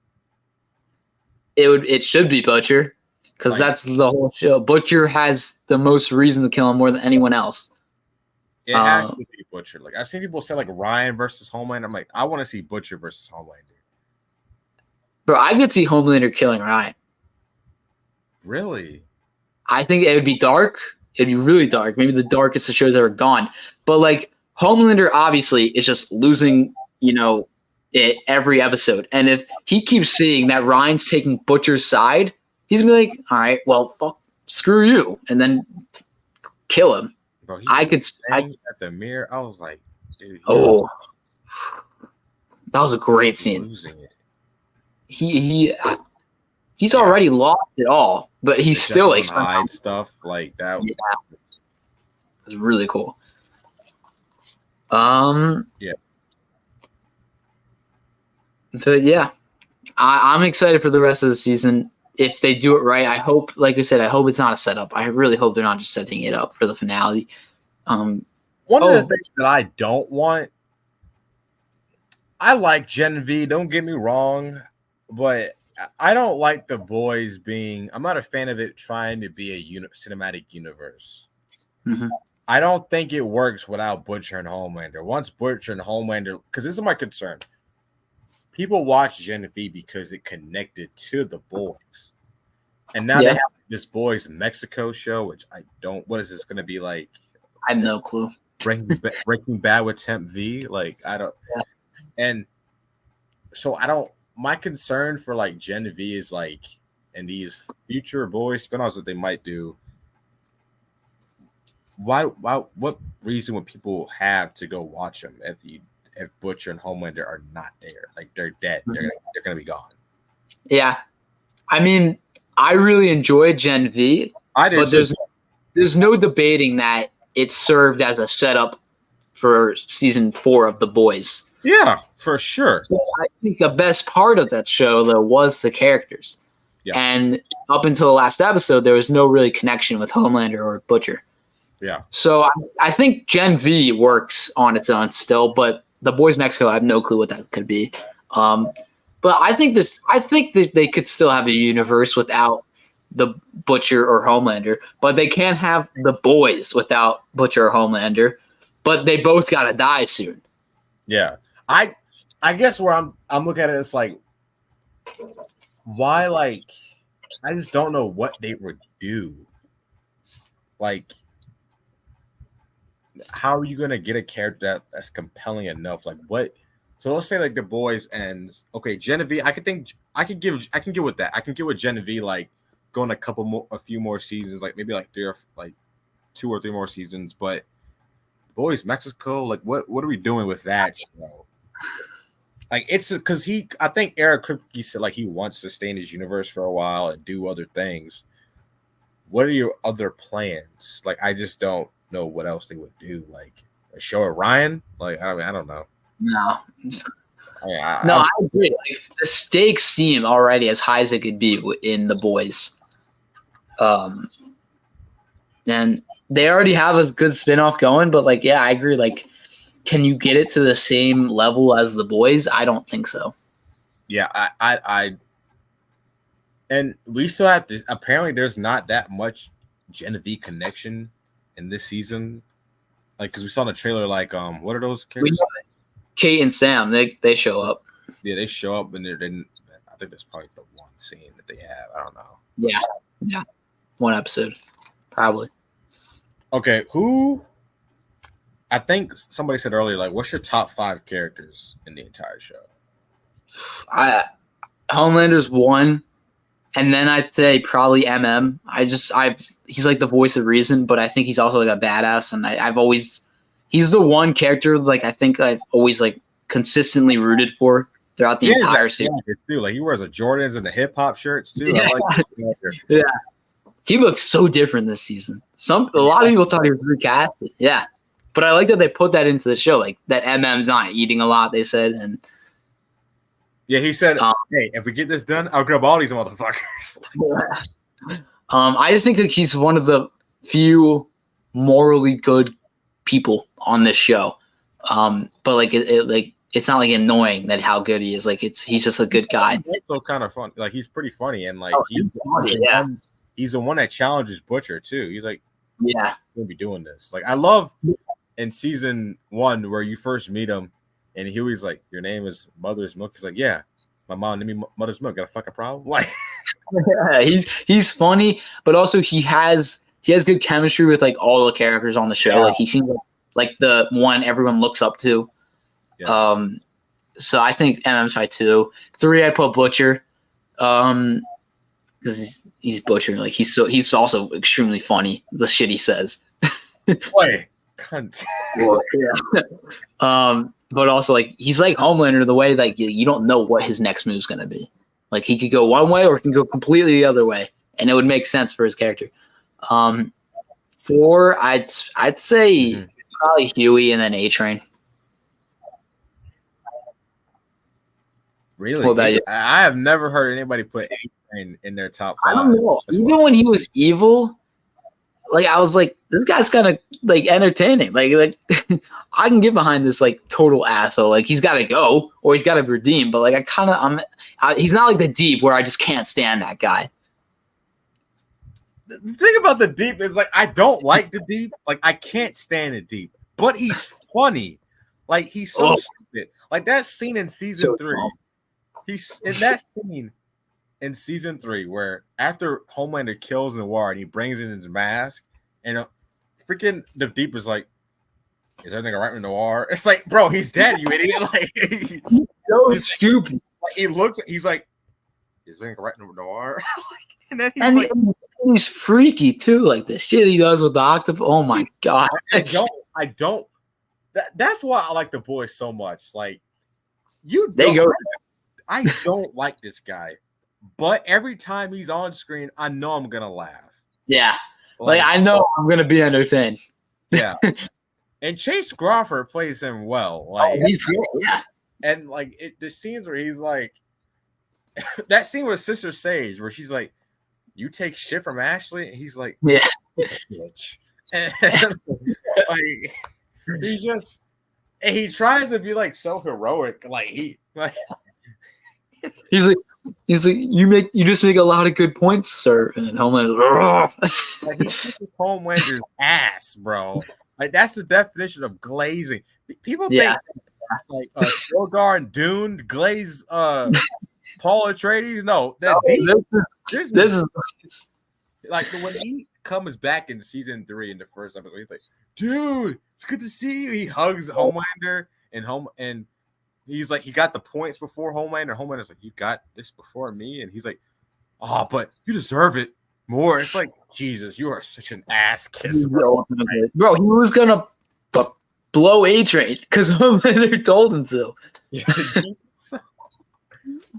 it should be Butcher because Like- that's the whole show. Butcher has the most reason to kill him more than anyone else. It has to be Butcher. Like I've seen people say like Ryan versus Homelander. I'm like, I want to see Butcher versus Homelander. Bro, I could see Homelander killing Ryan. Really? I think it would be dark. It'd be really dark. Maybe the darkest the show's ever gone. But like Homelander obviously is just losing, it every episode. And if he keeps seeing that Ryan's taking Butcher's side, he's gonna be like, all right, well, fuck, screw you, and then kill him. Bro, I at the mirror. I was like, dude, that was a great scene. losing it. He's already lost it all, but he's The still Jekyll like and Hyde stuff like that. Yeah. It was really cool. Yeah. But yeah, I'm excited for the rest of the season. If they do it right, I hope, like I said, I hope it's not a setup. I really hope they're not just setting it up for the finale. One of the things that I don't want, I like Gen V, don't get me wrong, but I don't like the boys being, I'm not a fan of it trying to be a cinematic universe. Mm-hmm. I don't think it works without Butcher and Homelander. Once Butcher and Homelander, because this is my concern. People watch Gen V because it connected to the boys. And now they have this Boys Mexico show, which I don't, what is this going to be like? I have no clue. Breaking Bad with Temp V? Like, I don't. Yeah. And so I don't, my concern for like Gen V is like, and these future Boys spinoffs that they might do, what reason would people have to go watch them if Butcher and Homelander are not there? Like they're dead. Mm-hmm. They're gonna be gone. Yeah. I mean, I really enjoyed Gen V. I did, but there's no debating that it served as a setup for season 4 of The Boys. Yeah, for sure. So I think the best part of that show, though, was the characters. Yeah. And up until the last episode, there was no really connection with Homelander or Butcher. Yeah. So I think Gen V works on its own still, but The Boys Mexico, I have no clue what that could be. But I think that they could still have a universe without the Butcher or Homelander, but they can't have the boys without Butcher or Homelander, but they both gotta die soon. Yeah. I guess where I'm looking at it, it's like, why, like, I just don't know what they would do. Like, how are you gonna get a character that's compelling enough? Like, what? So let's say like The Boys ends. Okay, Genevieve, I can get with that. I can get with Genevieve like going a few more seasons, like maybe like 2 or 3 more seasons. But Boys Mexico, like what are we doing with that show? Like it's because I think Eric Kripke said like he wants to stay in his universe for a while and do other things. What are your other plans? Like I just don't know what else they would do. Like a show of Ryan? Like I don't know. No. I agree. Like, the stakes seem already as high as it could be in The Boys. And they already have a good spinoff going, but like, yeah, I agree. Like, can you get it to the same level as The Boys? I don't think so. Yeah, I and we still have to. Apparently, there's not that much Genevieve connection in this season. Like, because we saw in the trailer, like, what are those characters? Kate and Sam, they show up. Yeah, they show up, and they didn't. I think that's probably the one scene that they have. I don't know. Yeah, one episode, probably. Okay, who? I think somebody said earlier, like, what's your top 5 characters in the entire show? Homelander's 1, and then I'd say probably MM. He's like the voice of reason, but I think he's also like a badass, and he's the one character like I think I've always like consistently rooted for throughout the entire season. Too. Like he wears the Jordans and the hip hop shirts too. Yeah. I Yeah. He looks so different this season. A lot of people thought he was recasted. Yeah. But I like that they put that into the show, like that MM's not eating a lot, they said. And yeah, he said, hey, if we get this done, I'll grab all these motherfuckers. I just think that he's one of the few morally good people on this show. But like it's not like annoying that how good he is. Like he's just a good guy. He's also kind of fun. Like he's pretty funny and like he's the one that challenges Butcher too. He's like, yeah, we'll be doing this. Like I love in season 1 where you first meet him and he was like, your name is Mother's Milk. He's like, yeah, my mom named me Mother's Milk. Got a fucking problem? Like yeah, he's funny, but also he has good chemistry with like all the characters on the show. Yeah. Like he seems like the one everyone looks up to. Yeah. So I think MM's right too. 3, I put Butcher. Because he's Butcher. Like he's also extremely funny. The shit he says. Boy, cunt. Well, yeah. But also like he's like Homelander the way like you don't know what his next move's gonna be. Like he could go one way or he can go completely the other way, and it would make sense for his character. 4, I'd say probably Huey and then A-Train. Really? Well, I have never heard anybody put A-Train in their top 5. I don't know. Even when he was evil, like I was like, this guy's kind of like entertaining. Like I can get behind this like total asshole. Like he's got to go or he's got to redeem. But like he's not like the Deep where I just can't stand that guy. The thing about the Deep is like I don't like the Deep. Like I can't stand the Deep, but he's funny. Like he's so stupid. Like that scene in season 3. He's in that scene in season 3 where after Homelander kills Noir and he brings in his mask and freaking the Deep is like, is everything all right with Noir? It's like, bro, he's dead, you idiot. Like he's so stupid. Like, he looks, he's like, is everything all right with Noir? And then he's freaky too. Like the shit he does with the octopus. Oh my god. I don't. That's why I like The Boys so much. Like I don't like this guy, but every time he's on screen, I know I'm gonna laugh. Yeah, like I know I'm gonna be entertained. Yeah, and Chase Crawford plays him well. Like he's great. Yeah, and like the scenes where he's like, that scene with Sister Sage where she's like, "You take shit from Ashley," and he's like, "Yeah, bitch," and like he tries to be like so heroic, He's like, you just make a lot of good points, sir. And then Homelander's like he kicks Homelander's ass, bro. Like that's the definition of glazing. People think like Stilgar and Dune glaze Paul Atreides. No, this is like when he comes back in season 3 in the first episode, he's like, dude, it's good to see you. He hugs Homelander and he's like, he got the points before Homelander. Homelander's like, you got this before me. And he's like, oh, but you deserve it more. It's like, Jesus, you are such an ass kisser. Bro, he was going to blow A-Train because Homelander told him to. Yeah,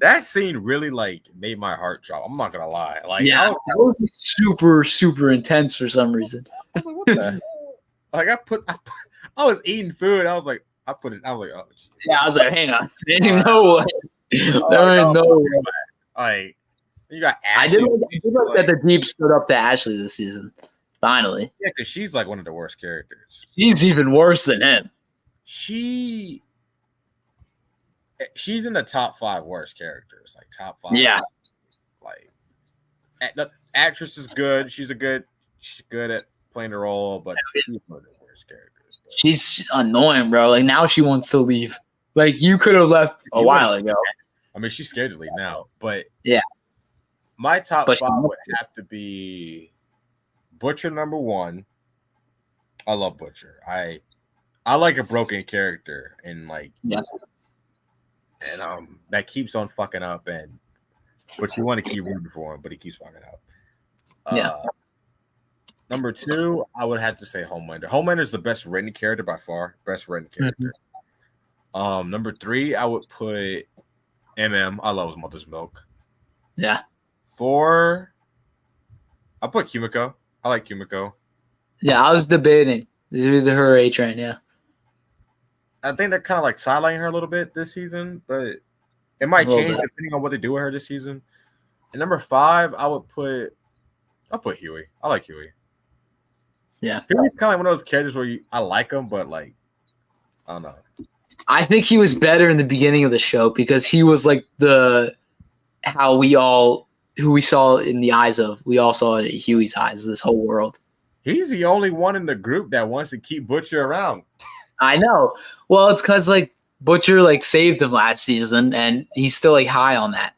that scene really like made my heart drop. I'm not going to lie. Like, yeah, that was super, super intense for some reason. I was like, what the Like I was eating food. I was like, I was like, oh, geez. Yeah, I was like, hang on. There ain't no way. There ain't no way. Like, you got Ashley. I did like that the Deep stood up to Ashley this season. Finally. Yeah, because she's like one of the worst characters. She's even worse than him. She's in the top 5 worst characters. Like, top 5. Yeah. Like, the actress is good. She's good at playing the role, but she's one of the worst characters. She's annoying, bro. Like now she wants to leave. Like you could have left a while ago. I mean, she's scared to leave now, but yeah. My top 5 would have to be Butcher number 1. I love Butcher. I like a broken character and like that keeps on fucking up but you want to keep rooting for him, but he keeps fucking up. Number 2, I would have to say Homelander. Homelander is the best written character by far. Best written character. Number 3, I would put I love his mother's milk. Yeah. 4, I put Kimiko. I like Kimiko. Yeah, I was debating. Either her or A-Train, yeah. I think they're kind of like sidelining her a little bit this season, but it A might little change bit. depending on what they do with her this season. And number 5, I'll put Huey. I like Huey. Yeah. Huey's kind of like one of those characters where I like him, but like, I don't know. I think he was better in the beginning of the show because he was like who we saw in the eyes of. We all saw it in Huey's eyes, this whole world. He's the only one in the group that wants to keep Butcher around. I know. Well, it's because like Butcher like saved him last season, and he's still like high on that.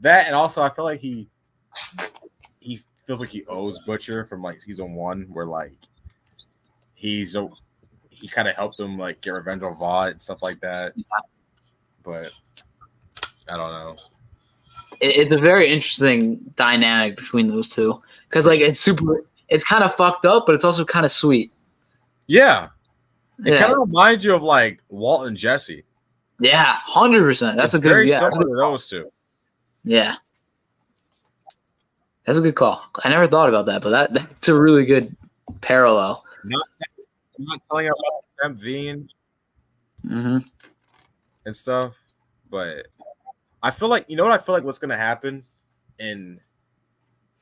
That, and also I feel like he feels like he owes Butcher from like season 1, where like he kind of helped him like get revenge on Vought and stuff like that. But I don't know. It's a very interesting dynamic between those two because like it's kind of fucked up, but it's also kind of sweet. Yeah. It Yeah. kind of reminds you of like Walt and Jesse. Yeah, 100%. That's a good. Very Yeah, similar to those two. yeah, that's a good call. I never thought about that, but that's a really good parallel. I'm not telling you about Temp Veen Mm-hmm. and stuff, but I feel like what's gonna happen in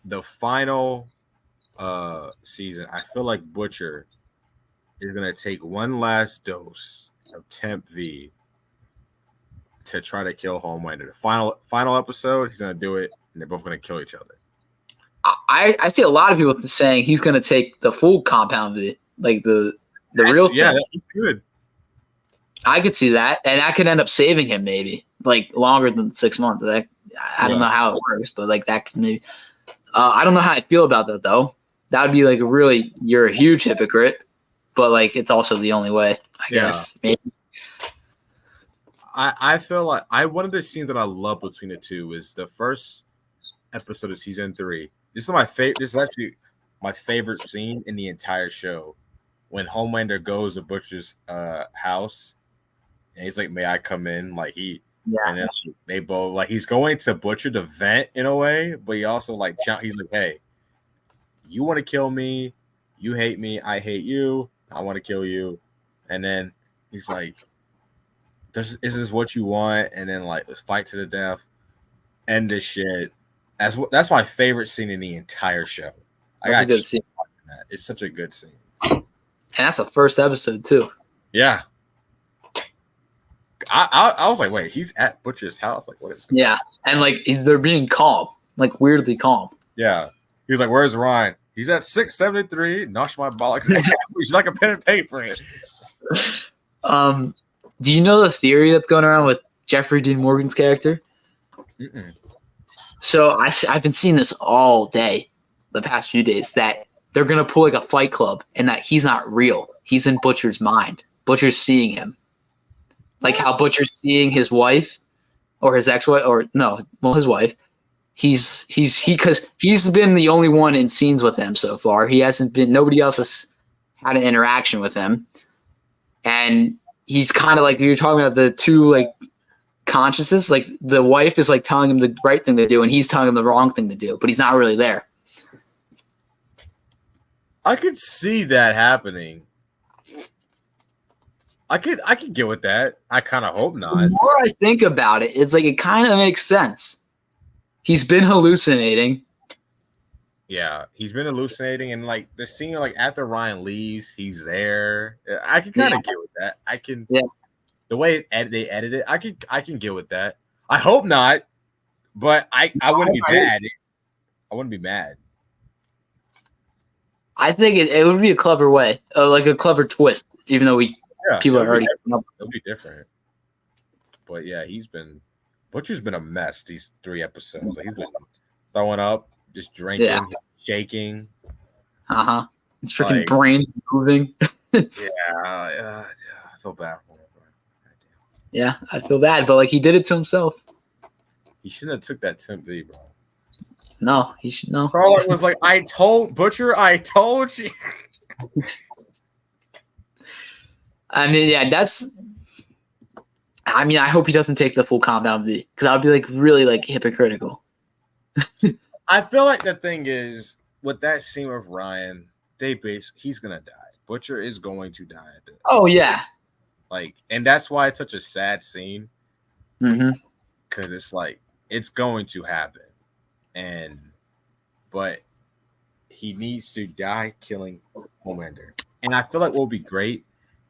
the final season. I feel like Butcher is gonna take one last dose of Temp V to try to kill Homelander. The final episode, he's gonna do it, and they're both gonna kill each other. I see a lot of people saying he's going to take the full compound V, like the real thing. Yeah, he could. I could see that, and that could end up saving him maybe like longer than 6 months. I don't know how it works, but like that could maybe. I don't know how I feel about that though. That would be like you're a huge hypocrite, but like it's also the only way, I guess. Maybe. I feel like one of the scenes that I love between the two is the first episode of season 3. This is my favorite. This is actually my favorite scene in the entire show. When Homelander goes to Butcher's house, and he's like, "May I come in?" Like and then they both like he's going to Butcher to vent in a way, but he also like he's like, "Hey, you want to kill me? You hate me. I hate you. I want to kill you." And then he's like, "Is this what you want?" And then like, let's fight to the death. End this shit. That's my favorite scene in the entire show. That's a good scene. That. It's such a good scene. And that's the first episode too. Yeah. I was like, wait, he's at Butcher's house? Like, what is going on? Yeah. And like they're being calm, like weirdly calm. Yeah. He was like, where's Ryan? He's at 673. Nosh my bollocks. He's like a pen and paper. Do you know the theory that's going around with Jeffrey Dean Morgan's character? Mm-mm. So I've been seeing this all day, the past few days, that they're going to pull like a Fight Club and that he's not real. He's in Butcher's mind. Butcher's seeing him. Like how Butcher's seeing his wife or his ex-wife his wife. Because he's been the only one in scenes with him so far. Nobody else has had an interaction with him. And he's kind of like, you're talking about the two like consciousness, like the wife is like telling him the right thing to do and he's telling him the wrong thing to do, but he's not really there. I could see that happening. I could get with that. I kind of hope not. The more I think about it, it's like it kind of makes sense. He's been hallucinating. Yeah, he's been hallucinating, and like the scene, like after Ryan leaves, he's there. I can kind of get with that. I can. Yeah. The way they edit it, I can get with that. I hope not, but I wouldn't be mad. I wouldn't be mad. I think it would be a clever way, like a clever twist, even though people are already. It'll be different. But yeah, Butcher's been a mess these 3 episodes. Like, he's been throwing up, just drinking, shaking. His freaking brain moving. I feel bad for him. Yeah, I feel bad, but like he did it to himself. He shouldn't have took that Temp V, bro. No, he should know. Carl was like, I told you. I mean, yeah, that's I mean, I hope he doesn't take the full compound V because I would be like really like hypocritical. I feel like the thing is with that scene with Ryan, he's gonna die. Butcher is going to die. Oh yeah. Like, and that's why it's such a sad scene. Mm-hmm. Because it's like it's going to happen, but he needs to die killing Homelander. And I feel like what would be great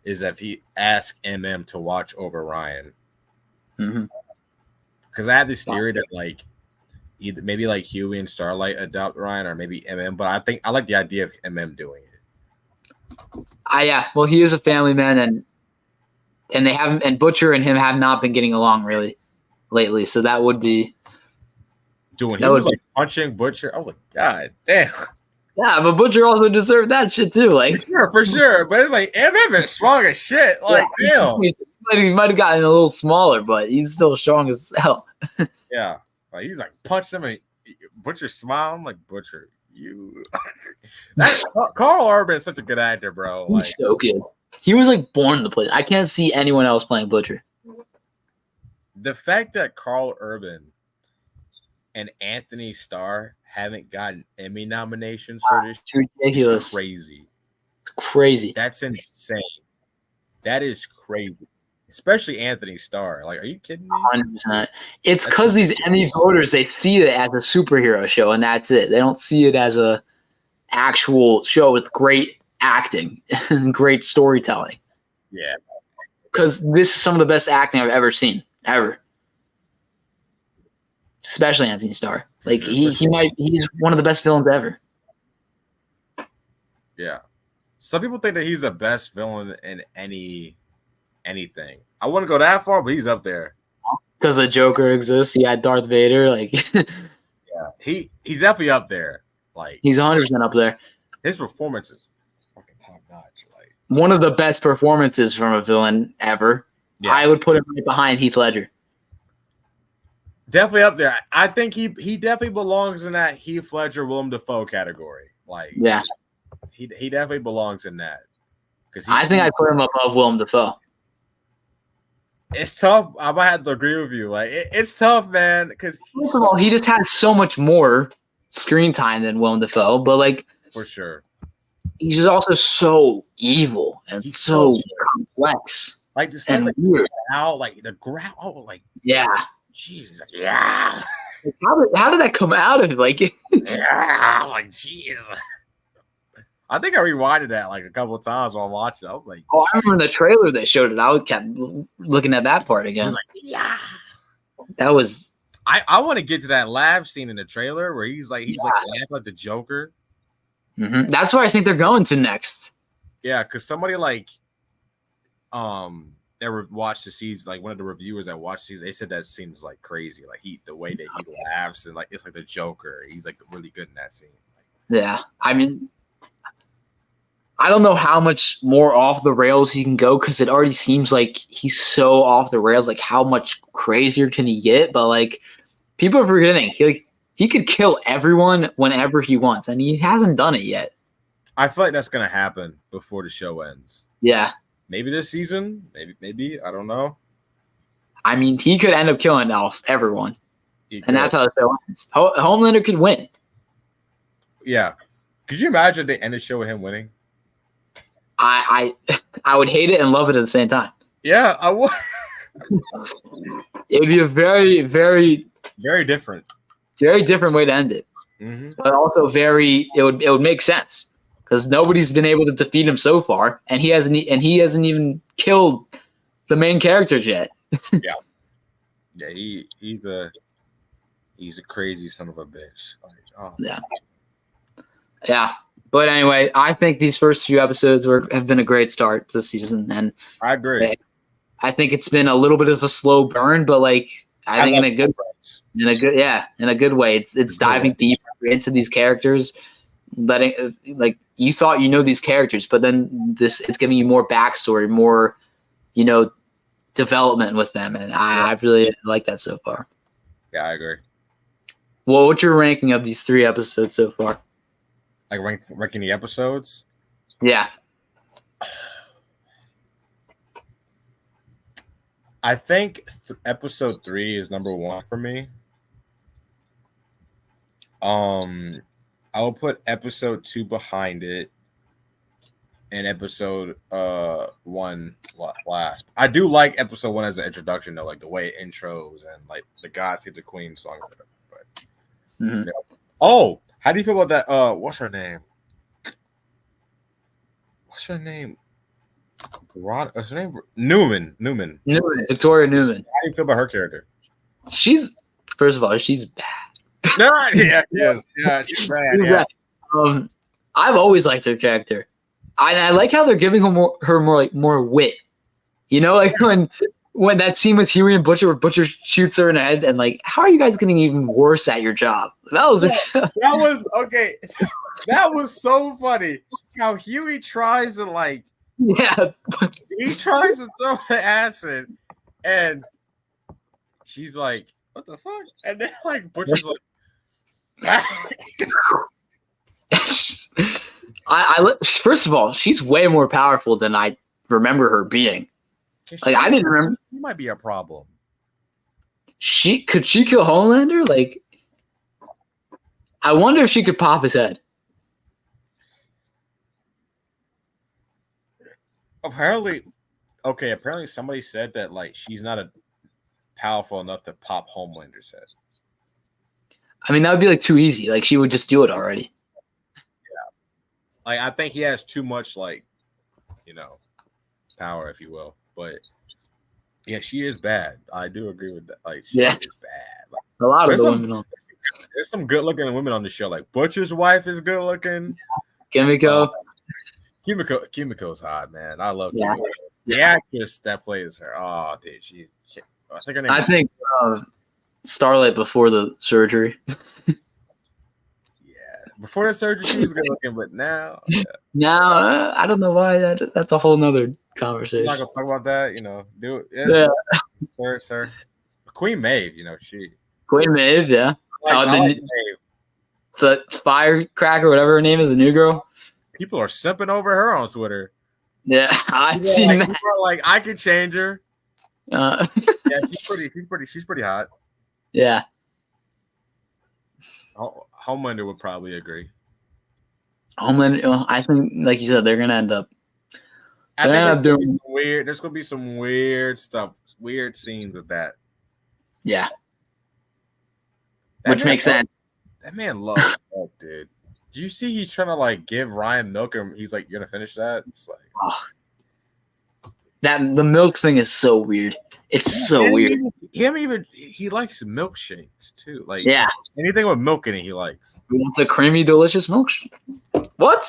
is if he asked MM to watch over Ryan. Mm-hmm. Because I have this theory that like either maybe like Huey and Starlight adopt Ryan, or maybe MM. But I think I like the idea of MM doing it. Yeah. Well, he is a family man, and they haven't, and Butcher and him have not been getting along really lately. So that would be. Dude, when he was like punching Butcher, I was like, God damn. Yeah, but Butcher also deserved that shit too. Like for sure. But it's like MM is strong as shit. Like, damn. He might have gotten a little smaller, but he's still strong as hell. Yeah. Like he's like punched him and Butcher smiled. I'm like, Butcher, you Carl Urban is such a good actor, bro. Like, he's so good. He was like born to play. I can't see anyone else playing Butcher. The fact that Carl Urban and Anthony Starr haven't gotten Emmy nominations for this it's ridiculous. is crazy. It's crazy. That's insane. That is crazy. Especially Anthony Starr. Like, are you kidding me? 100%. It's because these Emmy voters, they see it as a superhero show, and that's it. They don't see it as a actual show with great acting and great storytelling. Yeah. Because this is some of the best acting I've ever seen, ever. Especially Anthony Starr. Like he's one of the best villains ever. Yeah. Some people think that he's the best villain in anything. I wouldn't go that far, but he's up there. Because the Joker exists. He had Darth Vader. Like yeah. He's definitely up there. Like he's 100% up there. His performance is fucking top notch. Like one of the best performances from a villain ever. Yeah. I would put him right behind Heath Ledger. Definitely up there. I think he definitely belongs in that Heath Ledger, Willem Dafoe category. Like, yeah, he definitely belongs in that. Because I think I'd put him above Willem Dafoe. It's tough. I might have to agree with you. Like, it's tough, man. Because first of all, he just has so much more screen time than Willem Dafoe, but like for sure, he's just also so evil and he's so complex. Like this, and like weird. The growl, like yeah. Jesus, like, yeah. How did that come out of it? Like, yeah, like, jeez. I think I rewinded that like a couple of times while watching. I was like, oh, I remember in the trailer they showed it. I kept looking at that part again. I was like, yeah. That was. I want to get to that lab scene in the trailer where he's laughing like the Joker. Mm-hmm. That's where I think they're going to next. Yeah, because somebody like, that watched the season, like one of the reviewers that watched the season, they said that scene's like crazy. Like the way that he laughs and like it's like the Joker. He's like really good in that scene. Yeah, I mean, I don't know how much more off the rails he can go because it already seems like he's so off the rails. Like how much crazier can he get? But like people are forgetting he could kill everyone whenever he wants, and he hasn't done it yet. I feel like that's gonna happen before the show ends. Yeah. Maybe this season, maybe I don't know. I mean, he could end up killing everyone, and that's how the show ends. Homelander could win. Yeah, could you imagine they end the show with him winning? I would hate it and love it at the same time. Yeah, I would. It would be a very, very, very different way to end it, but also it would make sense. Because nobody's been able to defeat him so far, and he hasn't even killed the main characters yet. Yeah, he's a crazy son of a bitch. Like, oh. Yeah. But anyway, I think these first few episodes have been a great start to the season, and I agree. I think it's been a little bit of a slow burn, but like I think in a good way. It's diving deeper into these characters, letting like. You thought these characters, but then it's giving you more backstory, more, development with them, and I really like that so far. Yeah, I agree. Well, what's your ranking of these 3 episodes so far? Like ranking the episodes? Yeah. I think episode 3 is number 1 for me. I will put episode 2 behind it, and episode 1 last. I do like episode 1 as an introduction, though, like the way it intros and like the God Save the Queen song. But Mhm. yeah. Oh, how do you feel about that? What's her name? What's her name? What's her name? Newman. Victoria Newman. How do you feel about her character? She's first of all, she's bad. No, yeah, she is. Yeah, she's bad. She's Yeah. bad. I've always liked her character. I like how they're giving her more wit. You know, like when that scene with Huey and Butcher, where Butcher shoots her in the head, and like, how are you guys getting even worse at your job? That was That was okay. That was so funny. How Huey tries to like, yeah. he tries to throw the acid, and she's like, "What the fuck?" And then like Butcher's like, First of all, she's way more powerful than I remember her being. Like I didn't remember. She might be a problem. Could she kill Homelander? Like, I wonder if she could pop his head. Apparently somebody said that like she's not powerful enough to pop Homelander's head. I mean, that would be like too easy. Like she would just do it already. Yeah. Like I think he has too much like, power, if you will. But yeah, she is bad. I do agree with that. Like she is bad. Like, a lot of the women on. There's some good looking women on the show. Like Butcher's wife is good looking. Kimiko. Kimiko's hot, man. I love Kimiko. The actress that plays her. Oh, dude, I think her name. I think Starlight before the surgery. Yeah, before the surgery she was good looking, but now. Yeah. Now I don't know why. That's a whole nother conversation. I'm not gonna talk about that. Do it. Yeah. Sir. Queen Maeve. Queen Maeve. Yeah. I like Maeve. The Firecracker, whatever her name is, the new girl. People are simping over her on Twitter. Yeah, I've seen that. People are like, I could change her. Yeah, She's pretty hot. Yeah. Homelander would probably agree. Homelander, I think, like you said, they're gonna end up. I think doing weird. There's gonna be some weird stuff, weird scenes with that. Yeah. Which makes sense. That man loves milk, dude. Do you see he's trying to like give Ryan milk, and he's like, "You're gonna finish that?" It's like the milk thing is so weird. It's so weird. He likes milkshakes too. Like anything with milk in it, he likes. He wants a creamy, delicious milkshake. What?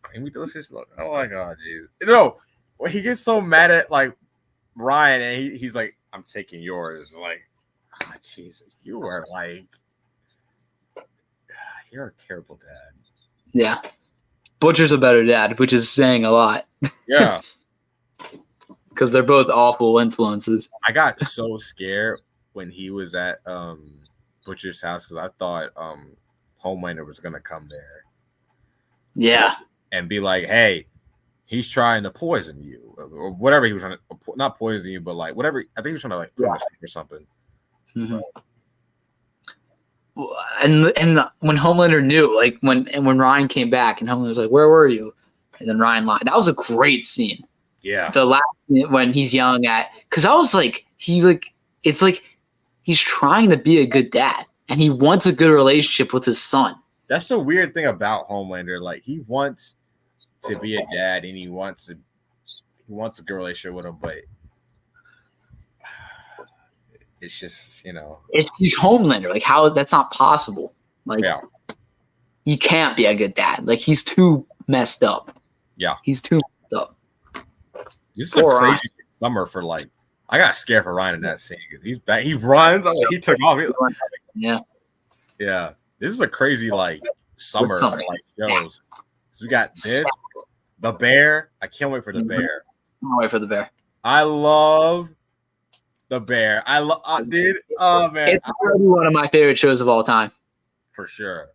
Creamy, delicious milk. Oh my god, jeez. When he gets so mad at like Ryan, and he's like, "I'm taking yours." Like, Jesus, you are like. You're a terrible dad. Yeah. Butcher's a better dad, which is saying a lot. Yeah. Because they're both awful influences. I got so scared when he was at Butcher's house because I thought Homelander was going to come there. Yeah. And be like, hey, he's trying to poison you. Or whatever he was trying to, not poison you, but like whatever. I think he was trying to like put him to sleep or something. Mm-hmm. And when Homelander knew, like when Ryan came back and Homelander was like, "Where were you?" And then Ryan lied. That was a great scene. Yeah. The last when he's yelling at, because I was like, it's like he's trying to be a good dad and he wants a good relationship with his son. That's the weird thing about Homelander. Like he wants to be a dad and he wants a good relationship with him, but it's just, he's Homelander. Like how that's not possible. Like he can't be a good dad. Like he's too messed up. Yeah. He's too messed up. This is a crazy summer for like, I got scared for Ryan in that scene. He's back. He runs. I'm like, he took off. Yeah. Yeah. This is a crazy like summer for like shows. Yeah. So we got this, The Bear. I can't wait for The Bear. Can't wait for The Bear. I love The Bear. Dude. Oh man, it's probably one of my favorite shows of all time. For sure.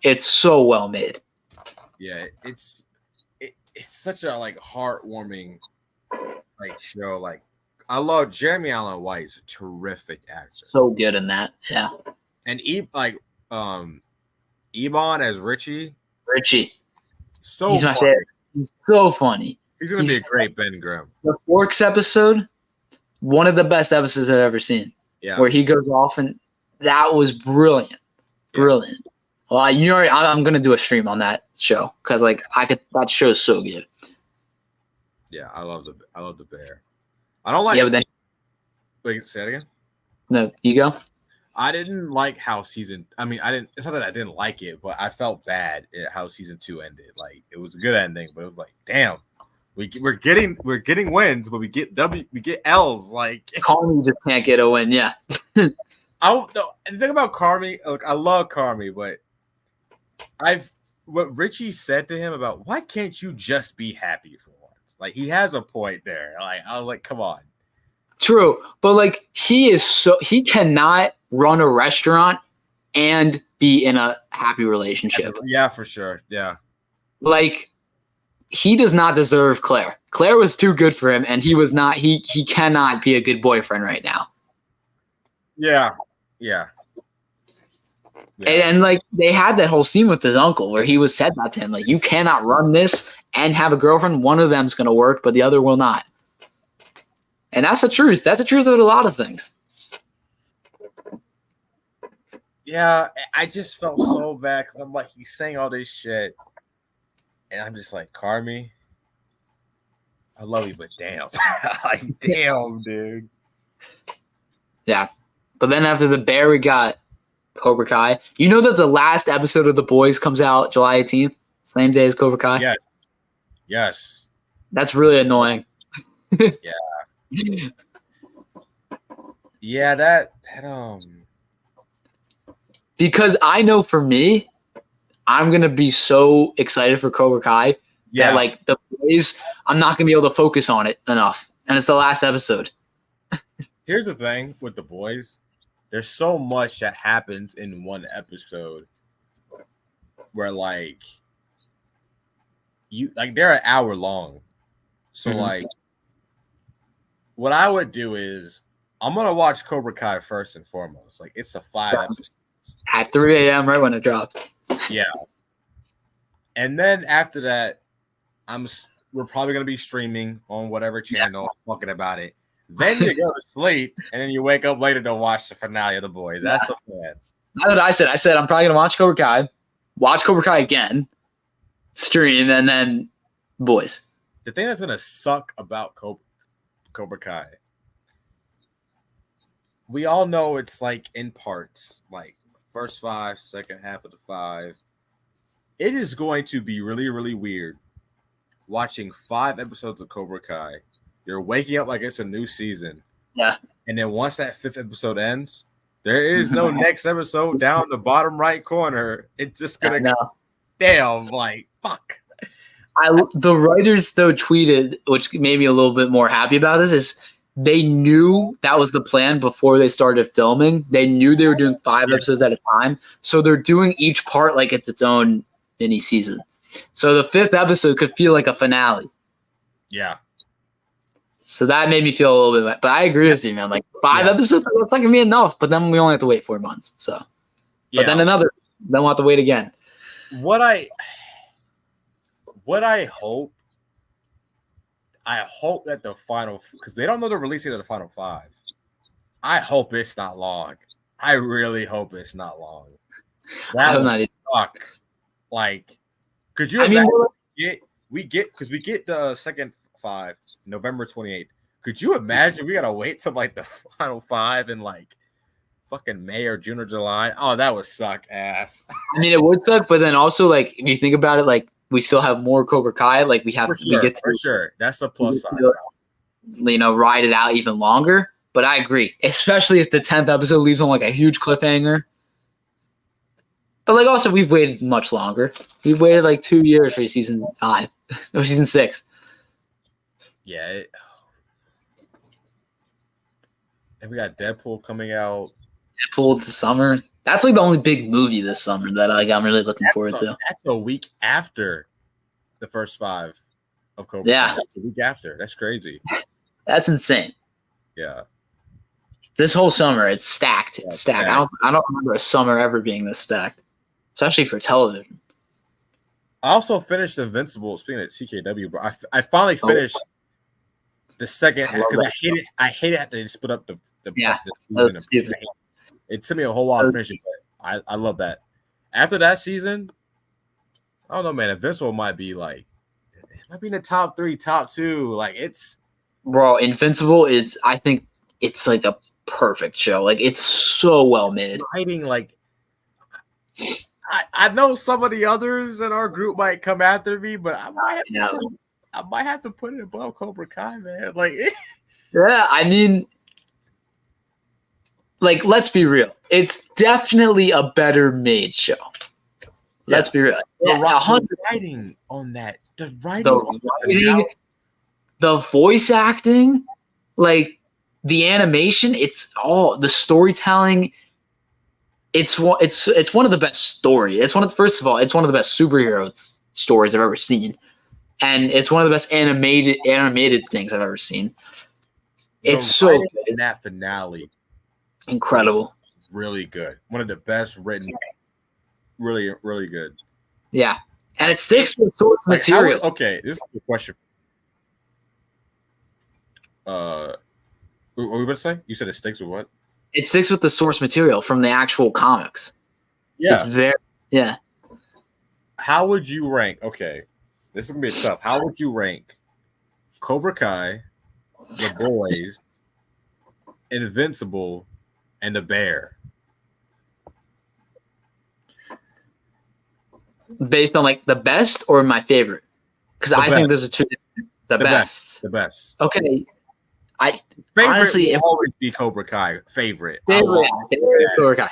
It's so well made. Yeah, it's such a like heartwarming like show. Like I love Jeremy Allen White's a terrific actor. So good in that. Yeah. And Ebon as Richie. Richie. So He's my funny. favorite. He's so funny. He's gonna be a great Ben Grimm. The Forks episode, one of the best episodes I've ever seen. Yeah. Where he goes off, and that was brilliant. Yeah. Brilliant. Well, I'm gonna do a stream on that show because that show is so good. Yeah, I love the bear. I don't like. Yeah, but then Wait, say it again. no, you go. I didn't like how season. I mean, I didn't. It's not that I didn't like it, but I felt bad at how season 2 ended. Like it was a good ending, but it was like, damn, we're getting wins, but we get L's. Like Carmi just can't get a win. Yeah. the thing about Carmi, look, I love Carmi, but what Richie said to him about why can't you just be happy for once? Like he has a point there. Like I was like, come on. True, but like he cannot run a restaurant and be in a happy relationship. Yeah, for sure. Yeah. Like he does not deserve Claire. Claire was too good for him, and he was not. He cannot be a good boyfriend right now. Yeah. Yeah. Yeah. And like they had that whole scene with his uncle where he was said that to him, like you cannot run this and have a girlfriend. One of them's going to work, but the other will not. And that's the truth. That's the truth of a lot of things. Yeah, I just felt so bad because I'm like, he's saying all this shit, and I'm just like, Carmi, I love you, but damn, like, damn, dude. Yeah, but then after the bear, we got Cobra Kai. You know that the last episode of The Boys comes out July 18th, same day as Cobra Kai. Yes. That's really annoying. Yeah, that because I know for me, I'm gonna be so excited for Cobra Kai that like The Boys, I'm not gonna be able to focus on it enough, and it's the last episode. Here's the thing with The Boys: there's so much that happens in one episode, where like they're an hour long, so like. What I would do is I'm gonna watch Cobra Kai first and foremost. Like it's a 5 episodes at 3 a.m. right when it drops. Yeah, and then after that, we're probably gonna be streaming on whatever channel, talking about it. Then you go to sleep, and then you wake up later to watch the finale of The Boys. That's the plan. That's what I said. I said I'm probably gonna watch Cobra Kai again, stream, and then Boys. The thing that's gonna suck about Cobra Kai. We all know it's like in parts, like first 5, second half of the 5. It is going to be really, really weird watching 5 episodes of Cobra Kai. You're waking up like it's a new season. Yeah. And then once that 5th episode ends, there is no next episode down the bottom right corner. It's just gonna damn, like fuck. The writers though tweeted, which made me a little bit more happy about this, is they knew that was the plan before they started filming. They knew they were doing 5 episodes at a time, so they're doing each part like it's its own mini season. So the 5th episode could feel like a finale. Yeah. So that made me feel a little bit, but I agree with you, man. Like 5 episodes, that's not gonna be enough. But then we only have to wait 4 months. So, but then then we'll have to wait again. What I hope that the final, because they don't know the release date of the final 5. I hope it's not long. I really hope it's not long. That would suck. Like, could you imagine we get the second 5 November 28th. Could you imagine we gotta wait till like the final 5 in like fucking May or June or July? Oh, that would suck ass. I mean, it would suck, but then also like if you think about it, like we still have more Cobra Kai. Like we get to for sure. That's the plus side. Ride it out even longer. But I agree, especially if the 10th episode leaves on like a huge cliffhanger. But like also we've waited much longer. We've waited like 2 years for season 5 or season 6. Yeah. And we got Deadpool coming out. Deadpool this summer. That's like the only big movie this summer that I'm really looking forward to. That's a week after the first 5 of Cobra. Yeah. That's a week after. That's crazy. That's insane. Yeah. This whole summer, it's stacked. It's Yeah, stacked. stacked. I don't remember a summer ever being this stacked, especially for television. I also finished Invincible. Speaking of CKW, bro, I finally finished the second I love because that. I hate it after they split up the Yeah, season. that's stupid. It took me a whole while to finish it, but I love that. After that season, I don't know, man. Invincible might be like in the top 3, top 2. Like it's Bro, Invincible is, I think it's like a perfect show. Like it's so well made. writing like I know some of the others in our group might come after me, but I might have to put it above Cobra Kai, man. Like Yeah, I mean, like, let's be real. It's definitely a better made show. Let's be real. the Yeah, writing on that, the the writing, the voice acting, like the animation, it's all the storytelling. It's one of the best story. It's one of first of all, it's one of the best superhero stories I've ever seen, and it's one of the best animated things I've ever seen. It's so good. in that finale, Incredible, really good. One of the best written, really, really good. Yeah, and it sticks to the source material. Okay, this is a question. What were you about to say? You said it sticks with what? It sticks with the source material from the actual comics. Yeah. Yeah. How would you rank? Okay, this is gonna be tough. How would you rank Cobra Kai, The Boys, Invincible, and The Bear? Based on like the best or my favorite? Because I think those are two different. The best. The best. Okay. Favorite honestly, will always be Cobra Kai. Favorite is Cobra Kai.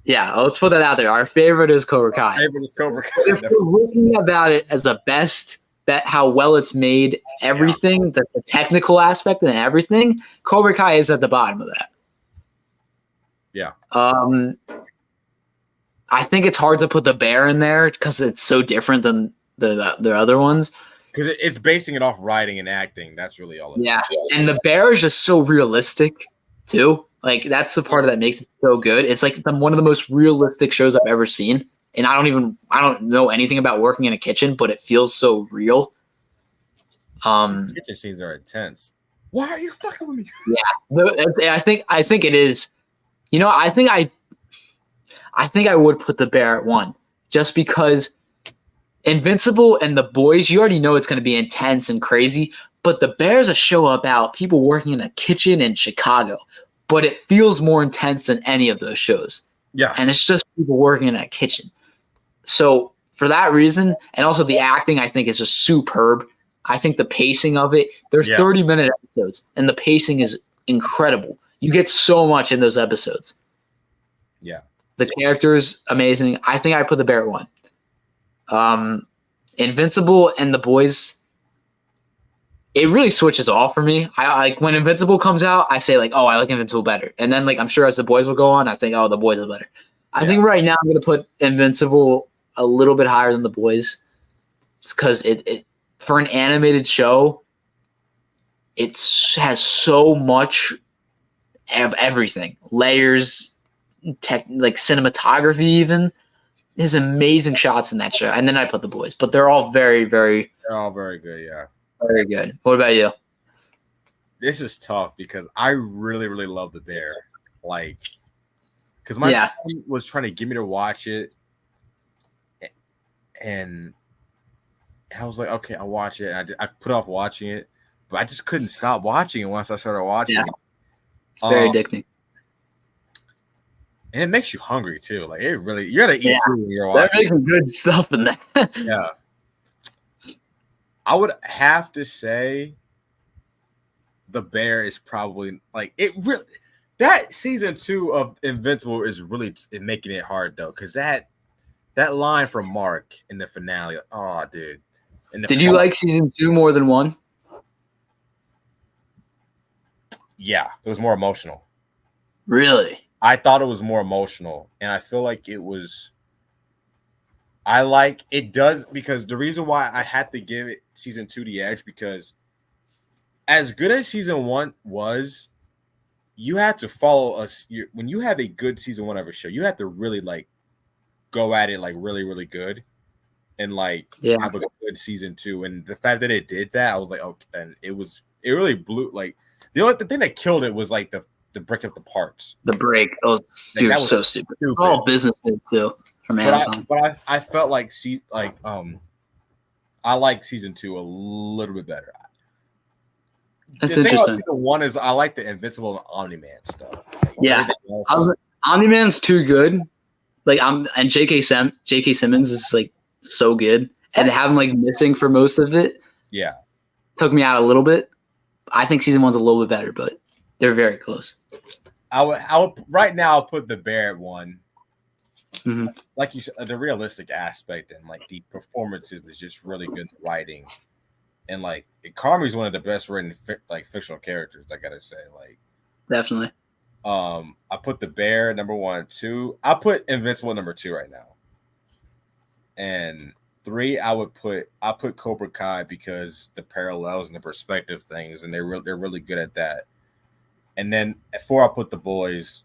Yeah, let's put that out there. Our favorite is Cobra Kai. Favorite is Cobra Kai. If we're looking about it as the best, that how well it's made, everything, the technical aspect and everything, Cobra Kai is at the bottom of that. Yeah. I think it's hard to put the Bear in there because it's so different than the other ones. Because it's basing it off writing and acting. That's really all. Yeah, and the Bear is just so realistic too. Like that's the part that makes it so good. It's like one of the most realistic shows I've ever seen. And I don't know anything about working in a kitchen, but it feels so real. Kitchen scenes are intense. Why are you fucking with me? Yeah, I think it is. You know, I think I would put the Bear at 1 just because Invincible and The Boys, you already know it's going to be intense and crazy, but The Bear is a show about people working in a kitchen in Chicago, but it feels more intense than any of those shows. Yeah. And it's just people working in a kitchen. So for that reason, and also the acting, I think is just superb. I think the pacing of it, there's 30-minute episodes, and the pacing is incredible. You get so much in those episodes. Yeah. The characters, amazing. I think I put the Bear at 1. Invincible and The Boys, it really switches off for me. I like when Invincible comes out, I say like, oh, I like Invincible better. And then like I'm sure as The Boys will go on, I think, oh, The Boys are better. I think right now I'm gonna put Invincible a little bit higher than The Boys. It's because it for an animated show, it has so much of everything. Layers, like cinematography even. There's amazing shots in that show. And then I put The Boys. But they're all very, very they're all very good, yeah. Very good. What about you? This is tough because I really, really love The Bear. Like, because my friend was trying to get me to watch it. And I was like, okay, I'll watch it. I put off watching it. But I just couldn't stop watching it once I started watching it. It's very addicting. And it makes you hungry too. Like it really, you gotta eat food when you're watching. They're making good stuff in that. Yeah. I would have to say The Bear is probably like it really that season 2 of Invincible is really making it hard though, because that line from Mark in the finale, oh dude. Did you like season 2 more than 1? Yeah, it was more emotional. Really? I thought it was more emotional, and I feel like it was. I like it does because the reason why I had to give it season 2 the edge because as good as season 1 was, you have to follow us. When you have a good season one of a show, you have to really like go at it like really, really good, and like have a good season two. And the fact that it did that, I was like, okay, and it really blew. Like the thing that killed it was like the break up the parts. The break. Oh, Like, that was so stupid. It's all business too from Amazon. But I felt like I like season two a little bit better. That's the thing about interesting. season one is I like the Invincible and Omni-Man stuff. Yeah, Omni-Man's too good. Like and J.K. Simmons is like so good, and to have him like missing for most of it, took me out a little bit. I think season one's a little bit better, but they're very close. I would right now I'll put the Bear at one. Mm-hmm. Like you said, the realistic aspect and like the performances is just really good writing. And like Carmi's one of the best written like fictional characters, I gotta say. Like definitely. I put the Bear number 1, 2. I put Invincible number 2 right now. And 3, I put Cobra Kai because the parallels and the perspective things, and they're really good at that. And then at 4, I put The Boys.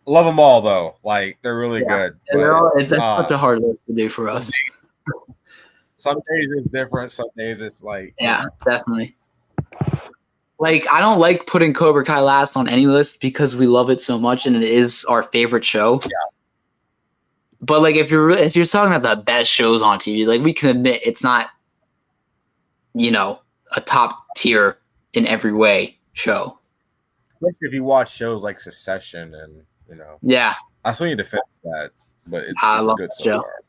Love them all though. Like they're really good. But, it's such a hard list to do for us. Some days it's different. Some days it's like definitely. Like I don't like putting Cobra Kai last on any list because we love it so much and it is our favorite show. Yeah. But like if you're talking about the best shows on TV, like we can admit it's not, a top tier in every way show. Especially if you watch shows like Succession and Yeah. I still need to fix that, but it's good so far.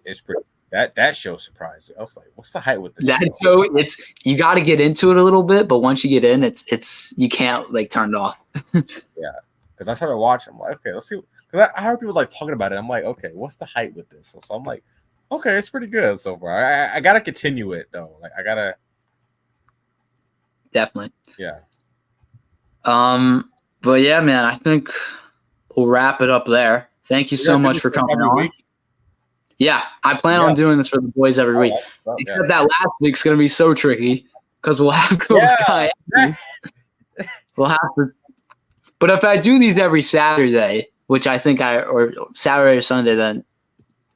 It's pretty. That show surprised me. I was like, "What's the hype with this show?" It's you got to get into it a little bit, but once you get in, it's you can't like turn it off. Because I started watching. I'm like, okay, let's see. Because I heard people like talking about it. I'm like, okay, what's the hype with this? So I'm like, okay, it's pretty good so far. I gotta continue it though. Like I gotta. Definitely. Yeah. But yeah, man, I think we'll wrap it up there. Thank you so much for coming on. Week? Yeah, I plan on doing this for the boys every week. Except that last week's going to be so tricky because we'll have Cobra Kai. We'll have to. But if I do these every Saturday, which I think or Saturday or Sunday, then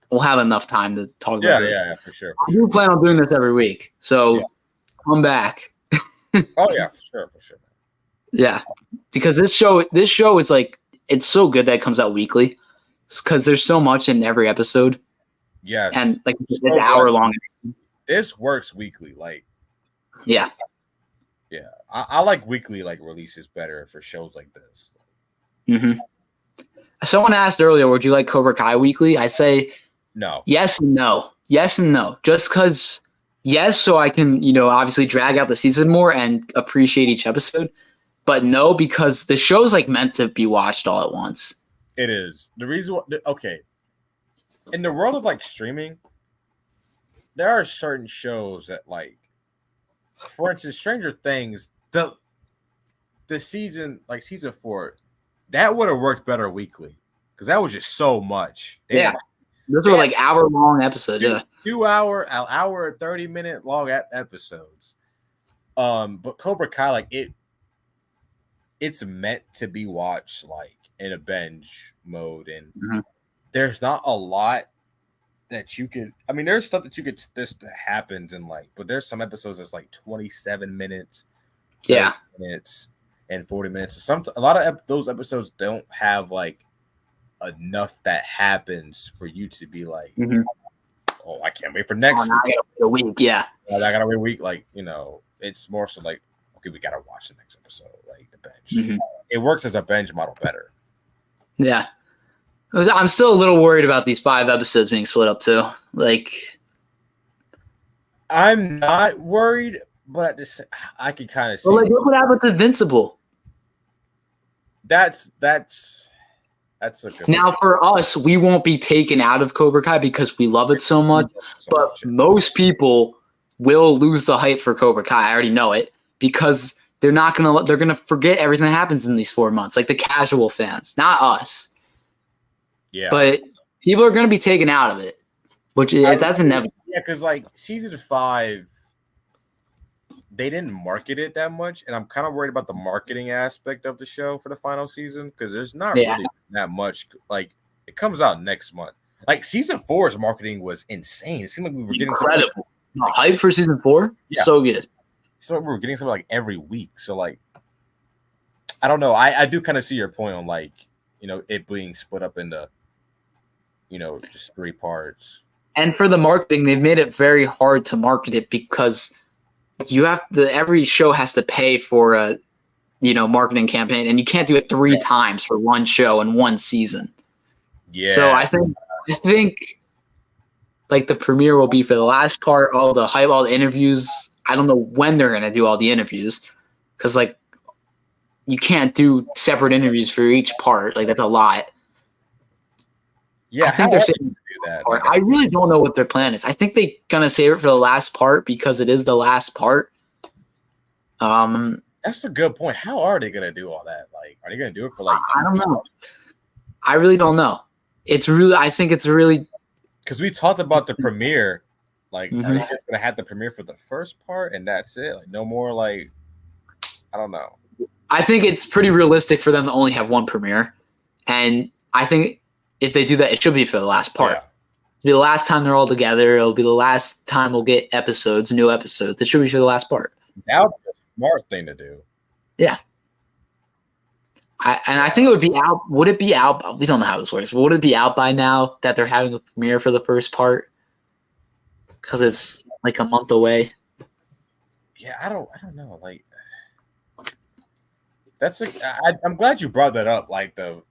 we'll have enough time to talk about this. Yeah, for sure. I do plan on doing this every week. So come back. Oh, yeah, for sure. Yeah, because this show is like, it's so good that it comes out weekly because there's so much in every episode. Yes. And like it's an hour long. This works weekly. Like, yeah. Yeah. I like weekly like releases better for shows like this. Mm-hmm. Someone asked earlier, would you like Cobra Kai weekly? I say no. Yes and no. Yes and no. Just because, yes, so I can, obviously drag out the season more and appreciate each episode. But no, because the show's like meant to be watched all at once. It is. The reason okay. In the world of like streaming, there are certain shows that like, for instance, Stranger Things, the season 4, that would have worked better weekly because that was just so much. Those were like hour-long episodes. 2 hour, an hour and 30-minute long episodes. But Cobra Kai, like it's meant to be watched like in a binge mode, and there's not a lot that you could. I mean, there's stuff that you could. This happens in like, but there's some episodes that's like 27 minutes, minutes, and 40 minutes. A lot of those episodes don't have like enough that happens for you to be like, oh, I can't wait for next week. I gotta wait a week. Yeah, I gotta wait a week. Like it's more so like, okay, we gotta watch the next episode. Like the bench, it works as a bench model better. Yeah. I'm still a little worried about these 5 episodes being split up too. Like, I'm not worried, but I can kind of see. Well, like, look what happened with Invincible. That's a good now one. For us, we won't be taken out of Cobra Kai because we love it so much. But most people will lose the hype for Cobra Kai. I already know it because they're gonna forget everything that happens in these 4 months. Like the casual fans, not us. Yeah, but people are going to be taken out of it, that's inevitable. Yeah, because like season 5 they didn't market it that much, and I'm kind of worried about the marketing aspect of the show for the final season because there's not really that much. Like, it comes out next month. Like, season 4's marketing was insane. It seemed like we were getting incredible. Hype for season 4, so good. So we were getting something like every week. So like, I don't know. I do kind of see your point on like, it being split up into, just 3 parts. And for the marketing, they've made it very hard to market it because every show has to pay for a, marketing campaign, and you can't do it 3 times for one show in one season. Yeah. So I think like the premiere will be for the last part, all the hype, all the interviews. I don't know when they're gonna do all the interviews because like you can't do separate interviews for each part. Like that's a lot. Yeah, I think they're saying to do that. I really don't know what their plan is. I think they're gonna save it for the last part because it is the last part. That's a good point. How are they gonna do all that? Like, are they gonna do it for like? I don't know. I really don't know. I think it's really because we talked about the premiere. Like, are they just gonna have the premiere for the first part and that's it? Like, no more like, I don't know. I think it's pretty realistic for them to only have one premiere, and I think if they do that, it should be for the last part. Yeah. It'll be the last time they're all together. It'll be the last time we'll get new episodes. It should be for the last part. That would be a smart thing to do. Yeah. I think it would be out. Would it be out? We don't know how this works. Would it be out by now that they're having a premiere for the first part? Because it's like a month away. Yeah, I don't know. Like, I'm glad you brought that up. Like the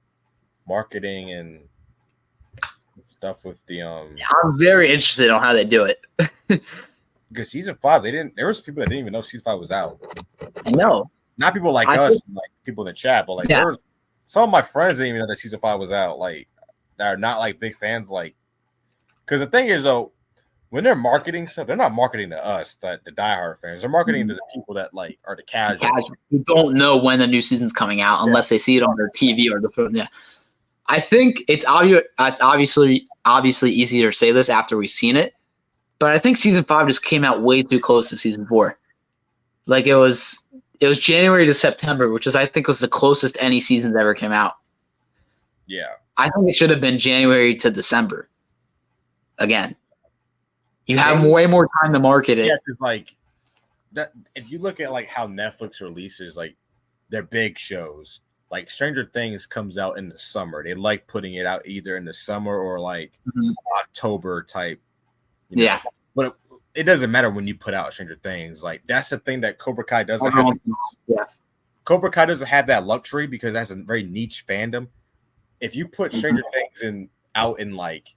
marketing and stuff with the I'm very interested on how they do it. Because season 5, there was people that didn't even know season 5 was out. I know. Not people like us, like people in the chat, but like there was some of my friends didn't even know that season 5 was out. Like, that are not like big fans. Like, because the thing is though, when they're marketing stuff, they're not marketing to us, the diehard fans. They're marketing to the people that like are the casuals. Who don't know when the new season's coming out unless they see it on their TV or the phone. Yeah, I think it's obvious. It's obviously easier to say this after we've seen it, but I think season 5 just came out way too close to season 4. Like it was January to September, which I think was the closest any seasons ever came out. Yeah, I think it should have been January to December. Again, you have way more time to market it. Yeah, because like that, if you look at like how Netflix releases like their big shows, like Stranger Things comes out in the summer. They like putting it out either in the summer or like October type. Yeah, but it doesn't matter when you put out Stranger Things. Like that's the thing that Cobra Kai doesn't have. Yeah, Cobra Kai doesn't have that luxury because that's a very niche fandom. If you put Stranger Things out in like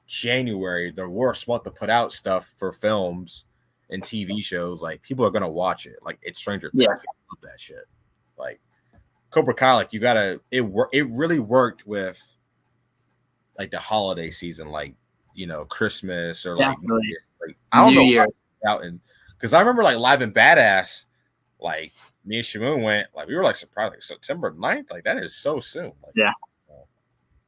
January, the worst month to put out stuff for films and TV shows, like people are gonna watch it. Like it's Stranger Things. Yeah, love that shit. Like Cobra Kai, like you gotta. It really worked with like the holiday season, like Christmas or like I don't know out in because I remember like Live and Badass, like me and Shamoon went, like we were like surprised, like September 9th, like that is so soon. Like, yeah,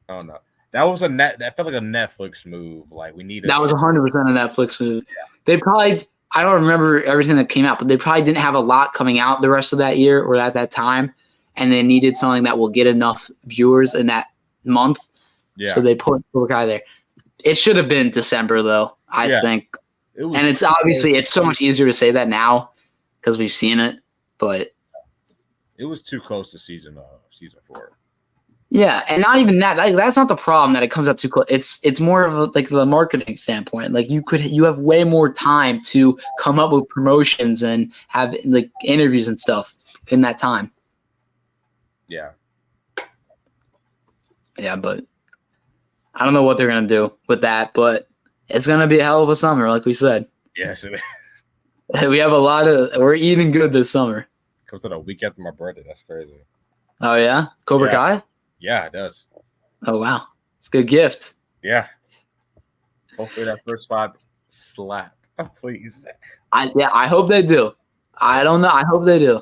I don't know. That was that felt like a Netflix move. Like we needed that was 100% a Netflix move. Yeah. They probably, I don't remember everything that came out, but they probably didn't have a lot coming out the rest of that year or at that time, and they needed something that will get enough viewers in that month. Yeah. So they put Cobra Kai there. It should have been December though, I think. And it's obviously it's so much easier to say that now because we've seen it, but it was too close to season 4. Yeah, and not even that. Like, that's not the problem that it comes out too close. It's more of like the marketing standpoint. Like you have way more time to come up with promotions and have like interviews and stuff in that time. Yeah. Yeah, but I don't know what they're gonna do with that, but it's gonna be a hell of a summer, like we said. Yes, it is. We have we're eating good this summer. Comes out a week after my birthday. That's crazy. Oh yeah, Cobra Kai. Yeah, it does. Oh wow, it's a good gift. Yeah. Hopefully that first 5 slap. Oh, please. I hope they do. I don't know. I hope they do.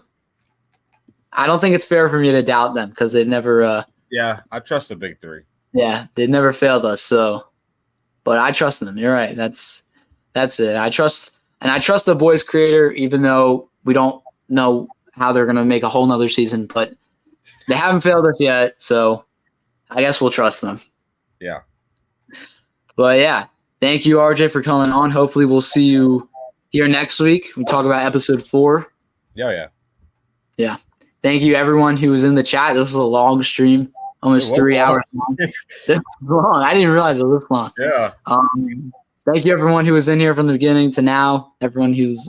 I don't think it's fair for me to doubt them because they've never. Yeah, I trust the big 3. Yeah, they've never failed us. So, but I trust them. You're right. That's it. I trust the boys creator, even though We don't know how they're going to make a whole nother season, but they haven't failed us yet, so I guess we'll trust them. Yeah. But yeah, thank you, RJ, for coming on. Hopefully we'll see you here next week. We talk about episode 4. Yeah. Yeah. Thank you, everyone who was in the chat. This was a long stream, almost 3 hours long. This was long. I didn't realize it was this long. Yeah. Thank you, everyone who was in here from the beginning to now, everyone who's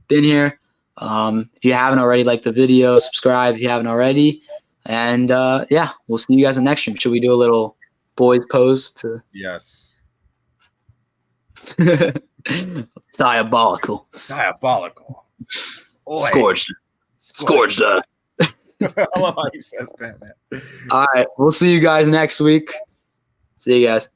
been here. If you haven't already, like the video, subscribe if you haven't already. And yeah, we'll see you guys in the next stream. Should we do a little boys pose to Yes. Diabolical. Diabolical. Oi. Scorched. I love how he says that, man. All right, we'll see you guys next week. See you guys.